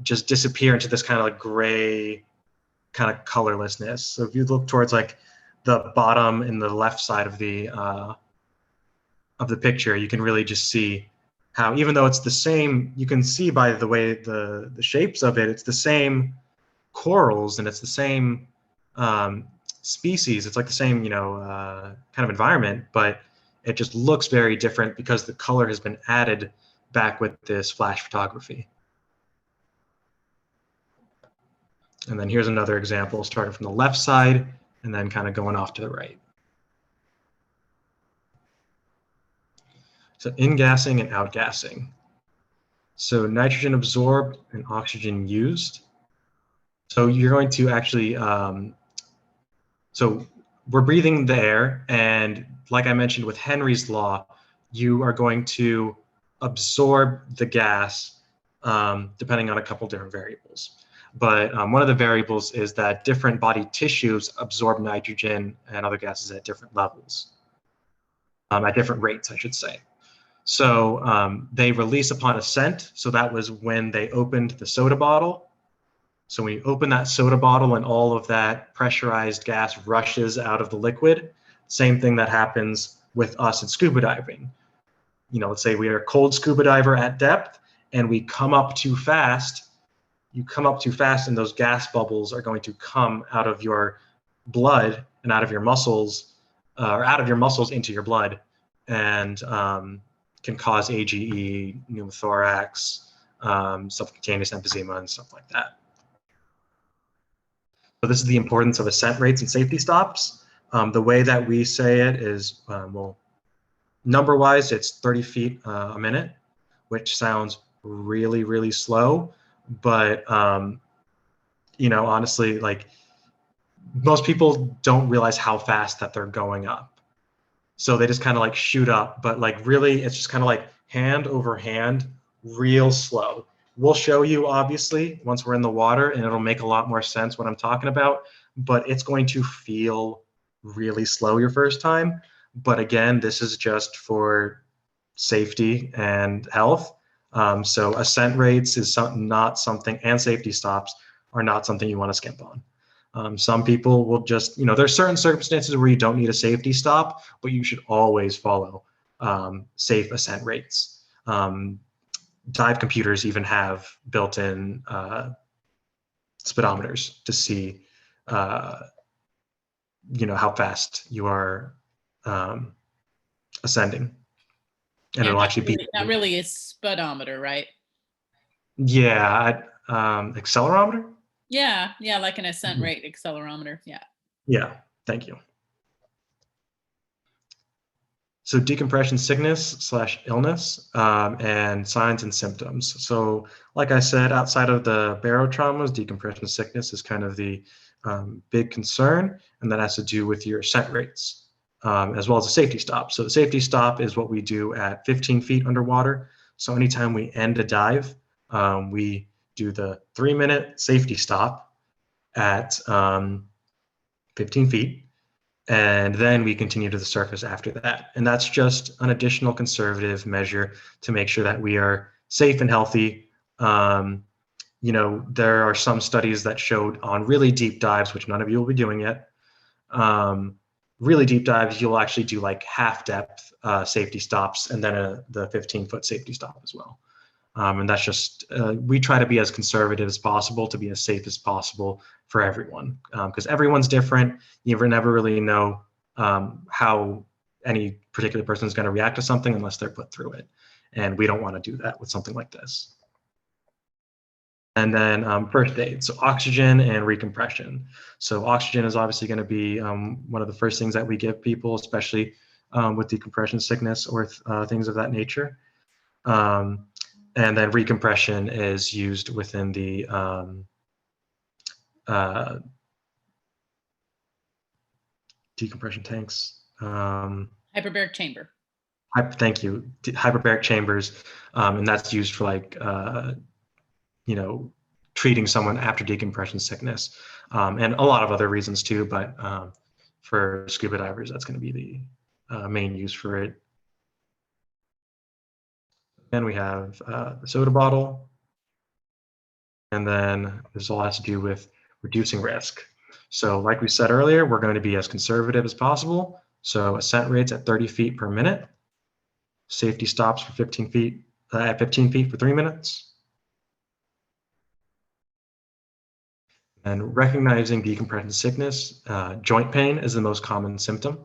just disappear into this kind of like gray kind of colorlessness. So if you look towards like the bottom and the left side of the picture, you can really just see how, even though it's the same, you can see by the way the shapes of it, it's the same corals and it's the same species. It's like the same, you know, kind of environment, but it just looks very different because the color has been added back with this flash photography. And then here's another example, starting from the left side and then kind of going off to the right. So in-gassing and out-gassing. So nitrogen absorbed and oxygen used. So you're going to actually, so we're breathing the air, and like I mentioned with Henry's law, you are going to absorb the gas depending on a couple different variables. But one of the variables is that different body tissues absorb nitrogen and other gases at different levels, at different rates, I should say. So they release upon ascent. So that was when they opened the soda bottle. So when you open that soda bottle and all of that pressurized gas rushes out of the liquid, same thing that happens with us in scuba diving. You know, let's say we are a cold scuba diver at depth and we come up too fast. You come up too fast and those gas bubbles are going to come out of your blood and out of your muscles, or out of your muscles into your blood, and can cause AGE, pneumothorax, subcutaneous emphysema, and stuff like that. So this is the importance of ascent rates and safety stops. The way that we say it is, well, number-wise, it's 30 feet a minute, which sounds really, really slow. But, you know, honestly, like, most people don't realize how fast that they're going up. So they just kind of like shoot up, but like really it's just kind of like hand over hand, real slow. We'll show you obviously once we're in the water, and it'll make a lot more sense what I'm talking about, but it's going to feel really slow your first time. But again, this is just for safety and health. So ascent rates is not something, and safety stops are not something you want to skimp on. Some people will just, you know, there's certain circumstances where you don't need a safety stop, but you should always follow safe ascent rates. Dive computers even have built-in speedometers to see, you know, how fast you are ascending. And it'll actually be
not really a speedometer, right?
Yeah, accelerometer.
Yeah, like an ascent rate accelerometer.
Yeah, thank you. So decompression sickness / illness and signs and symptoms. So like I said, outside of the barotraumas, decompression sickness is kind of the big concern, and that has to do with your ascent rates as well as a safety stop. So the safety stop is what we do at 15 feet underwater. So anytime we end a dive, we do the 3-minute safety stop at 15 feet, and then we continue to the surface after that. And that's just an additional conservative measure to make sure that we are safe and healthy. You know, there are some studies that showed on really deep dives, which none of you will be doing yet, really deep dives, you'll actually do like half depth safety stops and then the 15-foot safety stop as well. And that's just, we try to be as conservative as possible to be as safe as possible for everyone, because everyone's different. You never really know how any particular person is going to react to something unless they're put through it. And we don't want to do that with something like this. And then first aid, so oxygen and recompression. So oxygen is obviously going to be one of the first things that we give people, especially with decompression sickness or things of that nature. And then recompression is used within the decompression tanks.
Hyperbaric chamber.
Thank you. Hyperbaric chambers, and that's used for like, you know, treating someone after decompression sickness, and a lot of other reasons too. But for scuba divers, that's going to be the main use for it. Then we have the soda bottle. And then this all has to do with reducing risk. So like we said earlier, we're going to be as conservative as possible. So ascent rates at 30 feet per minute. Safety stops for 15 feet, at 15 feet for 3 minutes. And recognizing decompression sickness, joint pain is the most common symptom.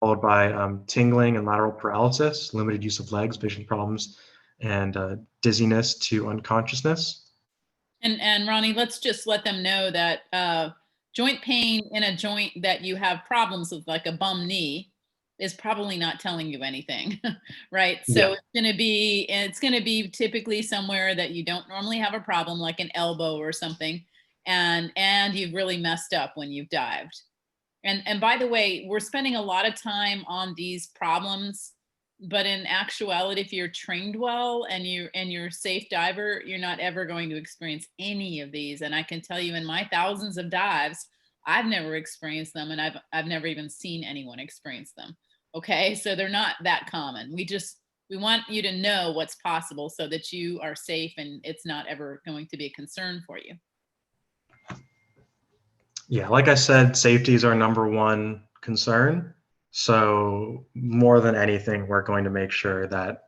followed by tingling and lateral paralysis, limited use of legs, vision problems, and dizziness to unconsciousness.
And Ronnie, let's just let them know that joint pain in a joint that you have problems with, like a bum knee, is probably not telling you anything, right? So
Yeah.
it's gonna be typically somewhere that you don't normally have a problem, like an elbow or something, and you've really messed up when you've dived. And by the way, we're spending a lot of time on these problems, but in actuality, if you're trained well and you're a safe diver, you're not ever going to experience any of these. And I can tell you, in my thousands of dives, I've never experienced them, and I've never even seen anyone experience them. Okay, so they're not that common. We want you to know what's possible so that you are safe and it's not ever going to be a concern for you.
Yeah, like I said, safety is our #1 concern. So more than anything, we're going to make sure that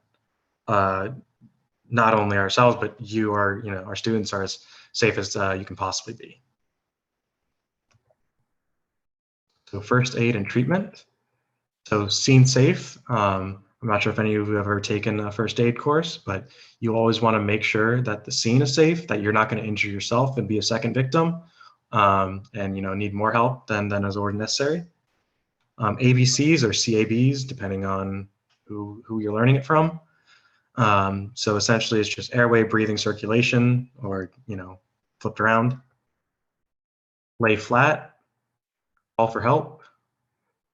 not only ourselves, but our students are as safe as you can possibly be. So first aid and treatment. So scene safe. I'm not sure if any of you have ever taken a first aid course, but you always want to make sure that the scene is safe, that you're not going to injure yourself and be a second victim, and need more help than is already necessary. ABCs or CABs, depending on who you're learning it from. So essentially, it's just airway, breathing, circulation, or flipped around. Lay flat. Call for help.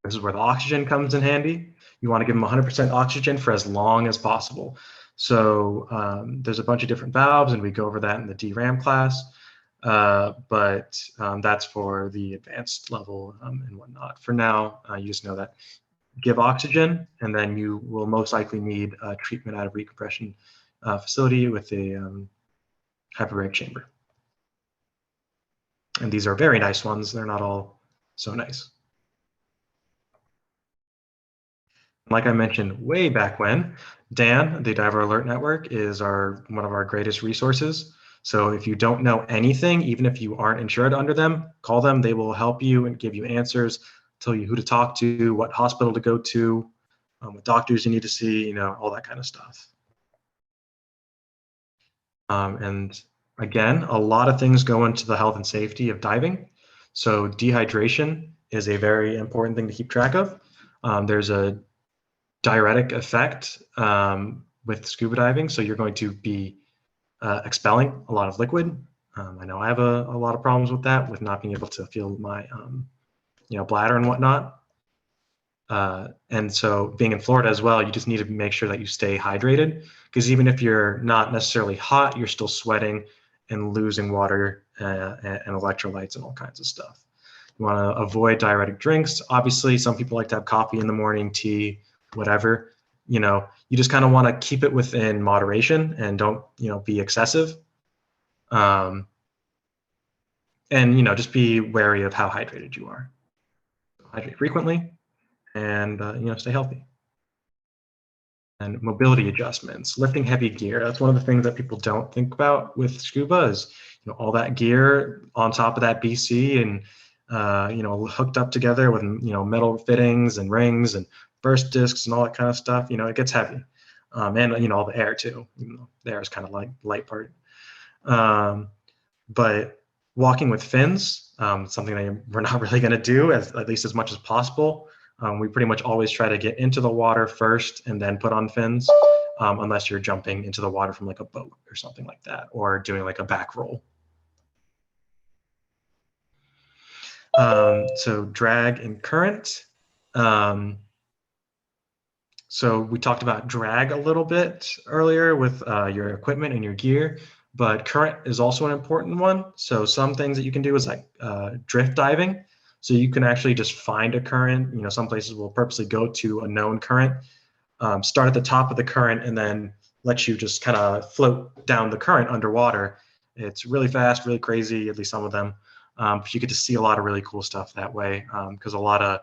This is where the oxygen comes in handy. You want to give them 100% oxygen for as long as possible. So there's a bunch of different valves, and we go over that in the DRAM class. But that's for the advanced level and whatnot. For now, you just know that give oxygen, and then you will most likely need treatment out of recompression facility with a hyperbaric chamber. And these are very nice ones. They're not all so nice. Like I mentioned way back when, Dan, the Diver Alert Network, is one of our greatest resources. So if you don't know anything, even if you aren't insured under them, call them. They will help you and give you answers, tell you who to talk to, what hospital to go to, what doctors you need to see, all that kind of stuff. And again, a lot of things go into the health and safety of diving. So dehydration is a very important thing to keep track of. There's a diuretic effect with scuba diving, so you're going to be expelling a lot of liquid. I know I have a lot of problems with that, with not being able to feel my bladder and whatnot. And so being in Florida as well, you just need to make sure that you stay hydrated, because even if you're not necessarily hot, you're still sweating and losing water and electrolytes and all kinds of stuff. You want to avoid diuretic drinks. Obviously, some people like to have coffee in the morning, tea, whatever. You just kind of want to keep it within moderation and don't, be excessive. And, just be wary of how hydrated you are. Hydrate frequently and, stay healthy. And mobility adjustments, lifting heavy gear. That's one of the things that people don't think about with scuba is, all that gear on top of that BC and, hooked up together with, metal fittings and rings and burst discs and all that kind of stuff. It gets heavy. And, all the air too. The air is kind of like light part. But walking with fins, something that we're not really going to do, at least as much as possible. We pretty much always try to get into the water first and then put on fins, unless you're jumping into the water from like a boat or something like that, or doing like a back roll. So drag and current. So we talked about drag a little bit earlier with your equipment and your gear, but current is also an important one. So some things that you can do is like drift diving. So you can actually just find a current. Some places will purposely go to a known current, start at the top of the current, and then let you just kind of float down the current underwater. It's really fast, really crazy, at least some of them. But you get to see a lot of really cool stuff that way, because a lot of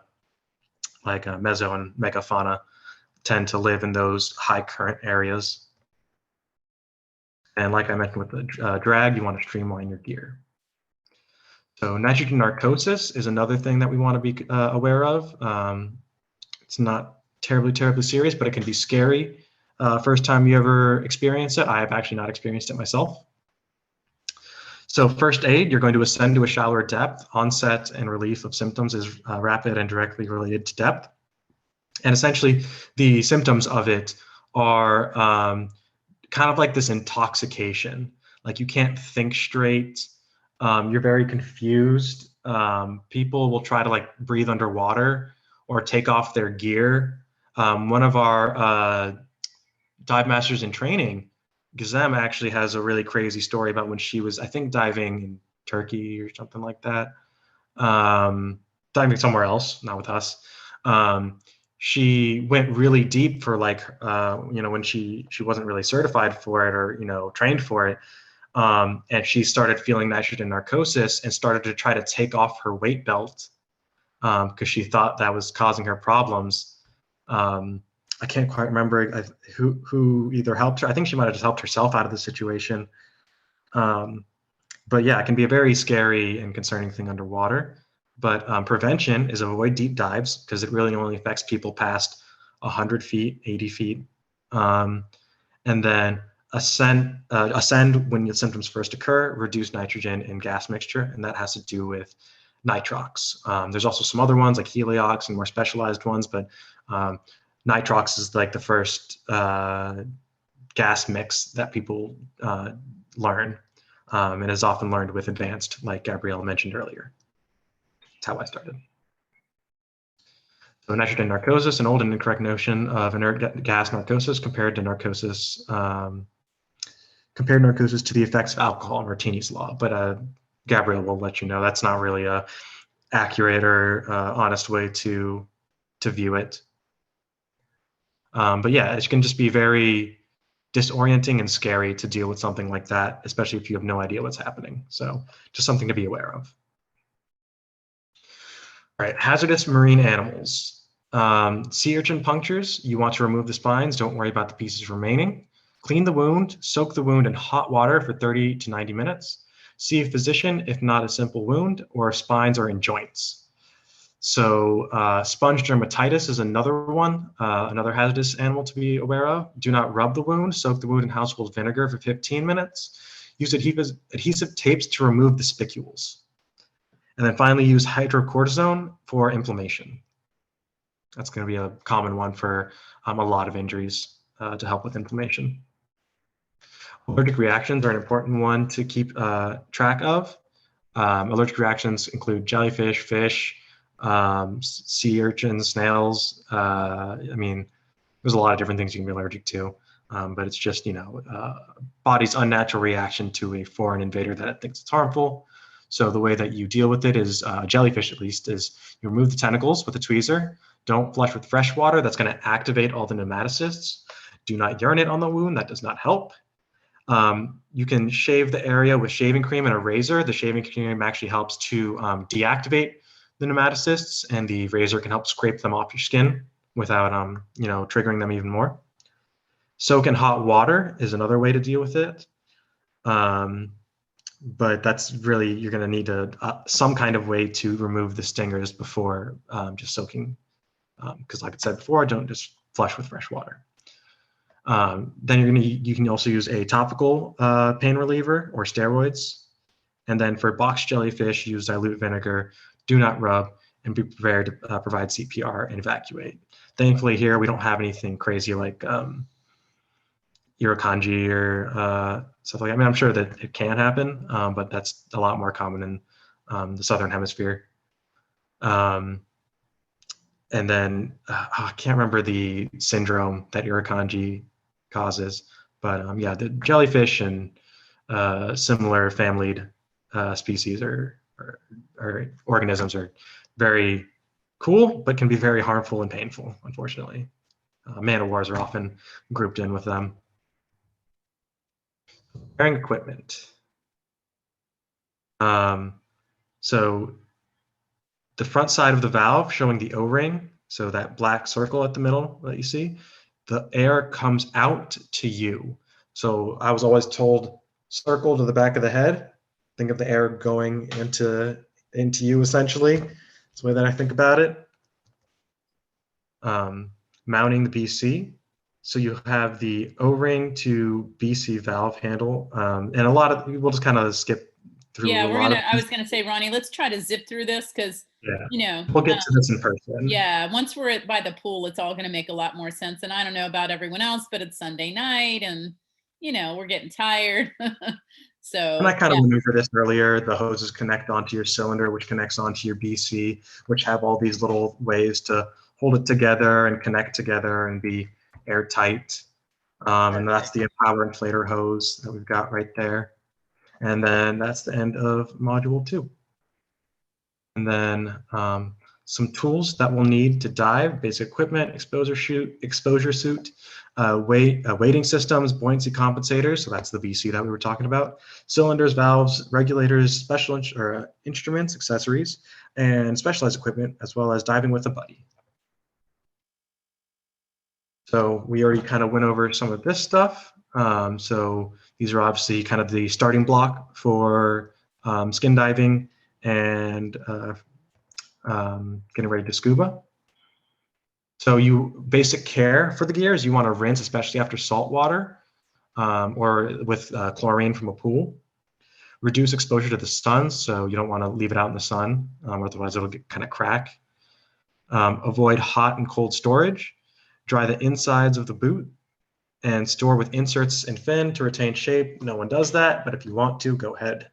like meso and megafauna tend to live in those high current areas. And like I mentioned with the drag, you want to streamline your gear. So nitrogen narcosis is another thing that we want to be aware of. It's not terribly serious, but it can be scary. First time you ever experience it. I have actually not experienced it myself. So first aid, you're going to ascend to a shallower depth. Onset and relief of symptoms is rapid and directly related to depth. And essentially, the symptoms of it are kind of like this intoxication. Like you can't think straight. You're very confused. People will try to like breathe underwater or take off their gear. One of our dive masters in training, Gizem, actually has a really crazy story about when she was, I think, diving in Turkey or something like that. Diving somewhere else, not with us. She went really deep for like, when she wasn't really certified for it or, trained for it. And she started feeling nitrogen narcosis and started to try to take off her weight belt because she thought that was causing her problems. I can't quite remember who either helped her. I think she might have just helped herself out of the situation. But yeah, it can be a very scary and concerning thing underwater. But prevention is avoid deep dives because it really only affects people past 100 feet, 80 feet. And then ascend when the symptoms first occur, reduce nitrogen in gas mixture, and that has to do with nitrox. There's also some other ones like heliox and more specialized ones, but nitrox is like the first gas mix that people learn and is often learned with advanced, like Gabrielle mentioned earlier. That's how I started. So nitrogen narcosis, an old and incorrect notion of inert gas narcosis compared narcosis to the effects of alcohol in Martini's law. But Gabrielle will let you know that's not really a accurate or honest way to view it. But yeah, it can just be very disorienting and scary to deal with something like that, especially if you have no idea what's happening. So just something to be aware of. All right, hazardous marine animals. Sea urchin punctures, you want to remove the spines, don't worry about the pieces remaining. Clean the wound, soak the wound in hot water for 30 to 90 minutes. See a physician if not a simple wound or if spines are in joints. So sponge dermatitis is another one, another hazardous animal to be aware of. Do not rub the wound, soak the wound in household vinegar for 15 minutes. Use adhesive tapes to remove the spicules. And then finally use hydrocortisone for inflammation. That's going to be a common one for a lot of injuries to help with inflammation. Allergic reactions are an important one to keep track of. Allergic reactions include jellyfish, fish, sea urchins, snails. I mean, there's a lot of different things you can be allergic to, but it's just, body's unnatural reaction to a foreign invader that it thinks it's harmful. So the way that you deal with it is, jellyfish at least, is you remove the tentacles with a tweezer. Don't flush with fresh water. That's going to activate all the nematocysts. Do not urinate on the wound. That does not help. You can shave the area with shaving cream and a razor. The shaving cream actually helps to deactivate the nematocysts, and the razor can help scrape them off your skin without triggering them even more. Soak in hot water is another way to deal with it. But that's really, you're going to need some kind of way to remove the stingers before just soaking. Because like I said before, don't just flush with fresh water. Then you can also use a topical pain reliever or steroids. And then for box jellyfish, use dilute vinegar, do not rub, and be prepared to provide CPR and evacuate. Thankfully here, we don't have anything crazy like Irukandji or stuff like that. I mean, I'm sure that it can happen, but that's a lot more common in the Southern Hemisphere. And then I can't remember the syndrome that Irukandji causes, but yeah, the jellyfish and similar familied species or organisms are very cool, but can be very harmful and painful, unfortunately. Man-o-wars are often grouped in with them. Preparing equipment. So the front side of the valve showing the O-ring, so that black circle at the middle that you see, the air comes out to you. So I was always told, circle to the back of the head. Think of the air going into you, essentially. That's the way that I think about it. mounting the BC. So you have the O-ring to BC valve handle, and a lot of, we'll just kind of skip through
Yeah,
a lot of
I was gonna say, Ronnie, let's try to zip through this because,
yeah.
you know.
We'll get to this in person.
Yeah, once we're by the pool, it's all gonna make a lot more sense. And I don't know about everyone else, but it's Sunday night and, you know, we're getting tired. So.
And I kind of
yeah.
went over this earlier. The hoses connect onto your cylinder, which connects onto your BC, which have all these little ways to hold it together and connect together and be airtight. And that's the Empower inflator hose that we've got right there. And then that's the end of module 2. And then some tools that we'll need to dive: basic equipment, exposure suit, weighting systems, buoyancy compensators. So that's the BC that we were talking about. Cylinders, valves, regulators, special instruments, accessories, and specialized equipment, as well as diving with a buddy. So we already kind of went over some of this stuff. So these are obviously kind of the starting block for skin diving and getting ready to scuba. So basic care for the gear is you want to rinse, especially after salt water or with chlorine from a pool. Reduce exposure to the sun, so you don't want to leave it out in the sun, otherwise it'll get kind of crack. Avoid hot and cold storage. Dry the insides of the boot and store with inserts and fin to retain shape. No one does that, but if you want to, go ahead.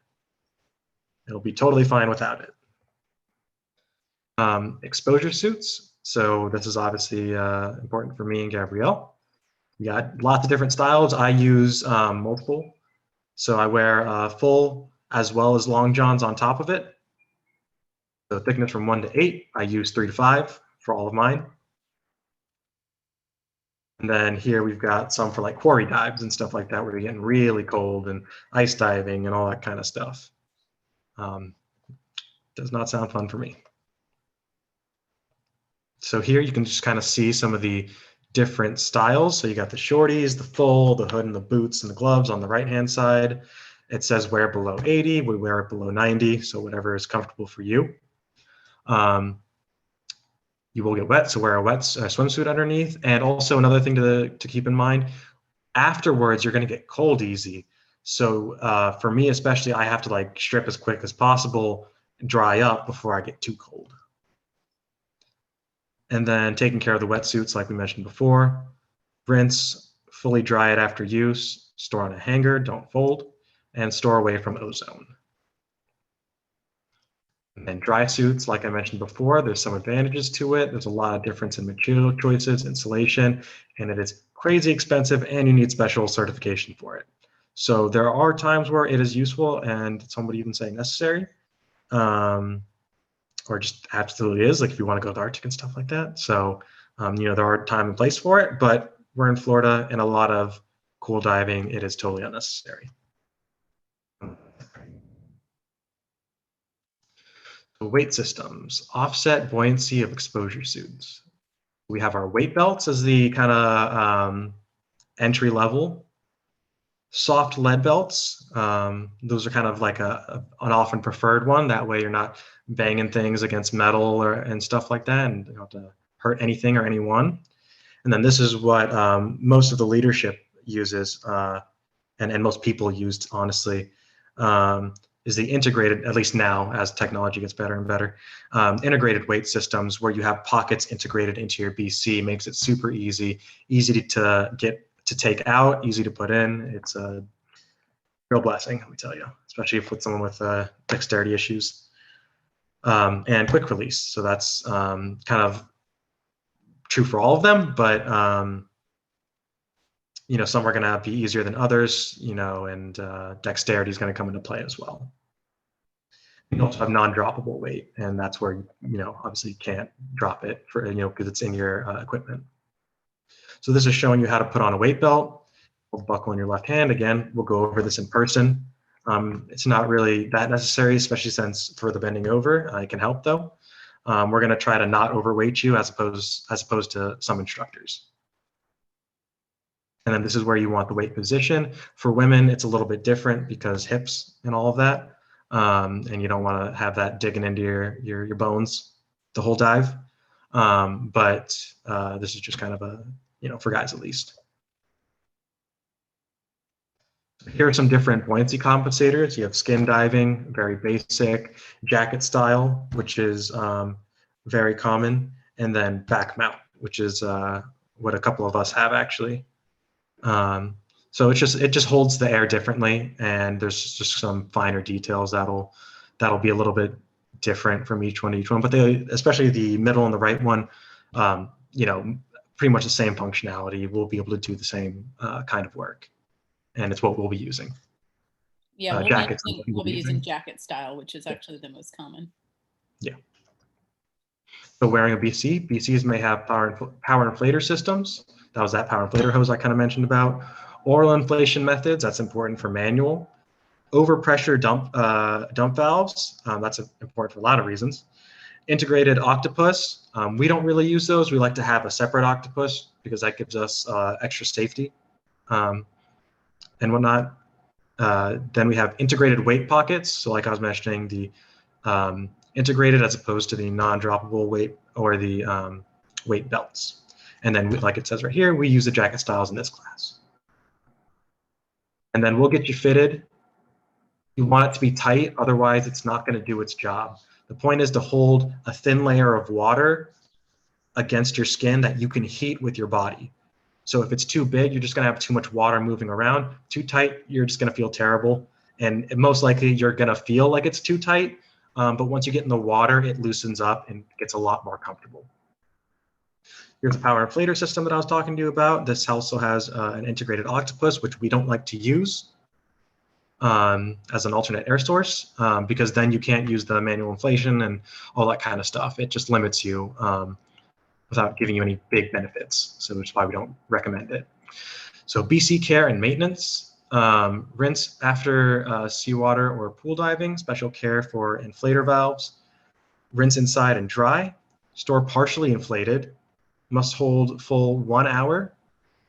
It'll be totally fine without it. Exposure suits. So this is obviously important for me and Gabrielle. We got lots of different styles. I use multiple. So I wear full as well as long johns on top of it. So thickness from 1 to 8. I use 3 to 5 for all of mine. And then here we've got some for like quarry dives and stuff like that, where you're getting really cold, and ice diving and all that kind of stuff. Does not sound fun for me. So here you can just kind of see some of the different styles. So you got the shorties, the full, the hood and the boots and the gloves on the right-hand side. It says wear below 80, we wear it below 90, so whatever is comfortable for you. You will get wet, so wear a wet swimsuit underneath. And also another thing to keep in mind, afterwards you're going to get cold easy. So for me especially, I have to like strip as quick as possible, dry up before I get too cold. And then taking care of the wetsuits like we mentioned before. Rinse, fully dry it after use, store on a hanger, don't fold, and store away from ozone. And then dry suits, like I mentioned before, there's some advantages to it. There's a lot of difference in material choices, insulation, and it is crazy expensive, and you need special certification for it. So there are times where it is useful, and some would even say necessary, or just absolutely is, like if you want to go to the Arctic and stuff like that. So, you know, there are time and place for it, but we're in Florida, and a lot of cool diving, it is totally unnecessary. So weight systems, offset buoyancy of exposure suits. We have our weight belts as the kind of entry level. Soft lead belts, those are kind of like an often preferred one. That way you're not banging things against metal and stuff like that, and you don't have to hurt anything or anyone. And then this is what most of the leadership uses, and most people used, honestly, is the integrated, at least now as technology gets better and better, integrated weight systems where you have pockets integrated into your BC. Makes it super easy to take out, easy to put in. It's a real blessing, let me tell you, especially with someone with dexterity issues. And quick release. So that's kind of true for all of them, but you know, some are going to be easier than others, you know, and dexterity is going to come into play as well. You also have non-droppable weight, and that's where, you know, obviously you can't drop it for, you know, because it's in your equipment. So this is showing you how to put on a weight belt. We'll buckle in your left hand. Again, we'll go over this in person. It's not really that necessary, especially since for the bending over, it can help though. We're going to try to not overweight you as opposed to some instructors. And then this is where you want the weight position. For women, it's a little bit different because hips and all of that. And you don't want to have that digging into your bones the whole dive. but this is just kind of a, for guys at least. Here are some different buoyancy compensators. You have skin diving, very basic, jacket style, which is very common, and then back mount, which is what a couple of us have actually. So it just holds the air differently, and there's just some finer details that'll be a little bit different from each one. But especially the middle and the right one, pretty much the same functionality. We'll be able to do the same kind of work. And it's what we'll be using.
Yeah,
jackets
we'll be using jacket style, which is actually the most common.
Yeah. So wearing a BC, BCs may have power inflator systems. That was that power inflator hose I kind of mentioned about. Oral inflation methods, that's important for manual. Overpressure dump valves, that's important for a lot of reasons. Integrated octopus, we don't really use those. We like to have a separate octopus because that gives us extra safety. And whatnot. Then we have integrated weight pockets. So like I was mentioning, the integrated as opposed to the non-droppable weight or the weight belts. And then like it says right here, we use the jacket styles in this class. And then we'll get you fitted. You want it to be tight, otherwise it's not going to do its job. The point is to hold a thin layer of water against your skin that you can heat with your body. So if it's too big, you're just going to have too much water moving around. Too tight, you're just going to feel terrible. And most likely you're going to feel like it's too tight. But once you get in the water, it loosens up and gets a lot more comfortable. Here's the power inflator system that I was talking to you about. This also has an integrated octopus, which we don't like to use as an alternate air source because then you can't use the manual inflation and all that kind of stuff. It just limits you. Without giving you any big benefits. So which is why we don't recommend it. So BC care and maintenance, rinse after seawater or pool diving, special care for inflator valves, rinse inside and dry, store partially inflated, must hold full 1 hour,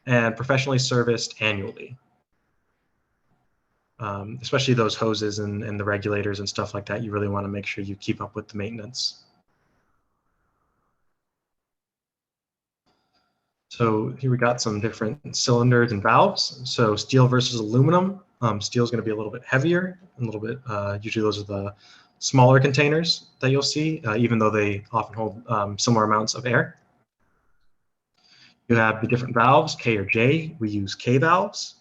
and professionally serviced annually. Especially those hoses and the regulators and stuff like that, you really want to make sure you keep up with the maintenance. So here we got some different cylinders and valves. So steel versus aluminum. Steel is going to be a little bit heavier, a little bit, usually those are the smaller containers that you'll see, even though they often hold similar amounts of air. You have the different valves, K or J. We use K valves.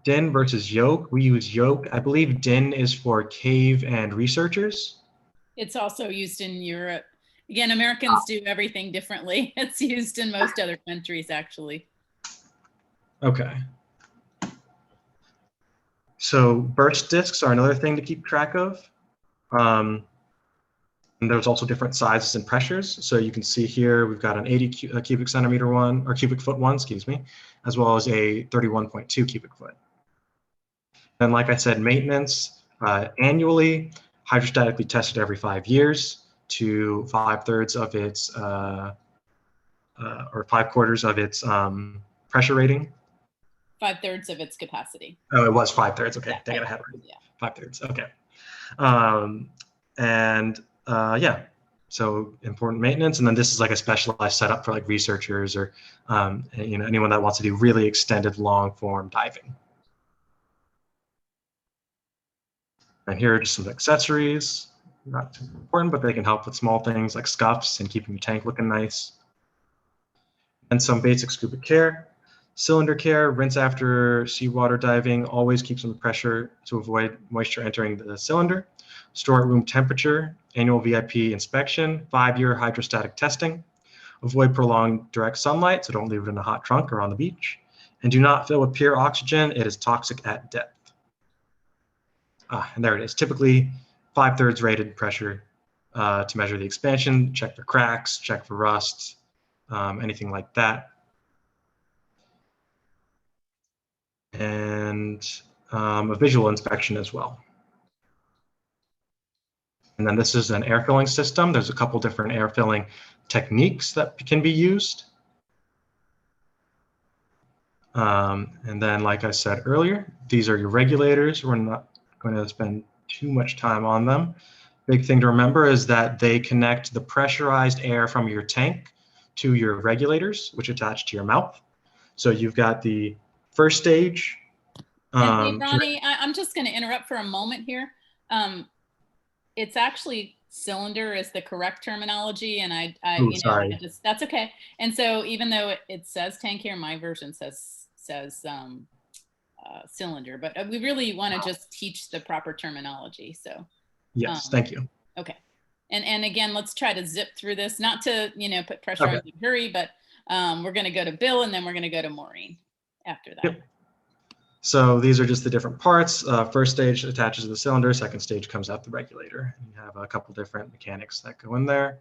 DIN versus yoke. We use yoke. I believe DIN is for cave and researchers.
It's also used in Europe. Again, Americans do everything differently. It's used in most other countries, actually.
Okay. So burst discs are another thing to keep track of. And there's also different sizes and pressures. So you can see here, we've got an 80 cubic centimeter one, or cubic foot one, excuse me, as well as a 31.2 cubic foot. And like I said, maintenance annually, hydrostatically tested every 5 years to 5/3 of its, or 5/4 of its pressure rating.
5/3 of its capacity.
Oh, it was 5/3. Okay,
Yeah,
dang it, I had it right.
Yeah.
5/3. Okay. Yeah, so important maintenance, and then this is like a specialized setup for like researchers or anyone that wants to do really extended long form diving. And here are just some accessories. Not too important, but they can help with small things like scuffs and keeping your tank looking nice. And some basic scuba care. Cylinder care, rinse after seawater diving, always keep some pressure to avoid moisture entering the cylinder. Store at room temperature, annual VIP inspection, 5-year hydrostatic testing. Avoid prolonged direct sunlight, so don't leave it in a hot trunk or on the beach. And do not fill with pure oxygen, it is toxic at depth. And there it is, typically 5/3 rated pressure to measure the expansion, check for cracks, check for rust, anything like that. And a visual inspection as well. And then this is an air filling system. There's a couple different air filling techniques that can be used. And then, like I said earlier, these are your regulators. We're not going to spend too much time on them. big thing to remember is that they connect the pressurized air from your tank to your regulators, which attach to your mouth. So you've got the first stage.
And hey, Ronnie, I'm just going to interrupt for a moment here. It's actually cylinder is the correct terminology, and that's okay. And so even though it says tank here, my version says cylinder, but we really want to just teach the proper terminology. So
yes, thank you.
Okay, and again, let's try to zip through this, not to put pressure on you to hurry, but we're going to go to Bill, and then we're going to go to Maureen after that.
Yep. So these are just the different parts. First stage attaches to the cylinder. Second stage comes out the regulator. You have a couple different mechanics that go in there.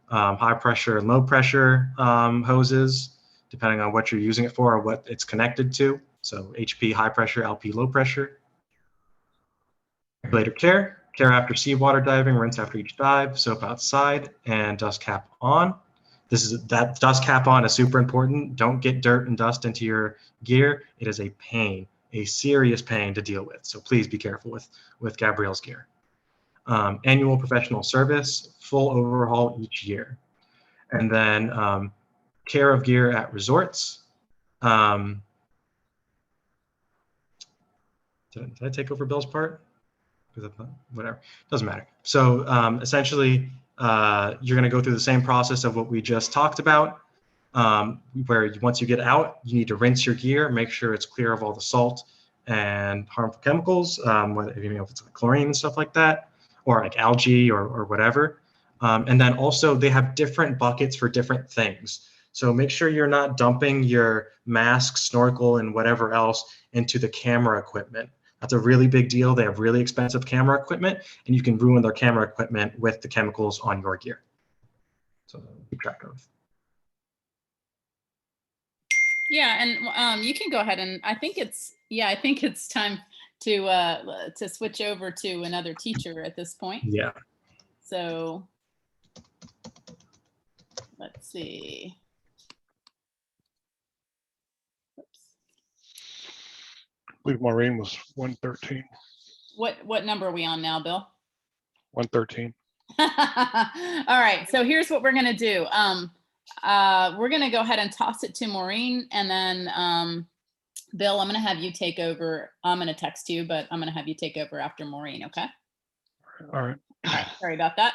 High pressure and low pressure hoses, depending on what you're using it for or what it's connected to. So HP high pressure, LP low pressure. Regulator care. Care after seawater diving, rinse after each dive, soap outside, and dust cap on. That dust cap on is super important. Don't get dirt and dust into your gear. It is a pain, a serious pain to deal with. So please be careful with Gabrielle's gear. Annual professional service, full overhaul each year. And then care of gear at resorts. Did I take over Bill's part? Whatever, doesn't matter. So essentially, you're going to go through the same process of what we just talked about, where once you get out, you need to rinse your gear, make sure it's clear of all the salt and harmful chemicals, whether if it's like chlorine and stuff like that, or like algae or whatever. And then also they have different buckets for different things. So make sure you're not dumping your mask, snorkel, and whatever else into the camera equipment. That's a really big deal. They have really expensive camera equipment, and you can ruin their camera equipment with the chemicals on your gear. So keep track of.
Yeah, and you can go ahead, and I think it's time to switch over to another teacher at this point.
Yeah.
So let's see.
I believe Maureen was 113.
What number are we on now, Bill?
113.
All right, so here's what we're gonna do. We're gonna go ahead and toss it to Maureen, and then Bill, I'm gonna have you take over. I'm gonna text you, but I'm gonna have you take over after Maureen, okay?
All right.
All right, sorry about that.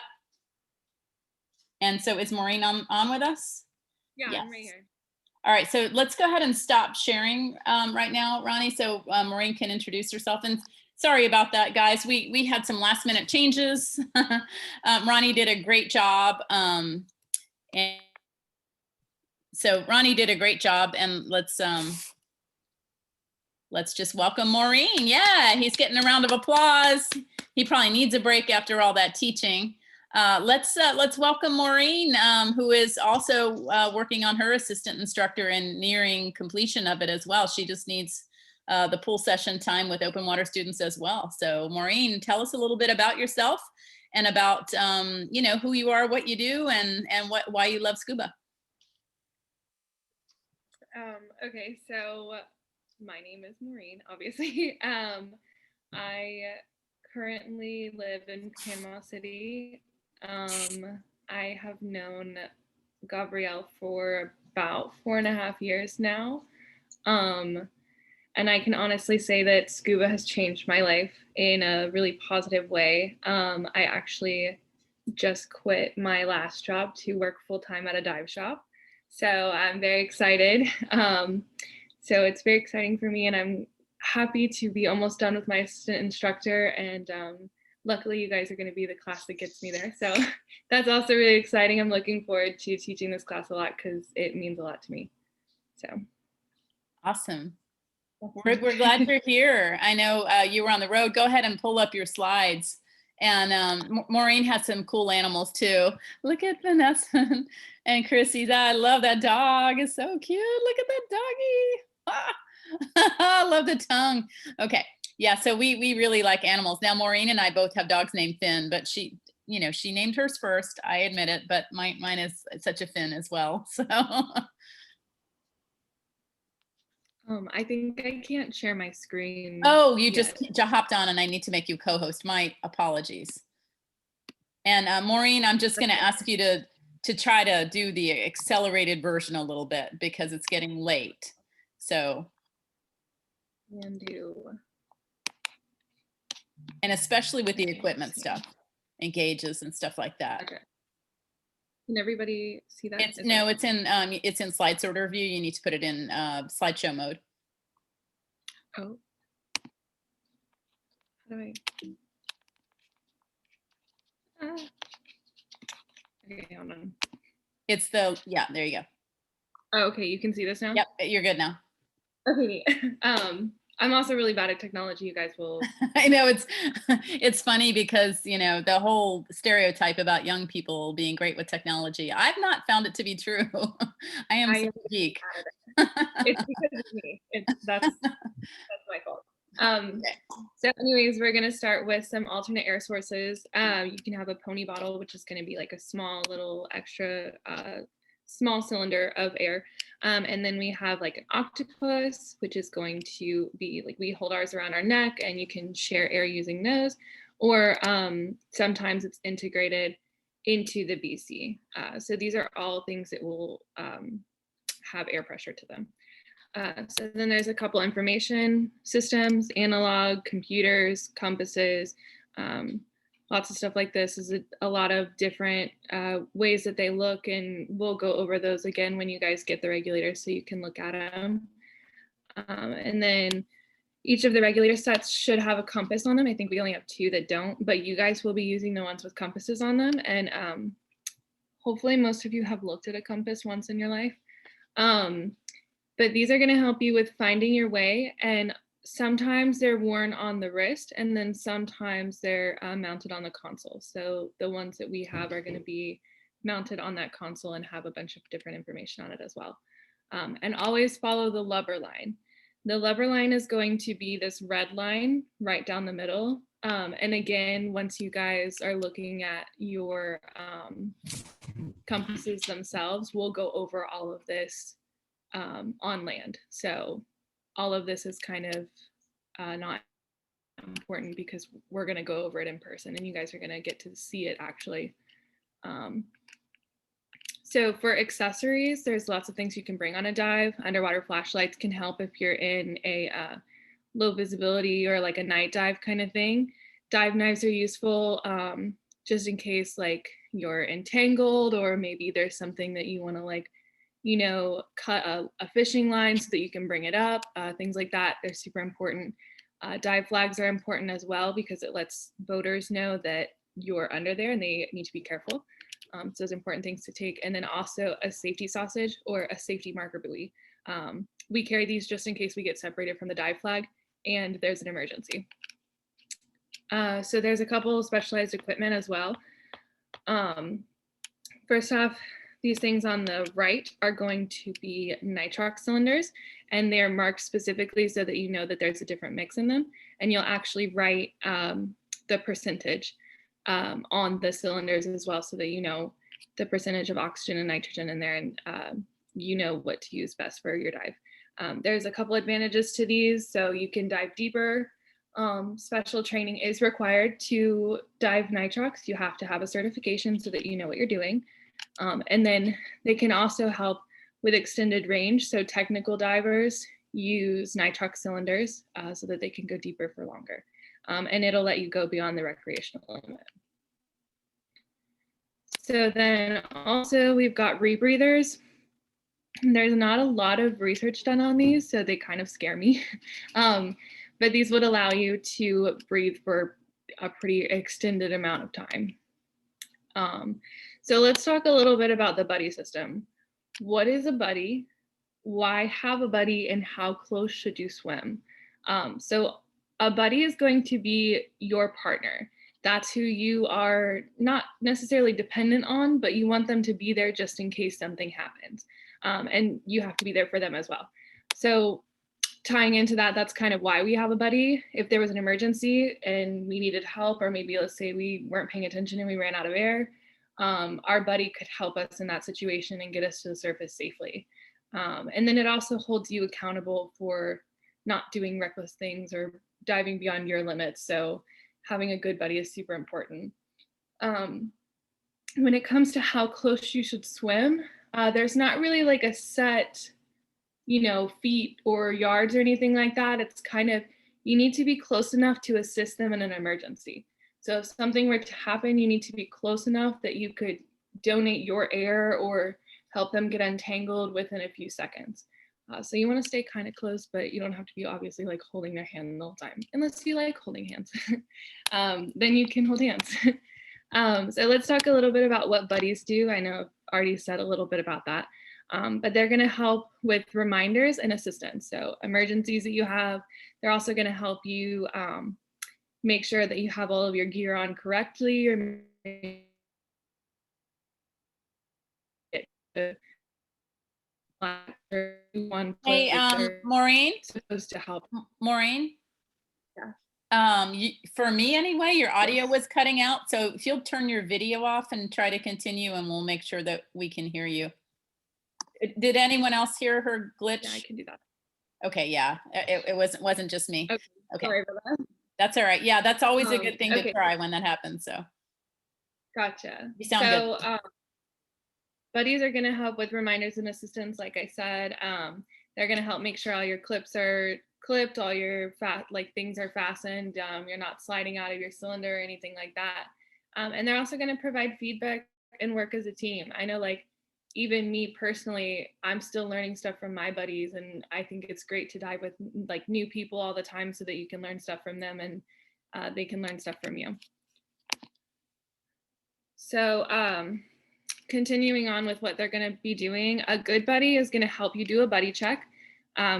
And so is Maureen on with us?
Yeah,
yes.
I'm right here.
All right, so let's go ahead and stop sharing right now, Ronnie, so Maureen can introduce herself. And sorry about that, guys. We had some last minute changes. Ronnie did a great job. And so Ronnie did a great job, and let's just welcome Maureen. Yeah, he's getting a round of applause. He probably needs a break after all that teaching. Let's welcome Maureen, who is also working on her assistant instructor and nearing completion of it as well. She just needs the pool session time with open water students as well. So Maureen, tell us a little bit about yourself and about who you are, what you do, and why you love scuba.
Okay, so my name is Maureen, obviously. I currently live in Panama City. I have known Gabrielle for about 4.5 years now. And I can honestly say that scuba has changed my life in a really positive way. I actually just quit my last job to work full-time at a dive shop. So I'm very excited. So it's very exciting for me, and I'm happy to be almost done with my assistant instructor. And luckily you guys are going to be the class that gets me there. So that's also really exciting. I'm looking forward to teaching this class a lot because it means a lot to me. So
awesome. We're glad you're here. I know you were on the road. Go ahead and pull up your slides. And Maureen has some cool animals too. Look at Vanessa and Chrissy's. I love that dog. It's so cute. Look at that doggy. Ah. I love the tongue. Okay. Yeah. So we really like animals. Now, Maureen and I both have dogs named Finn, but she named hers first. I admit it, but mine is such a Finn as well. So.
I think I can't share my screen.
Oh, you just hopped on, and I need to make you co-host. My apologies. And Maureen, I'm just gonna ask you to try to do the accelerated version a little bit because it's getting late. So.
And do.
And especially with the equipment stuff, engages and stuff like that.
Okay. Can everybody see that?
It's no, it's in slide sorter view. You need to put it in slideshow mode.
Oh. How do I? Okay, hold on.
It's the, yeah, there you go.
Oh, okay, you can see this now?
Yep, you're good now.
Okay. I'm also really bad at technology. You guys will.
I know it's funny because, you know, the whole stereotype about young people being great with technology, I've not found it to be true. I am such a geek.
It's because of me. That's my fault. So anyways, we're going to start with some alternate air sources. You can have a pony bottle, which is going to be like a small little extra small cylinder of air. And then we have like an octopus, which is going to be like, we hold ours around our neck and you can share air using those, or sometimes it's integrated into the BC. So these are all things that will have air pressure to them. So then there's a couple information systems, analog, computers, compasses, lots of stuff like this. Is a lot of different ways that they look, and we'll go over those again when you guys get the regulators so you can look at them. And then each of the regulator sets should have a compass on them. I think we only have 2 that don't, but you guys will be using the ones with compasses on them. And hopefully most of you have looked at a compass once in your life. But these are going to help you with finding your way, and sometimes they're worn on the wrist, and then sometimes they're mounted on the console. So the ones that we have are going to be mounted on that console and have a bunch of different information on it as well. And always follow the lubber line. The lubber line is going to be this red line right down the middle. And again, once you guys are looking at your compasses themselves, we'll go over all of this on land. So all of this is kind of not important because we're going to go over it in person and you guys are going to get to see it actually. So for accessories, there's lots of things you can bring on a dive. Underwater flashlights can help if you're in a low visibility or like a night dive kind of thing. Dive knives are useful just in case like you're entangled, or maybe there's something that you want to like, you know, cut a fishing line so that you can bring it up, things like that. They're super important. Dive flags are important as well because it lets boaters know that you're under there and they need to be careful. So those important things to take. And then also a safety sausage or a safety marker buoy. We carry these just in case we get separated from the dive flag and there's an emergency. So there's a couple of specialized equipment as well. First off, these things on the right are going to be nitrox cylinders, and they're marked specifically so that you know that there's a different mix in them. And you'll actually write the percentage on the cylinders as well so that you know the percentage of oxygen and nitrogen in there, and you know what to use best for your dive. There's a couple advantages to these, so you can dive deeper. Special training is required to dive nitrox. You have to have a certification so that you know what you're doing. And then they can also help with extended range. So technical divers use nitrox cylinders so that they can go deeper for longer. And it'll let you go beyond the recreational limit. So then also we've got rebreathers. There's not a lot of research done on these, so they kind of scare me. But these would allow you to breathe for a pretty extended amount of time. So let's talk a little bit about the buddy system. What is a buddy? Why have a buddy, and how close should you swim? So a buddy is going to be your partner. That's who you are not necessarily dependent on, but you want them to be there just in case something happens. And you have to be there for them as well. So tying into that, that's kind of why we have a buddy. If there was an emergency and we needed help, or maybe let's say we weren't paying attention and we ran out of air, our buddy could help us in that situation and get us to the surface safely. And then it also holds you accountable for not doing reckless things or diving beyond your limits. So having a good buddy is super important. when it comes to how close you should swim, there's not really like a set, feet or yards or anything like that. It's kind of, you need to be close enough to assist them in an emergency. So if something were to happen, you need to be close enough that you could donate your air or help them get untangled within a few seconds. So you want to stay kind of close, but you don't have to be obviously like holding their hand the whole time, unless you like holding hands. Then you can hold hands. So let's talk a little bit about what buddies do. I know I've already said a little bit about that, but they're going to help with reminders and assistance. So emergencies that you have, they're also going to help you make sure that you have all of your gear on correctly, or
Hey, Maureen.
Supposed to help.
Maureen.
Yeah.
For me anyway, your audio was cutting out. So if you'll turn your video off and try to continue, and we'll make sure that we can hear you. Did anyone else hear her glitch?
Yeah, I can do that.
Okay, yeah, it wasn't just me. Okay.
Sorry about that.
That's all right. Yeah, that's always a good thing
okay.
to try when that happens. So.
Gotcha.
You sound good.
Buddies are going to help with reminders and assistance. Like I said, they're going to help make sure all your clips are clipped, all your things are fastened. You're not sliding out of your cylinder or anything like that. And they're also going to provide feedback and work as a team. I know, like, even me personally, I'm still learning stuff from my buddies, and I think it's great to dive with like new people all the time so that you can learn stuff from them and they can learn stuff from you. So continuing on with what they're going to be doing, a good buddy is going to help you do a buddy check,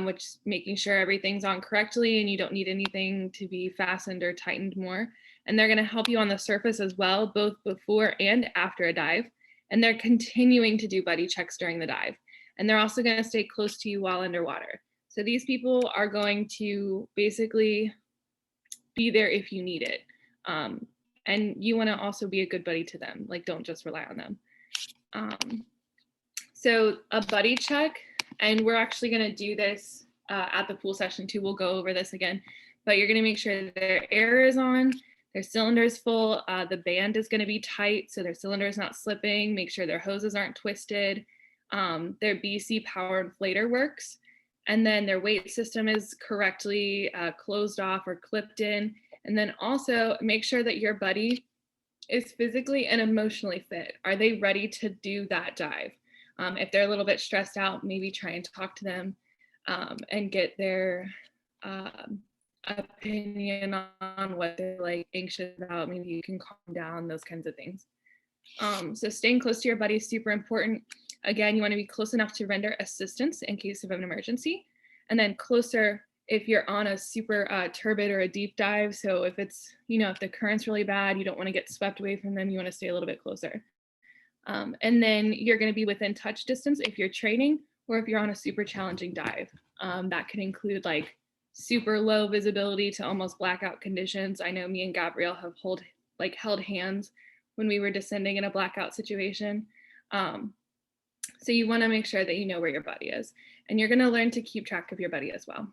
which is making sure everything's on correctly and you don't need anything to be fastened or tightened more. And they're going to help you on the surface as well, both before and after a dive. And they're continuing to do buddy checks during the dive. And they're also going to stay close to you while underwater. So these people are going to basically be there if you need it. And you want to also be a good buddy to them. Like, don't just rely on them. So a buddy check, and we're actually going to do this at the pool session too. We'll go over this again, but you're going to make sure their air is on, their cylinder is full, the band is going to be tight so their cylinder is not slipping, make sure their hoses aren't twisted, their BC power inflator works, and then their weight system is correctly closed off or clipped in. And then also make sure that your buddy is physically and emotionally fit. Are they ready to do that dive? If they're a little bit stressed out, maybe try and talk to them and get their opinion on what they're like anxious about. Maybe you can calm down, those kinds of things. So staying close to your buddy is super important. Again, you want to be close enough to render assistance in case of an emergency, and then closer if you're on a super turbid or a deep dive. So if it's, if the current's really bad, you don't want to get swept away from them, you want to stay a little bit closer. And then you're going to be within touch distance if you're training or if you're on a super challenging dive. That could include like super low visibility to almost blackout conditions. I know me and Gabrielle have held hands when we were descending in a blackout situation. So you want to make sure that you know where your buddy is, and you're going to learn to keep track of your buddy as well.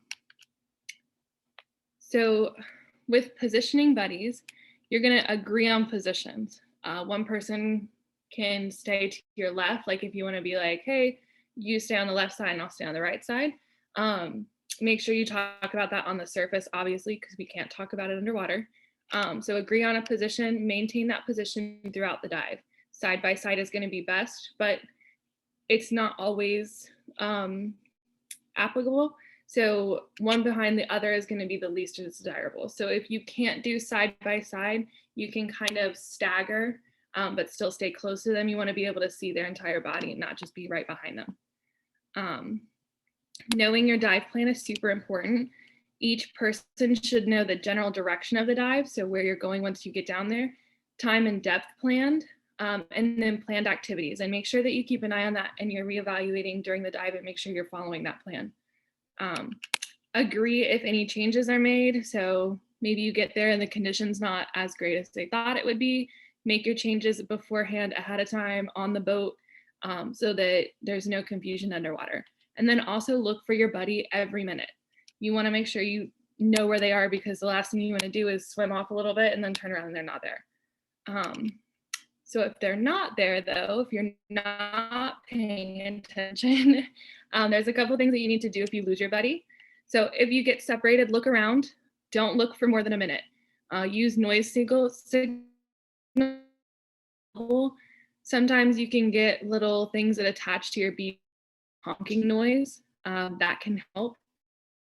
So with positioning buddies, you're going to agree on positions. One person can stay to your left. Like if you want to be like, hey, you stay on the left side and I'll stay on the right side. Make sure you talk about that on the surface, obviously, because we can't talk about it underwater. So agree on a position, maintain that position throughout the dive. Side by side is going to be best, but it's not always applicable. So one behind the other is going to be the least desirable. So if you can't do side by side, you can kind of stagger, but still stay close to them. You want to be able to see their entire body and not just be right behind them. Knowing your dive plan is super important. Each person should know the general direction of the dive, so where you're going once you get down there, time and depth planned, and then planned activities. And make sure that you keep an eye on that and you're reevaluating during the dive and make sure you're following that plan. Agree if any changes are made. So maybe you get there and the condition's not as great as they thought it would be. Make your changes beforehand, ahead of time on the boat, so that there's no confusion underwater. And then also look for your buddy every minute. You want to make sure you know where they are, because the last thing you want to do is swim off a little bit and then turn around and they're not there.
So if they're not there though, if you're not paying attention, there's a couple things that you need to do if you lose your buddy. So if you get separated, look around. Don't look for more than a minute. Use noise signal. Sometimes you can get little things that attach to your beep honking noise. That can help.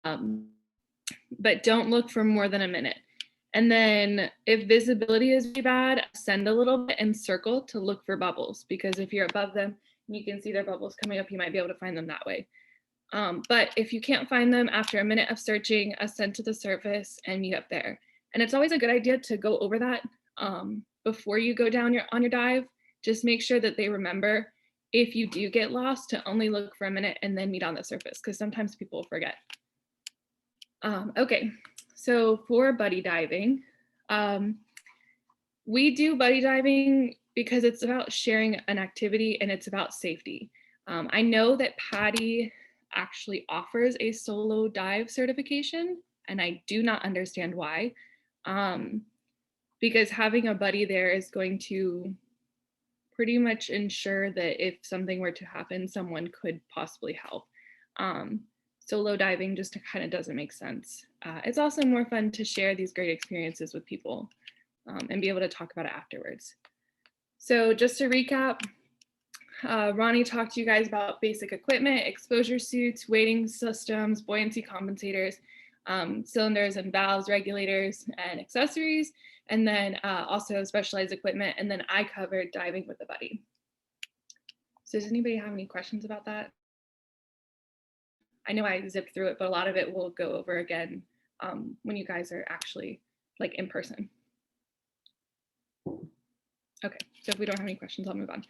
But don't look for more than a minute. And then if visibility is really bad, send a little bit and circle to look for bubbles, because if you're above them and you can see their bubbles coming up, you might be able to find them that way. But if you can't find them after a minute of searching, ascend to the surface and meet up there. And it's always a good idea to go over that before you go down on your dive. Just make sure that they remember, if you do get lost, to only look for a minute and then meet on the surface, because sometimes people forget. Okay, so for buddy diving, we do buddy diving because it's about sharing an activity and it's about safety. I know that Patty actually offers a solo dive certification, and I do not understand why, because having a buddy there is going to pretty much ensure that if something were to happen, someone could possibly help. Solo diving just kind of doesn't make sense. It's also more fun to share these great experiences with people and be able to talk about it afterwards. So just to recap, Ronnie talked to you guys about basic equipment, exposure suits, weighting systems, buoyancy compensators, cylinders and valves, regulators, and accessories, and then also specialized equipment. And then I covered diving with a buddy. So does anybody have any questions about that? I know I zipped through it, but a lot of it we'll go over again when you guys are actually like in person. Okay, so if we don't have any questions, I'll move on.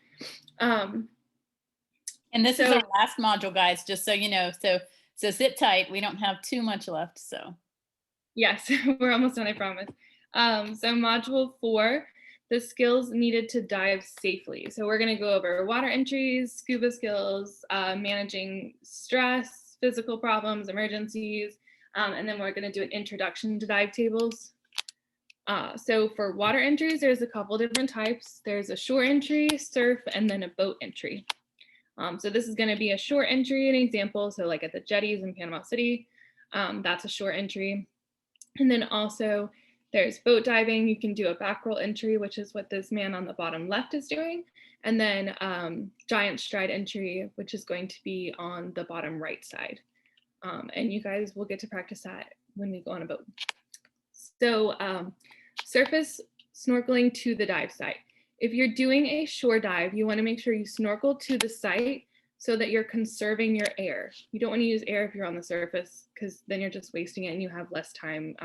And this is our last module, guys, just so you know. So sit tight. We don't have too much left, so.
Yes, we're almost done, I promise. So module 4, the skills needed to dive safely. So we're gonna go over water entries, scuba skills, managing stress, physical problems, emergencies, and then we're gonna do an introduction to dive tables. So for water entries, there's a couple different types. There's a shore entry, surf, and then a boat entry. So this is gonna be a shore entry, an example. So like at the jetties in Panama City, that's a shore entry. And then also there's boat diving. You can do a back roll entry, which is what this man on the bottom left is doing. And then giant stride entry, which is going to be on the bottom right side. And you guys will get to practice that when we go on a boat. So surface snorkeling to the dive site. If you're doing a shore dive, you want to make sure you snorkel to the site so that you're conserving your air. You don't want to use air if you're on the surface, because then you're just wasting it and you have less time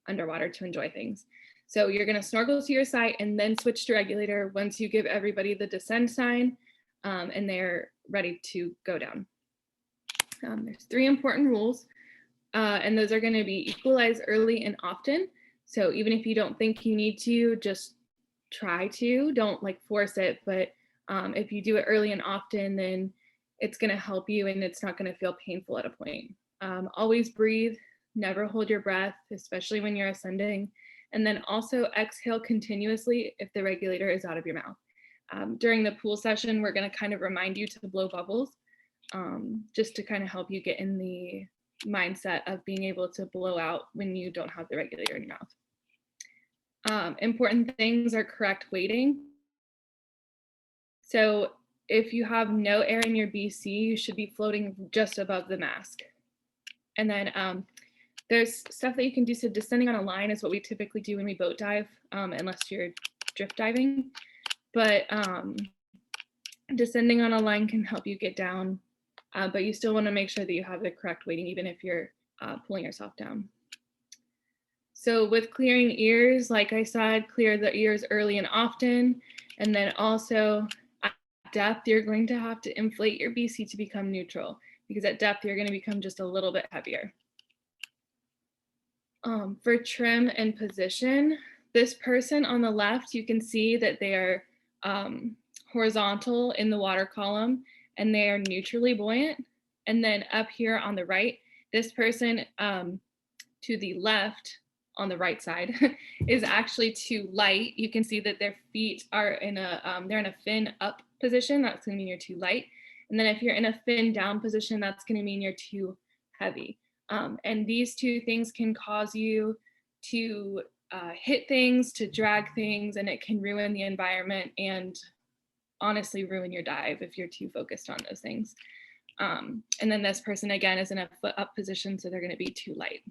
underwater to enjoy things. So you're going to snorkel to your site and then switch to regulator once you give everybody the descend sign and they're ready to go down. There's 3 important rules, and those are going to be equalize early and often. So even if you don't think you need to, just try to. Don't like force it, but if you do it early and often, then it's going to help you and it's not going to feel painful at a point. Always breathe, never hold your breath, especially when you're ascending. And then also exhale continuously if the regulator is out of your mouth. During the pool session, we're going to kind of remind you to blow bubbles just to kind of help you get in the mindset of being able to blow out when you don't have the regulator in your mouth. Important things are correct weighting. So if you have no air in your BC, you should be floating just above the mask. And then there's stuff that you can do. So descending on a line is what we typically do when we boat dive, unless you're drift diving. But descending on a line can help you get down, but you still want to make sure that you have the correct weighting, even if you're pulling yourself down. So with clearing ears, like I said, clear the ears early and often. And then also at depth, you're going to have to inflate your BC to become neutral, because at depth, you're going to become just a little bit heavier. For trim and position, this person on the left, you can see that they are horizontal in the water column and they are neutrally buoyant. And then up here on the right, this person to the left
on the right side is actually too light. You can see that their feet are in a, they're in a fin up position. That's gonna mean you're too light. And then if you're in a fin down position, that's gonna mean you're too heavy. And these two things can cause you to hit things, to drag things, and it can ruin the environment and honestly ruin your dive if you're too focused on those things. And then this person again is in a foot up position, so they're gonna be too light.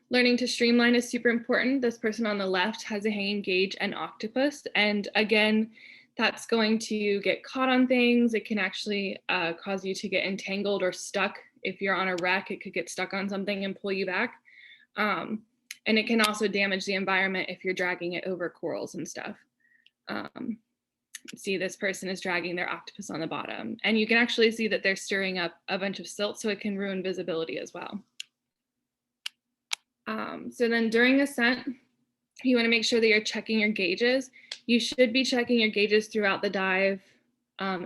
Learning to streamline is super important. This person on the left has a hanging gauge and octopus. And again, that's going to get caught on things. It can actually cause you to get entangled or stuck. If you're on a wreck, it could get stuck on something and pull you back. And it can also damage the environment if you're dragging it over corals and stuff. See, this person is dragging their octopus on the bottom. And you can actually see that they're stirring up a bunch of silt, so it can ruin visibility as well. So then during ascent, you want to make sure that you're checking your gauges. You should be checking your gauges throughout the dive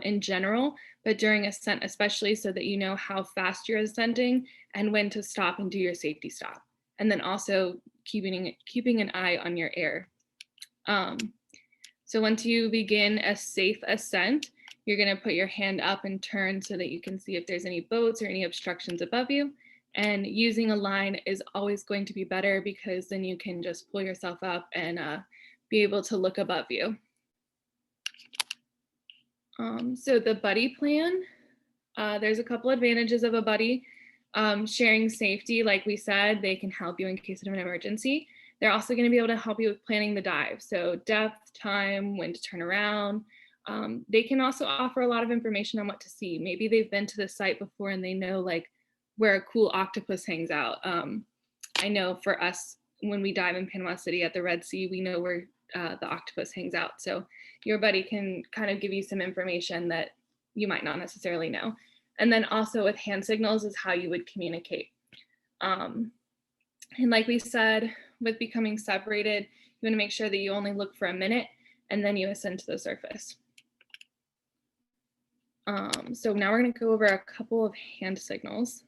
in general, but during ascent especially, so that you know how fast you're ascending and when to stop and do your safety stop. And then also keeping an eye on your air. So once you begin a safe ascent, you're going to put your hand up and turn so that you can see if there's any boats or any obstructions above you. And using a line is always going to be better, because then you can just pull yourself up and be able to look above you. So the buddy plan, there's a couple advantages of a buddy. Sharing safety, like we said, they can help you in case of an emergency. They're also going to be able to help you with planning the dive. So depth, time, when to turn around. They can also offer a lot of information on what to see. Maybe they've been to the site before and they know like where a cool octopus hangs out. I know for us, when we dive in Panama City at the Red Sea, we know where the octopus hangs out. So your buddy can kind of give you some information that you might not necessarily know. And then also with hand signals is how you would communicate. And like we said, with becoming separated, you want to make sure that you only look for a minute and then you ascend to the surface. So now we're going to go over a couple of hand signals.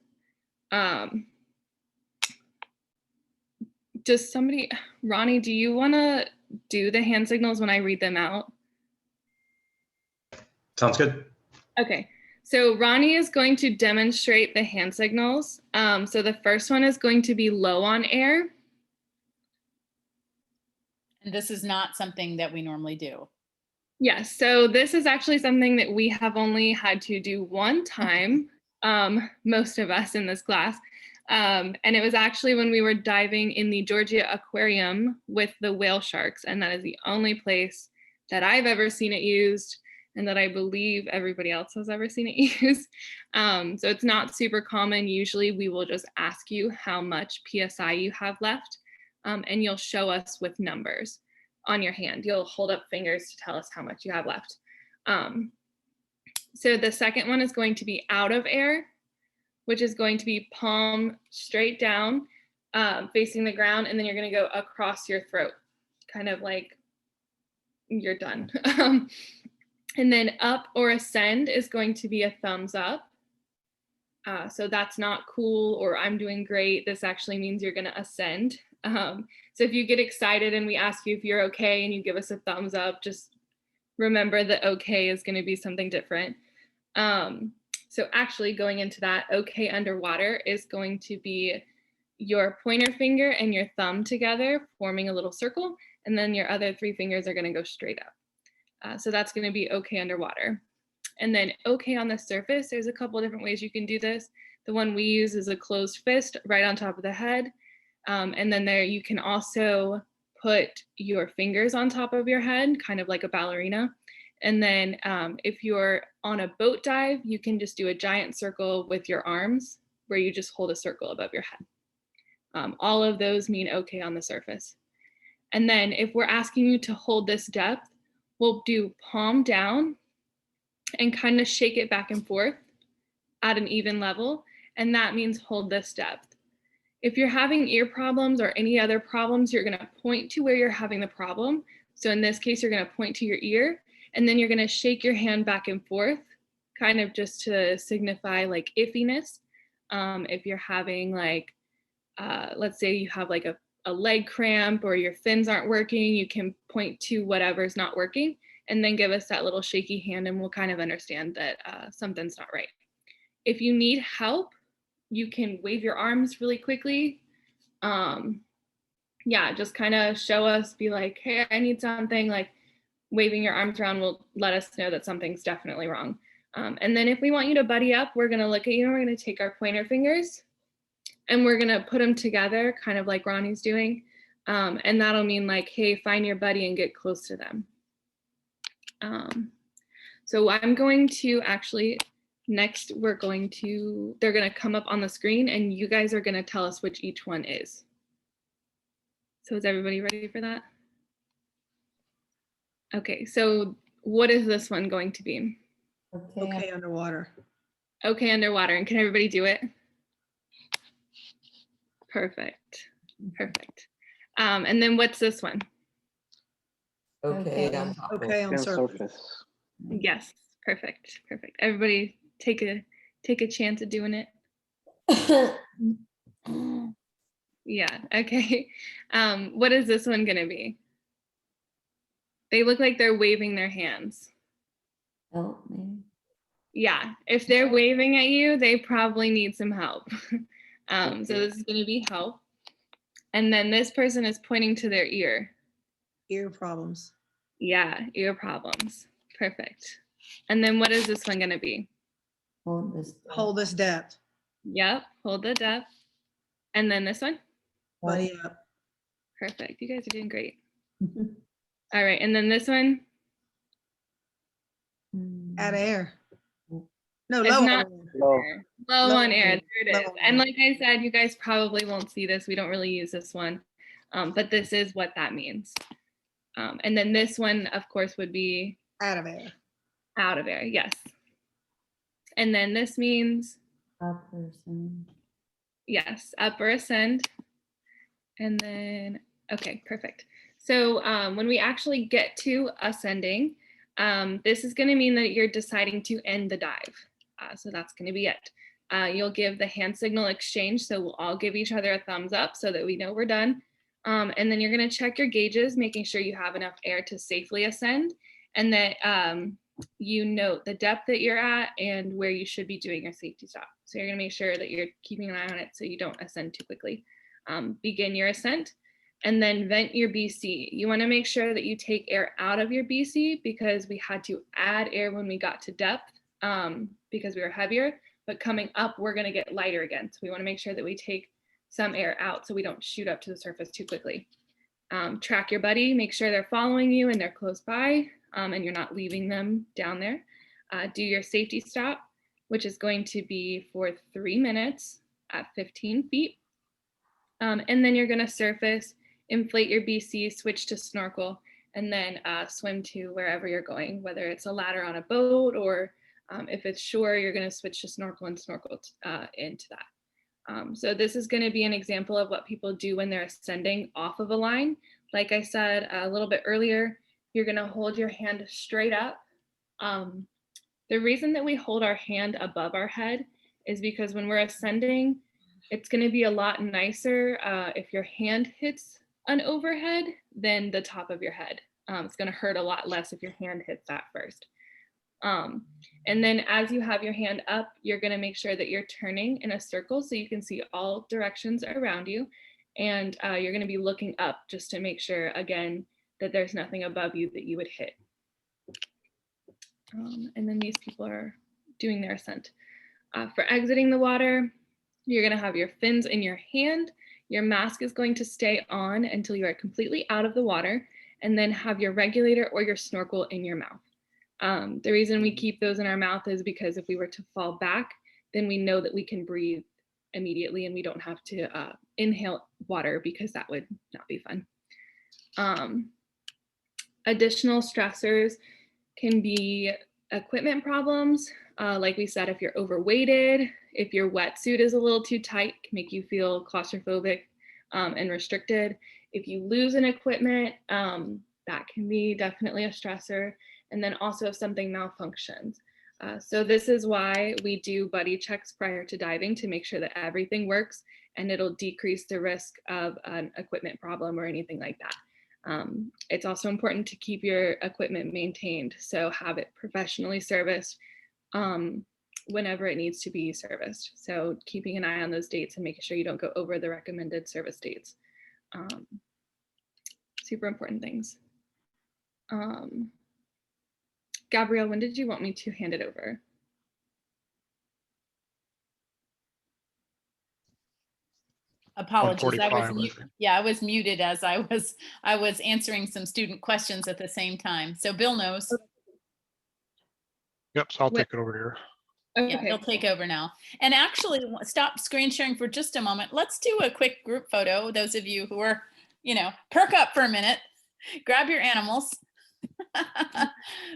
Does somebody, Ronnie, do you want to do the hand signals when I read them out?
Sounds good.
Okay, so Ronnie is going to demonstrate the hand signals. So the first one is going to be low on air.
And this is not something that we normally do.
Yes, so this is actually something that we have only had to do one time, most of us in this class. And it was actually when we were diving in the Georgia Aquarium with the whale sharks. And that is the only place that I've ever seen it used, and that I believe everybody else has ever seen it used. So it's not super common. Usually we will just ask you how much PSI you have left, and you'll show us with numbers on your hand. You'll hold up fingers to tell us how much you have left. So the second one is going to be out of air, which is going to be palm straight down, facing the ground, and then you're going to go across your throat, kind of like you're done. And then up or ascend is going to be a thumbs up. So that's not cool or I'm doing great. This actually means you're going to ascend. So if you get excited and we ask you if you're okay and you give us a thumbs up, just remember that okay is going to be something different. So actually going into that, okay underwater is going to be your pointer finger and your thumb together forming a little circle, and then your other three fingers are going to go straight up. So that's going to be okay underwater. And then okay on the surface, there's a couple of different ways you can do this. The one we use is a closed fist right on top of the head. And then there you can also put your fingers on top of your head, kind of like a ballerina. And then if you're on a boat dive, you can just do a giant circle with your arms where you just hold a circle above your head. All of those mean okay on the surface. And then if we're asking you to hold this depth, we'll do palm down and kind of shake it back and forth at an even level. And that means hold this depth. If you're having ear problems or any other problems, you're going to point to where you're having the problem. So in this case, you're going to point to your ear, and then you're going to shake your hand back and forth, kind of just to signify like iffiness. If you're having like
let's say you have like a leg cramp or your fins aren't working, you can point to whatever's not working and then give us that little shaky hand and we'll kind of understand that something's not right. If you need help, you can wave your arms really quickly. Yeah, just kind of show us, be like, hey, I need something. Like waving your arms around will let us know that something's definitely wrong. And then if we want you to buddy up, we're gonna look at you and we're gonna take our pointer fingers and we're gonna put them together, kind of like Ronnie's doing. And that'll mean like, hey, find your buddy and get close to them. So I'm going to actually, next they're gonna come up on the screen and you guys are gonna tell us which each one is. So is everybody ready for that? Okay, so what is this one going to be?
Okay, underwater.
Okay, underwater. And can everybody do it? Perfect. Perfect. And then what's this one?
Okay.
Okay, on surface.
Yes, perfect. Perfect. Everybody take a chance at doing it. Yeah, okay. What is this one gonna be? They look like they're waving their hands.
Oh, maybe.
Yeah, if they're waving at you, they probably need some help. So this is gonna be help. And then this person is pointing to their ear.
Ear problems.
Yeah, ear problems. Perfect. And then what is this one gonna be?
Hold this depth.
Yep, hold the depth. And then this one?
Buddy up.
Perfect, you guys are doing great. All right, and then this one?
Add air. No,
It's
low.
not
on
low on air. There it
Low
is.
on
And
air.
like I said, you guys probably won't see this. We don't really use this one, but this is what that means. And then this one, of course, would be
out of air.
Out of air, yes. And then this means
Upper ascend.
yes, up or ascend. And then, okay, perfect. So when we actually get to ascending, this is going to mean that you're deciding to end the dive. So that's going to be it. You'll give the hand signal exchange. So we'll all give each other a thumbs up so that we know we're done. And then you're going to check your gauges, making sure you have enough air to safely ascend and that you note the depth that you're at and where you should be doing your safety stop. So you're going to make sure that you're keeping an eye on it so you don't ascend too quickly. Begin your ascent and then vent your BC. You want to make sure that you take air out of your BC because we had to add air when we got to depth because we were heavier, but coming up, we're going to get lighter again. So we want to make sure that we take some air out so we don't shoot up to the surface too quickly. Track your buddy, make sure they're following you and they're close by and you're not leaving them down there. Do your safety stop, which is going to be for 3 minutes at 15 feet. And then you're going to surface, inflate your BC, switch to snorkel, and then swim to wherever you're going, whether it's a ladder on a boat or if it's shore, you're going to switch to snorkel and snorkel into that. So this is going to be an example of what people do when they're ascending off of a line. Like I said a little bit earlier, you're going to hold your hand straight up. The reason that we hold our hand above our head is because when we're ascending, it's going to be a lot nicer if your hand hits an overhead than the top of your head. It's going to hurt a lot less if your hand hits that first. And then as you have your hand up, you're going to make sure that you're turning in a circle so you can see all directions around you. And you're going to be looking up just to make sure, again, that there's nothing above you that you would hit. And then these people are doing their ascent. For exiting the water, you're going to have your fins in your hand. Your mask is going to stay on until you are completely out of the water, and then have your regulator or your snorkel in your mouth. The reason we keep those in our mouth is because if we were to fall back, then we know that we can breathe immediately and we don't have to inhale water because that would not be fun. Additional stressors can be equipment problems. Like we said, if you're overweighted, if your wetsuit is a little too tight, can make you feel claustrophobic and restricted. If you lose an equipment, that can be definitely a stressor. And then also if something malfunctions. So this is why we do buddy checks prior to diving to make sure that everything works, and it'll decrease the risk of an equipment problem or anything like that. It's also important to keep your equipment maintained, so have it professionally serviced whenever it needs to be serviced. So keeping an eye on those dates and making sure you don't go over the recommended service dates. Super important things. Gabrielle, when did you want me to hand it over?
Apologies. I was
1:45,
yeah, I was muted as I was answering some student questions at the same time. So Bill knows.
Yep, so I'll take it over here.
Yeah, he'll take over now. And actually, stop screen sharing for just a moment. Let's do a quick group photo. Those of you who are, perk up for a minute, grab your animals.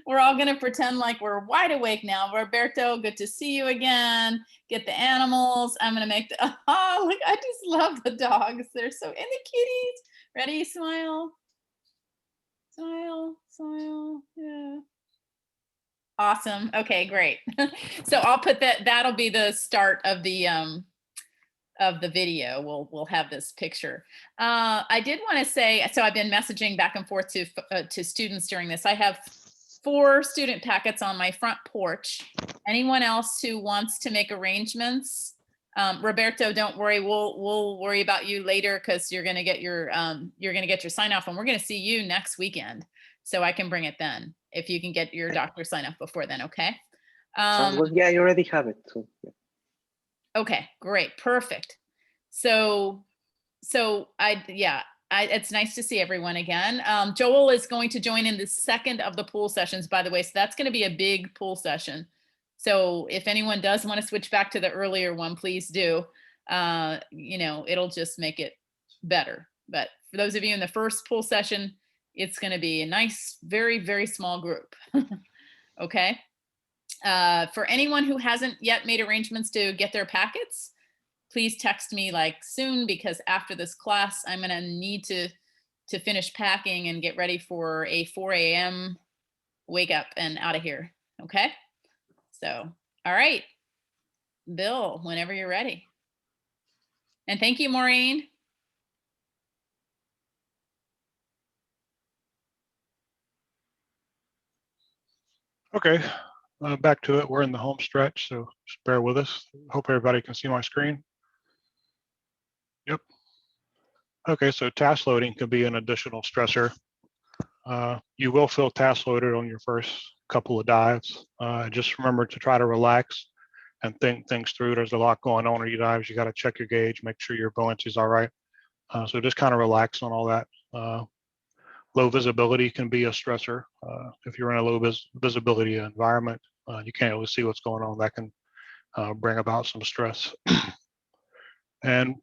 We're all going to pretend like we're wide awake now. Roberto, good to see you again. Get the animals. I'm going to make the, oh, look, I just love the dogs. They're so, and the kitties. Ready? Smile. Smile, smile. Yeah. Awesome. Okay, great. So I'll put that'll be the start of the video. We'll have this picture. I did want to say, so I've been messaging back and forth to students during this. I have 4 student packets on my front porch. Anyone else who wants to make arrangements? Roberto, don't worry. We'll worry about you later because you're gonna get your sign off, and we're gonna see you next weekend. So I can bring it then if you can get your doctor sign off before then. Okay.
Yeah, you already have it. So yeah.
Okay, great, perfect. So it's nice to see everyone again. Joel is going to join in the second of the pool sessions, by the way. So that's going to be a big pool session. So if anyone does want to switch back to the earlier one, please do. It'll just make it better. But for those of you in the first pool session, it's going to be a nice, very, very small group. Okay. For anyone who hasn't yet made arrangements to get their packets, please text me like soon, because after this class, I'm going to need to finish packing and get ready for a 4 a.m. wake up and out of here. Okay. So, all right, Bill, whenever you're ready. And thank you, Maureen.
Okay, back to it. We're in the home stretch, so just bear with us. Hope everybody can see my screen. Yep. Okay, so task loading could be an additional stressor. You will feel task loaded on your first couple of dives. Just remember to try to relax and think things through. There's a lot going on in your dives. You got to check your gauge, make sure your buoyancy is all right. So just kind of relax on all that. Low visibility can be a stressor. If you're in a low visibility environment, you can't really see what's going on. That can bring about some stress. And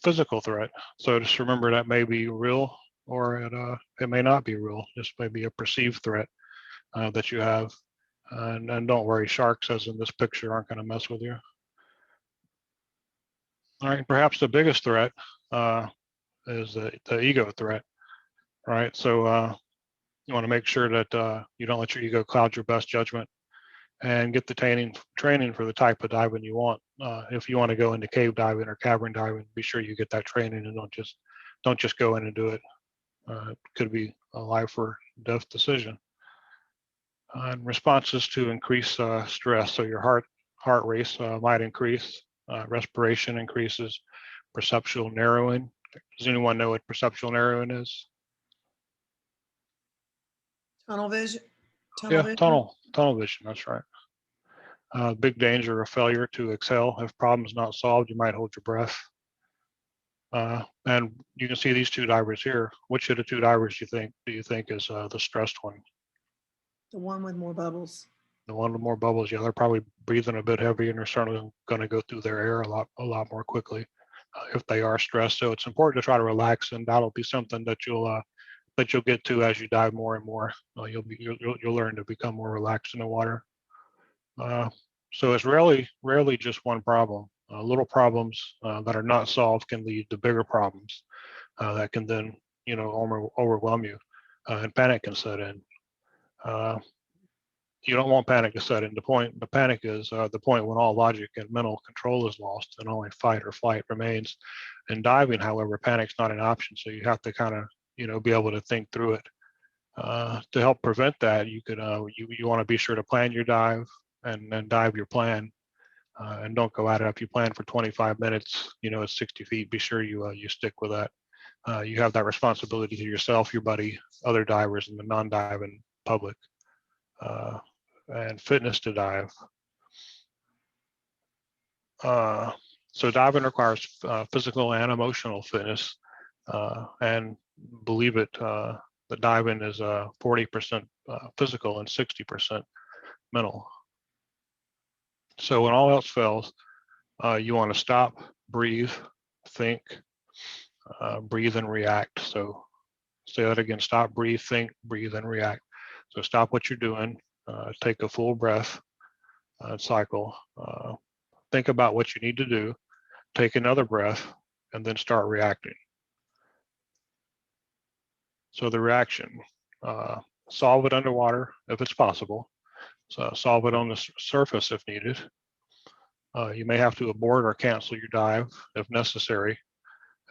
physical threat. So just remember that may be real, or it may not be real. This may be a perceived threat that you have. And don't worry, sharks, as in this picture, aren't going to mess with you. All right, perhaps the biggest threat is the ego threat. Right, so you want to make sure that you don't let your ego cloud your best judgment, and get the training for the type of diving you want. If you want to go into cave diving or cavern diving, be sure you get that training and don't just go in and do it. It could be a life or death decision. And responses to increased stress. So your heart rate might increase, respiration increases, perceptual narrowing. Does anyone know what perceptual narrowing is?
Tunnel vision.
Tunnel vision. That's right. Big danger of failure to exhale. If problem's not solved, you might hold your breath. And you can see these 2 divers here. Which of the 2 divers do you think is the stressed one?
The one with more bubbles.
The one with more bubbles. Yeah, they're probably breathing a bit heavy, and they're certainly going to go through their air a lot more quickly if they are stressed. So it's important to try to relax, and that'll be something that you'll get to as you dive more and more. You'll learn to become more relaxed in the water. So it's rarely just one problem. Little problems that are not solved can lead to bigger problems that can then overwhelm you, and panic can set in. you don't want panic to set in. The panic is the point when all logic and mental control is lost and only fight or flight remains. In diving, however, panic's not an option. So you have to kind of, be able to think through it. To help prevent that, you could you want to be sure to plan your dive and then dive your plan, and don't go at it. If you plan for 25 minutes, at 60 feet, be sure you stick with that. You have that responsibility to yourself, your buddy, other divers, and the non-diving public. And fitness to dive. So diving requires physical and emotional fitness, and believe it, the diving is 40% physical and 60% mental. So when all else fails, you want to stop, breathe, think, breathe and react. So say that again: stop, breathe, think, breathe, and react. So stop what you're doing, take a full breath, cycle, think about what you need to do, take another breath, and then start reacting. So the reaction, solve it underwater if it's possible. So solve it on the surface if needed. You may have to abort or cancel your dive if necessary,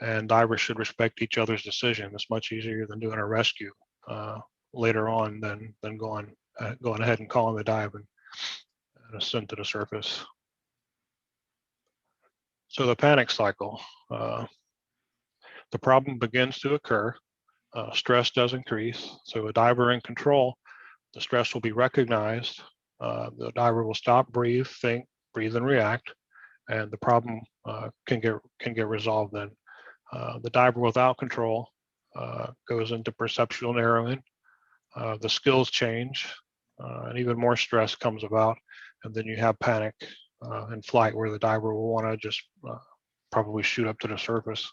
and divers should respect each other's decision. It's much easier than doing a rescue later on than going ahead and calling the dive and ascend to the surface. So the panic cycle, the problem begins to occur. Stress does increase. So a diver in control, the stress will be recognized. The diver will stop, breathe, think, breathe, and react, and the problem can get resolved then. The diver without control goes into perceptual narrowing. The skills change, and even more stress comes about, and then you have panic in flight, where the diver will want to just probably shoot up to the surface,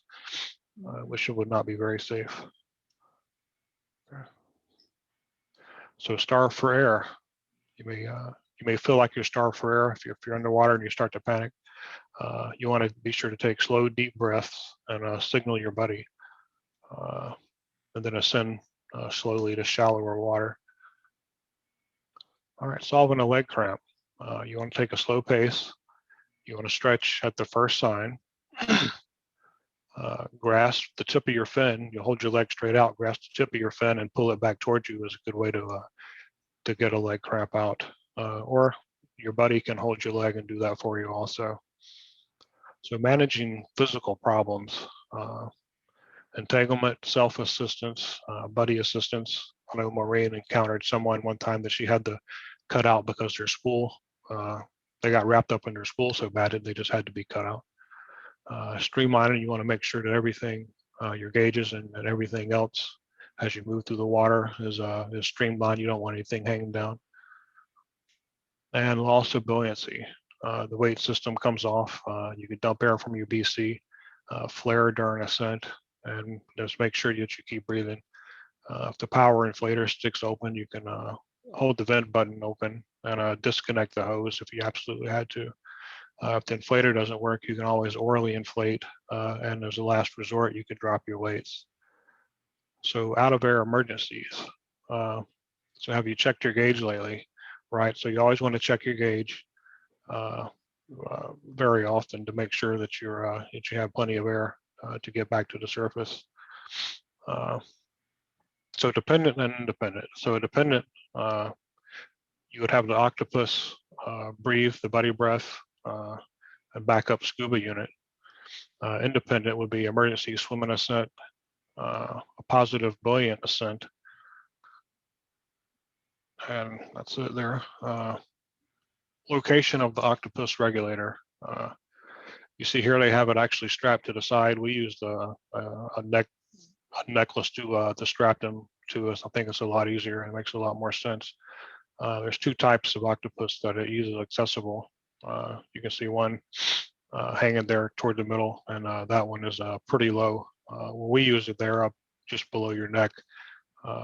which would not be very safe. So starve for air. You may feel like you're starved for air if you're underwater and you start to panic. You want to be sure to take slow, deep breaths and signal your buddy, and then ascend slowly to shallower water. All right, solving a leg cramp. You want to take a slow pace. You want to stretch at the first sign. Grasp the tip of your fin. You hold your leg straight out, grasp the tip of your fin and pull it back towards you is a good way to get a leg cramp out. Or your buddy can hold your leg and do that for you also. So managing physical problems, entanglement, self-assistance, buddy assistance. I know Maureen encountered someone one time that she had to cut out because their spool, they got wrapped up in their spool so bad that they just had to be cut out. Streamlining, you want to make sure that everything, your gauges and everything else as you move through the water is streamlined. You don't want anything hanging down. And loss of buoyancy. The weight system comes off. You can dump air from your BC, flare during ascent, and just make sure that you keep breathing. If the power inflator sticks open, you can hold the vent button open and disconnect the hose if you absolutely had to. If the inflator doesn't work, you can always orally inflate, and as a last resort, you could drop your weights. So out of air emergencies. So have you checked your gauge lately? Right, so you always want to check your gauge very often to make sure that you have plenty of air to get back to the surface. So dependent and independent. So dependent, you would have the octopus breathe, the buddy breath, and backup scuba unit. Independent would be emergency swim and ascent, a positive buoyant ascent. And that's it there. Location of the octopus regulator. You see here they have it actually strapped to the side. We used a necklace to strap them to us. I think it's a lot easier and makes a lot more sense. There's two types of octopus that are easily accessible. You can see one hanging there toward the middle, and that one is pretty low. When we use it, they're up just below your neck,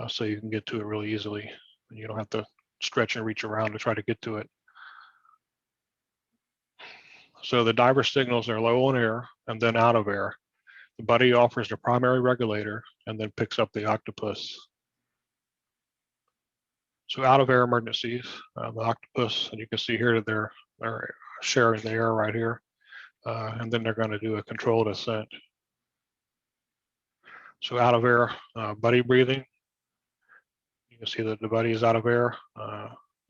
so you can get to it really easily. You don't have to stretch and reach around to try to get to it. So the diver signals are low on air and then out of air. The buddy offers the primary regulator and then picks up the octopus. So out of air emergencies, the octopus, and you can see here they're sharing the air right here. And then they're going to do a controlled ascent. So out of air, buddy breathing. You can see that the buddy is out of air,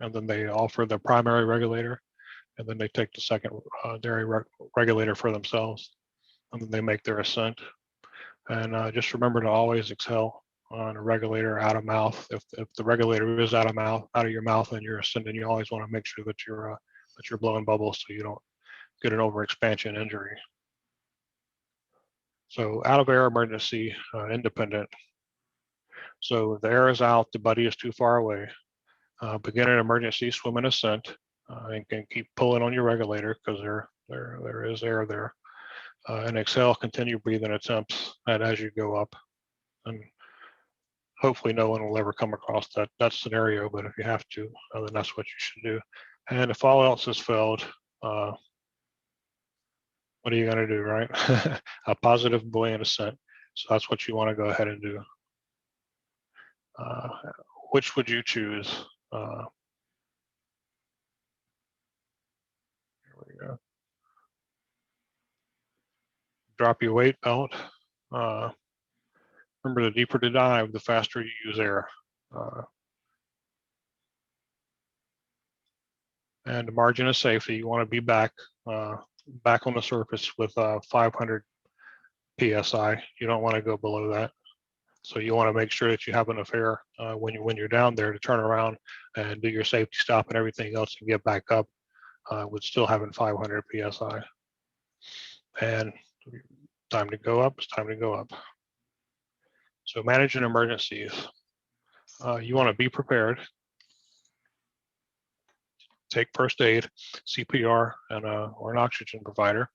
and then they offer the primary regulator, and then they take the secondary regulator for themselves, and then they make their ascent. And just remember to always exhale on a regulator out of mouth. If the regulator is out of your mouth and you're ascending, you always want to make sure that you're blowing bubbles so you don't get an overexpansion injury. So out of air emergency, independent. So if the air is out, the buddy is too far away. Begin an emergency swim and ascent, and can keep pulling on your regulator because there is air there. And exhale, continue breathing attempts as you go up. And hopefully no one will ever come across that scenario, but if you have to, then that's what you should do. And if all else has failed, what are you going to do, right? A positive buoyant ascent. So that's what you want to go ahead and do. Which would you choose? Here we go. Drop your weight belt. Remember, the deeper to dive, the faster you use air. And the margin of safety, you want to be back on the surface with 500 psi. You don't want to go below that. So you want to make sure that you have enough air when you're down there to turn around and do your safety stop and everything else and get back up with still having 500 psi. And time to go up, it's time to go up. So managing emergencies. You want to be prepared. Take first aid, CPR, or an oxygen provider.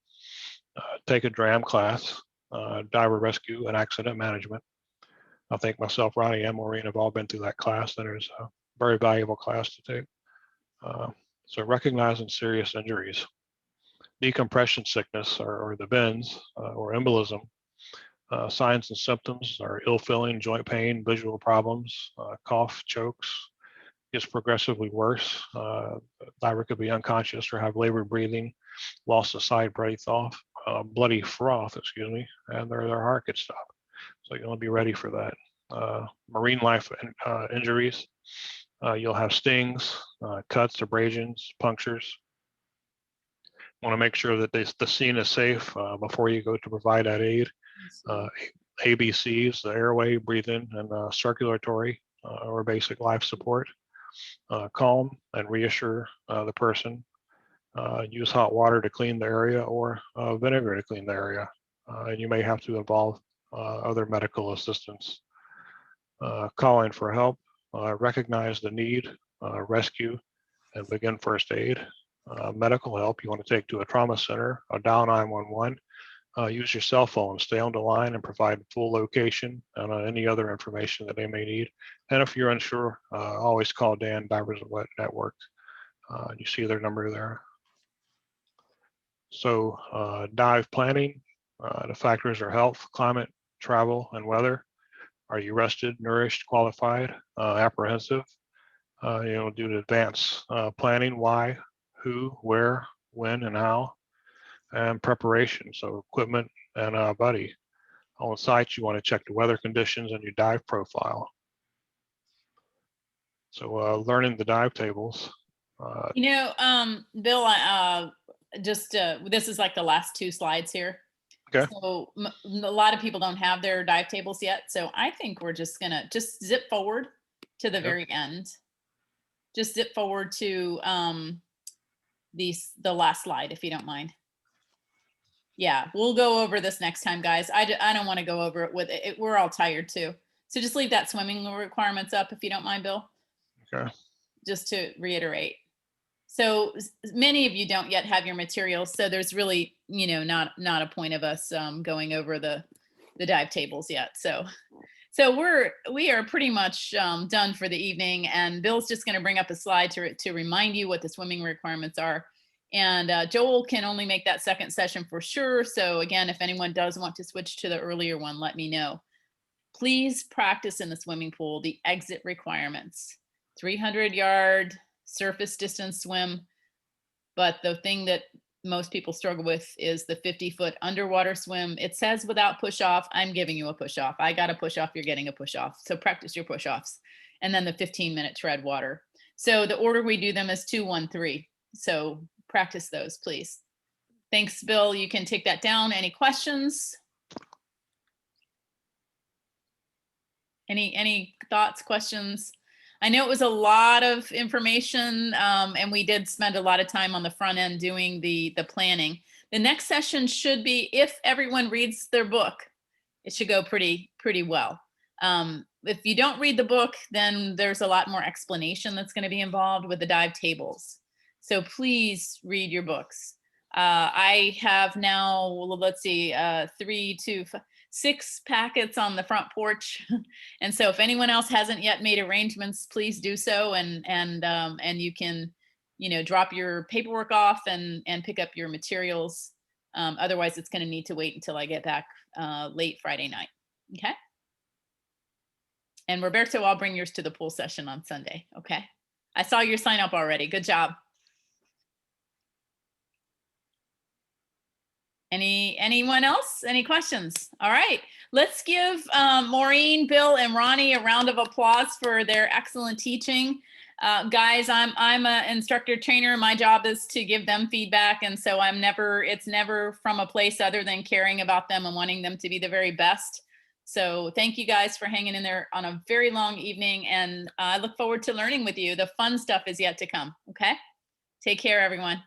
Take a DRAM class, diver rescue and accident management. I think myself, Ronny, and Maureen have all been through that class, and it's a very valuable class to take. So recognizing serious injuries, decompression sickness or the bends or embolism. Signs and symptoms are ill feeling, joint pain, visual problems, cough, chokes, gets progressively worse. Diver could be unconscious or have labored breathing, loss of sight, breath off, bloody froth, and their heart could stop. So you want to be ready for that. Marine life injuries, you'll have stings, cuts, abrasions, punctures. Want to make sure that the scene is safe before you go to provide that aid. ABCs, the airway, breathing, and circulatory or basic life support. Calm and reassure the person. Use hot water to clean the area or vinegar to clean the area. And you may have to involve other medical assistance. Calling for help, recognize the need, rescue, and begin first aid. Medical help, you want to take to a trauma center, dial 911. Use your cell phone, stay on the line and provide full location and any other information that they may need. And if you're unsure, always call Dan, Divers Wet Network. You see their number there. So dive planning, the factors are health, climate, travel, and weather. Are you rested, nourished, qualified, apprehensive? Due to advance planning, why, who, where, when, and how. And preparation, so equipment and buddy. On site, you want to check the weather conditions and your dive profile. So learning the dive tables.
Bill, this is like the last two slides here.
Okay.
So a lot of people don't have their dive tables yet. So I think we're just gonna zip forward to the very end. Just zip forward to the last slide, if you don't mind. Yeah, we'll go over this next time, guys. I don't want to go over it with it. We're all tired too. So just leave that swimming requirements up if you don't mind, Bill.
Okay.
Just to reiterate. So many of you don't yet have your materials. So there's really, not a point of us going over the dive tables yet. So we are pretty much done for the evening, and Bill's just going to bring up a slide to remind you what the swimming requirements are. And Joel can only make that second session for sure. So again, if anyone does want to switch to the earlier one, let me know. Please practice in the swimming pool the exit requirements. 300-yard surface distance swim. But the thing that most people struggle with is the 50-foot underwater swim. It says without push-off. I'm giving you a push-off. I got a push-off, you're getting a push-off. So practice your push-offs. And then the 15-minute tread water. So the order we do them is 2, 1, 3. So practice those, please. Thanks, Bill. You can take that down. Any questions? Any thoughts, questions? I know it was a lot of information, and we did spend a lot of time on the front end doing the planning. The next session should be, if everyone reads their book, it should go pretty well. If you don't read the book, then there's a lot more explanation that's going to be involved with the dive tables. So please read your books. I have now, let's see, 3, 2, 5, 6 packets on the front porch. And so if anyone else hasn't yet made arrangements, please do so. And you can, drop your paperwork off and pick up your materials. Otherwise, it's going to need to wait until I get back late Friday night. Okay. And Roberto, I'll bring yours to the pool session on Sunday. Okay. I saw your sign up already. Good job. Anyone else? Any questions? All right. Let's give Maureen, Bill, and Ronnie a round of applause for their excellent teaching. Guys, I'm an instructor trainer. My job is to give them feedback. And so it's never from a place other than caring about them and wanting them to be the very best. So thank you guys for hanging in there on a very long evening. And I look forward to learning with you. The fun stuff is yet to come. Okay. Take care, everyone.